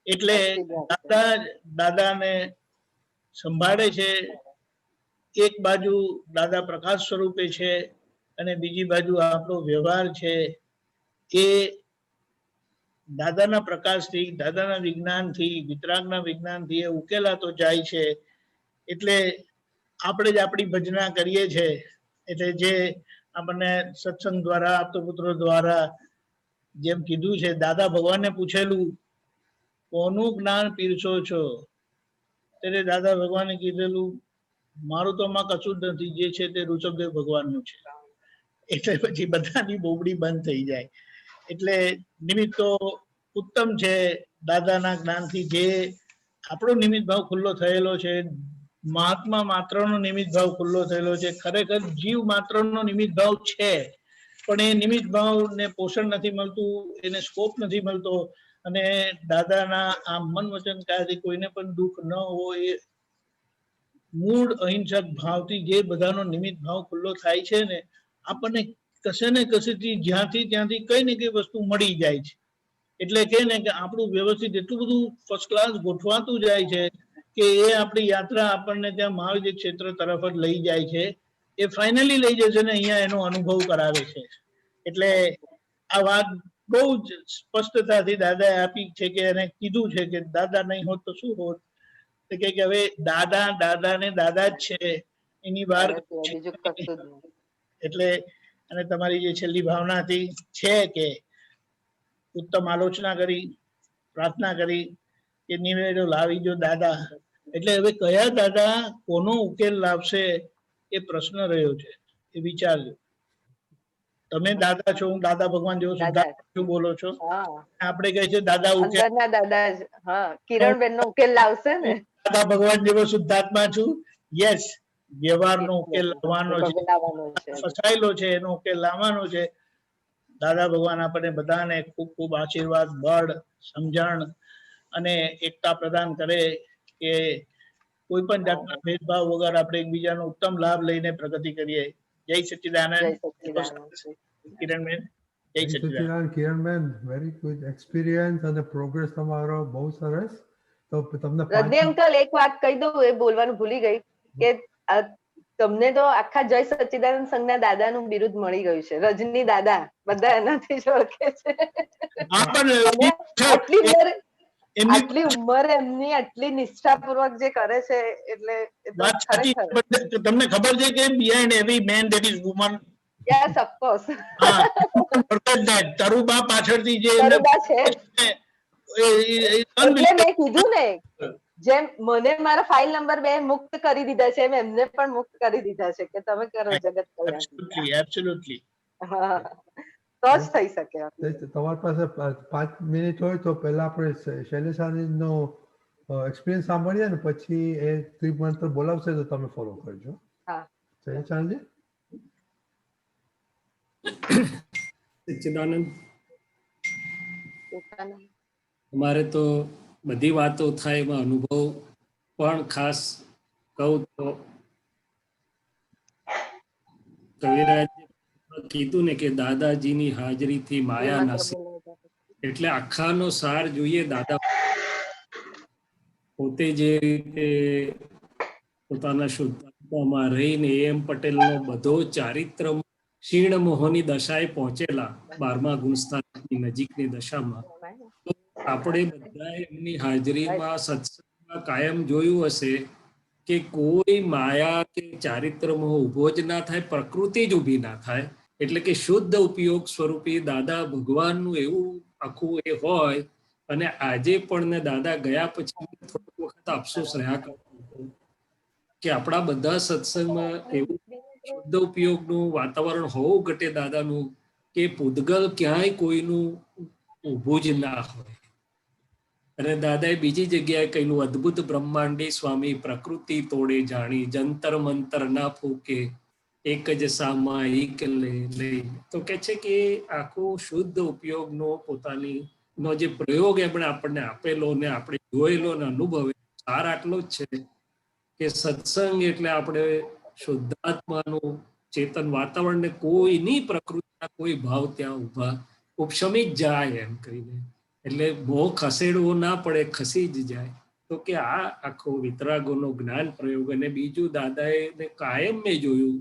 એટલે દાદાને સંભાળે છે. એક બાજુ દાદા પ્રકાશ સ્વરૂપે છે અને બીજી બાજુ આપણો વ્યવહાર છે એ દાદાના પ્રકાશથી, દાદાના વિજ્ઞાનથી, વિતરાગના વિજ્ઞાનથી એ ઉકેલાતો જાય છે. એટલે આપણે જ આપણી ભજના કરીએ છીએ. એટલે જે આપણને સત્સંગ દ્વારા, આપતપુત્રો દ્વારા જેમ કીધું છે, દાદા ભગવાનને પૂછેલું કોનું જ્ઞાન પીરસો છો, ત્યારે દાદા ભગવાને કીધેલું મારું તો માં કશું જ નથી, જે છે તે ઋષભદેવ ભગવાનનું છે. એટલે પછી બધાની બોબડી બંધ થઈ જાય. એટલે નિમિત્તો ઉત્તમ છે. દાદાના જ્ઞાનથી જે આપણો નિમિત્ત ભાવ ખુલ્લો થયેલો છે, મહાત્મા માત્રનો નિમિત્ત ભાવ ખુલ્લો થયેલો છે, ખરેખર જીવ માત્રનો નિમિત્ત ભાવ છે. પણ એ નિમિત્ત ભાવને પોષણ નથી મળતું, એને સ્કોપ નથી મળતો, અને દાદાના આ મન વચન કાર્યથી કોઈને પણ દુઃખ ન હોય, મૂળ અહિંસક ભાવથી જે બધાનો નિમિત્ત ભાવ ખુલ્લો થાય છે ને, આપણને કશે ને કશેથી જ્યાંથી ત્યાંથી કઈ ને કઈ વસ્તુ મળી જાય છે. એટલે કે ને કે આપણું વ્યવસ્થિત એટલું બધું ફર્સ્ટ ક્લાસ ગોઠવાતું જાય છે કે એ આપણી યાત્રા આપણને ત્યાં મહાવિદ્ય ક્ષેત્ર તરફ જ લઈ જાય છે. એ ફાઇનલી લઈ જશે ને અહીંયા એનો અનુભવ કરાવે છે. એટલે આ વાત બહુ જ સ્પષ્ટતાથી દાદાએ આપી છે કે એને કીધું છે કે દાદા નહીં હોત તો શું હોત. કે હવે દાદા દાદા ને દાદા જ છે, એની બહાર બીજું કશું જ નહીં. એટલે અને તમારી જે છેલ્લી ભાવના હતી છે કે ઉત્તમ આલોચના કરી, પ્રાર્થના કરી કે નિવેડો લાવી જો દાદા. એટલે હવે કયા દાદા કોનો ઉકેલ લાવશે એ પ્રશ્ન રહ્યો છે, એ વિચારજો. તમે દાદા છો, હું દાદા ભગવાન જેવો શુદ્ધાત્મા બોલો છો, આપણે કહે છે દાદા ઉકેલ. અંદરના દાદા જ, હા, કિરણબેન નો ઉકેલ લાવશે ને. દાદા ભગવાન જેવો શુદ્ધાત્મા છું. યસ, વ્યવહારનો ઉકેલ લાવવાનો છે, ફસાયેલો છે એનો ઉકેલ લાવવાનો છે. દાદા ભગવાન આપણને બધાને ખૂબ ખૂબ આશીર્વાદ, બળ, સમજણ અને એકતા પ્રદાન કરે કે કોઈ પણ જાતના ભેદભાવ વગર આપણે એકબીજાનો ઉત્તમ લાભ લઈને પ્રગતિ કરીએ. જય સચ્ચિદાનંદ. કિરણબેન, જય સચ્ચિદાનંદ. કિરણબેન, વેરી ગુડ એક્સપિરિયન્સ અને પ્રોગ્રેસ તમારો બહુ સરસ. તો તમને રજની અંકલ એક વાત કહી દઉં, એ બોલવાનું ભૂલી ગઈ કે તમને તો આખા જય સચ્ચિદાનંદ સંઘના દાદાનું બિરુદ મળી ગયું છે. રજની દાદા બધા એનાથી જ ઓળખે છે. આટલી ઉંમરે એમની આટલી નિષ્ઠાપૂર્વક જે કરે છે, એટલે તમને ખબર છે કે behind every man there is woman. Yes, of course. Taruba પાછળથી જે છે, એટલે મેં કીધું ને, જેમ મને મારા ફાઇલ નંબર 2 મુક્ત કરી દીધા છે, એમ એમને પણ મુક્ત કરી દીધા છે કે તમે કરો જગત કલ્યાણ. એબ્સોલ્યુટલી. હા, તો જ થઈ શકે. તમારી પાસે 5 મિનિટ હોય તો પહેલા આપણે શૈલેષાનંદનો એક્સપિરિયન્સ સાંભળીએ ને પછી એ ત્રિમંત્ર બોલાવશે તો તમે ફોલો કરજો. હા, શૈલેષાનંદજી. સચ્ચિદાનંદ, અમારે તો બધી વાતો થાય એમાં અનુભવ પણ ખાસ કહું તો કવિરાજ કીધું ને કે દાદાજીની હાજરીથી માયા નાસી. એટલે આખાનો સાર જોઈએ. દાદા પોતે જે રીતે પોતાના શુદ્ધાત્મામાં રહીને એમ પટેલનો બધો ચારિત્ર ક્ષીણ મોહની દશાએ પહોંચેલા 12મા ગુણસ્થાનની નજીકની દશામાં, આપણે બધા એમની હાજરીમાં સત્સંગમાં કાયમ જોયું હશે કે કોઈ માયા કે ચારિત્ર મોહ ઉભો જ ના થાય, પ્રકૃતિ જ ઊભી ના થાય. એટલે કે શુદ્ધ ઉપયોગ સ્વરૂપી દાદા ભગવાનનું એવું આખું એ હોય. અને આજે પણ ને દાદા ગયા પછી થોડોક વખત અફસોસ રહ્યા કરતો કે આપણા બધા સત્સંગમાં એવું શુદ્ધ ઉપયોગનું વાતાવરણ હોવું ઘટે દાદાનું કે પૂદગલ ક્યાંય કોઈનું ઊભું જ ના હોય. અને દાદાએ બીજી જગ્યાએ કહેલું, અદ્ભુત બ્રહ્માંડી સ્વામી પ્રકૃતિ તોડે જાણી, જંતર મંતર ના ફૂકે એક જ સામાયિક લઈ. તો કે છે કે આખો શુદ્ધ ઉપયોગનો પોતાની નો જે પ્રયોગ એમણે આપણને આપેલો ને આપણે જોયેલો ને અનુભવેલો સાર આટલો જ છે કે સત્સંગ એટલે આપણે શુદ્ધાત્માનું ચેતન વાતાવરણ ને કોઈની પ્રકૃતિના કોઈ ભાવ ત્યાં ઉભા ઉપશમી જ જાય એમ કહીને. એટલે બહુ ખસેડવો ના પડે, ખસી જ જાય. તો કે આ આખો વિતરાગોનો જ્ઞાન પ્રયોગ. અને બીજું દાદાએ કાયમ મેં જોયું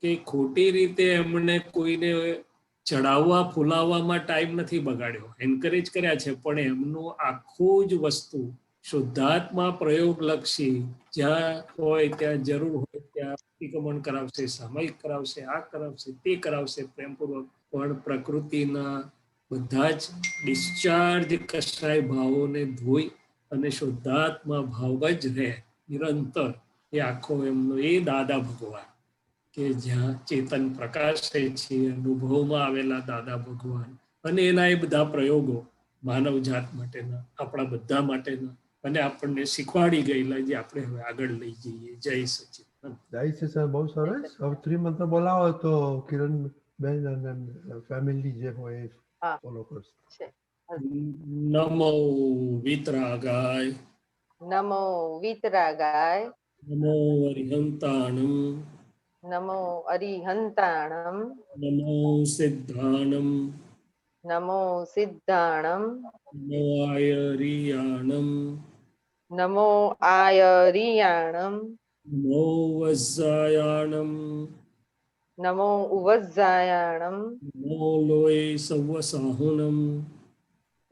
કે ખોટી રીતે એમણે કોઈને ચડાવવા ફૂલાવવામાં ટાઈમ નથી બગાડ્યો, એન્કરેજ કર્યા છે, પણ એમનું આખું જ વસ્તુ શુદ્ધાત્મા પ્રયોગલક્ષી, જ્યાં હોય ત્યાં જરૂર હોય ત્યાં પ્રતિક્રમણ કરાવશે, સામયિક કરાવશે, આ કરાવશે, તે કરાવશે પ્રેમપૂર્વક, પણ પ્રકૃતિના બધા જ ડિસ્ચાર્જ કશાય ભાવોને ધોઈ અને શુદ્ધાત્મા ભાવ જ રહે નિરંતર. એ આખો એમનો એ દાદા ભગવાન કે જ્યાં ચેતન પ્રકાશે છે, અનુભવમાં આવેલા દાદા ભગવાન અને એના એ બધા પ્રયોગો માનવ જાત માટેના, આપણા બધા માટેના, અને આપણને શીખવાડી ગયેલા જે આપણે હવે આગળ લઈ જઈએ. જય સચ્ચિદાનંદ. જય સચ્ચિદાનંદ. બહુ સરસ. હવે ત્રિમંત્ર બોલાવો તો કિરણ બેન અને ફેમિલી જે હોય એ હા. ફોલો કરશે. છે. નમો વિતરાગાય નમો વિતરાગાય નમો અરિહંતાણમ નમો અરિહંતાણમ નમો સિદ્ધાણમ નમો સિદ્ધાણમ નમો આયરિયાણમ નમો આયરિયાણમ નમો વજ્જાયાણમ નમો ઉવજ્જાયાણમ નમો લોય સવસાહુણમ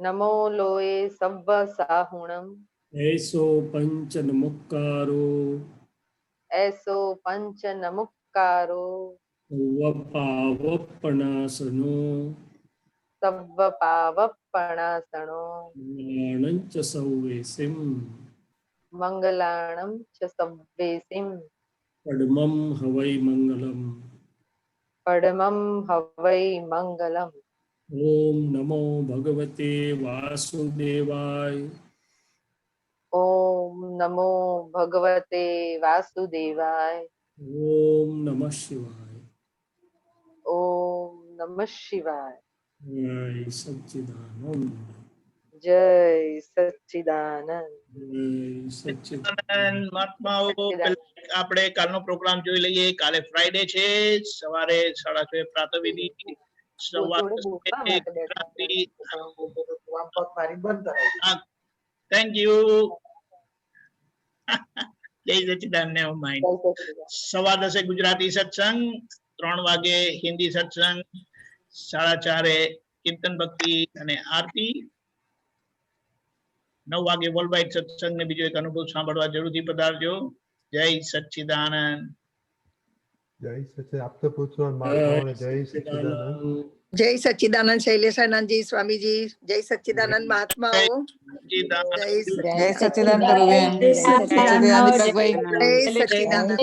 નમો લોએ સવ્વ સાહુણમ એસો પંચ નમુક્કારો એસો પંચ નમુક્કારો વપાવપણાસનો સવ્વ પાવપણાસણો જ્ઞાનંચ સૌવેસિમ મંગલાણમ ચ સવ્વેસિમ પડમમ હવૈ મંગલમ પડમમ હવૈ મંગલમ. ઓમ નમો ભગવતે વાસુદેવાય ઓમ નમો ભગવતે વાસુદેવાય. ઓમ નમઃ શિવાય ઓમ નમઃ શિવાય. જય સચ્ચિદાનંદ જય સચ્ચિદાનંદ. જય સચ્ચિદાનંદ. મહાત્માઓ આપણે કાલનો પ્રોગ્રામ જોઈ લઈએ. કાલે ફ્રાઈડે છે, સવારે 6:30 પ્રાતઃવિધિ, થેન્ક યુ. જય સચ્ચિદાનંદ. સવા 10 ગુજરાતી સત્સંગ, 3 વાગે હિન્દી સત્સંગ, 4:30 કીર્તન ભક્તિ અને આરતી, 9 વાગે વર્લ્ડ વાઇડ સત્સંગ ને બીજો એક અનુભવ સાંભળવા જરૂરથી પધારજો. જય સચ્ચિદાનંદ. જય સચ્ચિદાનંદ. આપ તો પૂછો મહાત્માઓને જય સચ્ચિદાનંદ. જય સચ્ચિદાનંદ શૈલેષાનંદજી સ્વામીજી. જય સચ્ચિદાનંદ મહાત્માઓ. જય સચ્ચિદાનંદ પ્રભુબેન. જય સચ્ચિદાનંદ દીપકભાઈ. જય સચ્ચિદાનંદ.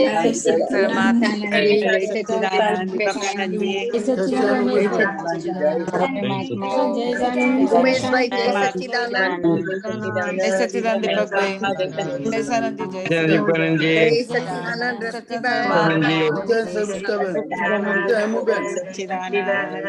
ઉમેશભાઈ જય સચ્ચિદાનંદ. જય સચ્ચિદાનંદ દીપકભાઈ. જય સાનંદજી. જય સચ્ચિદાનંદ રતિભાઈ. સચ્ચિદાનંદ.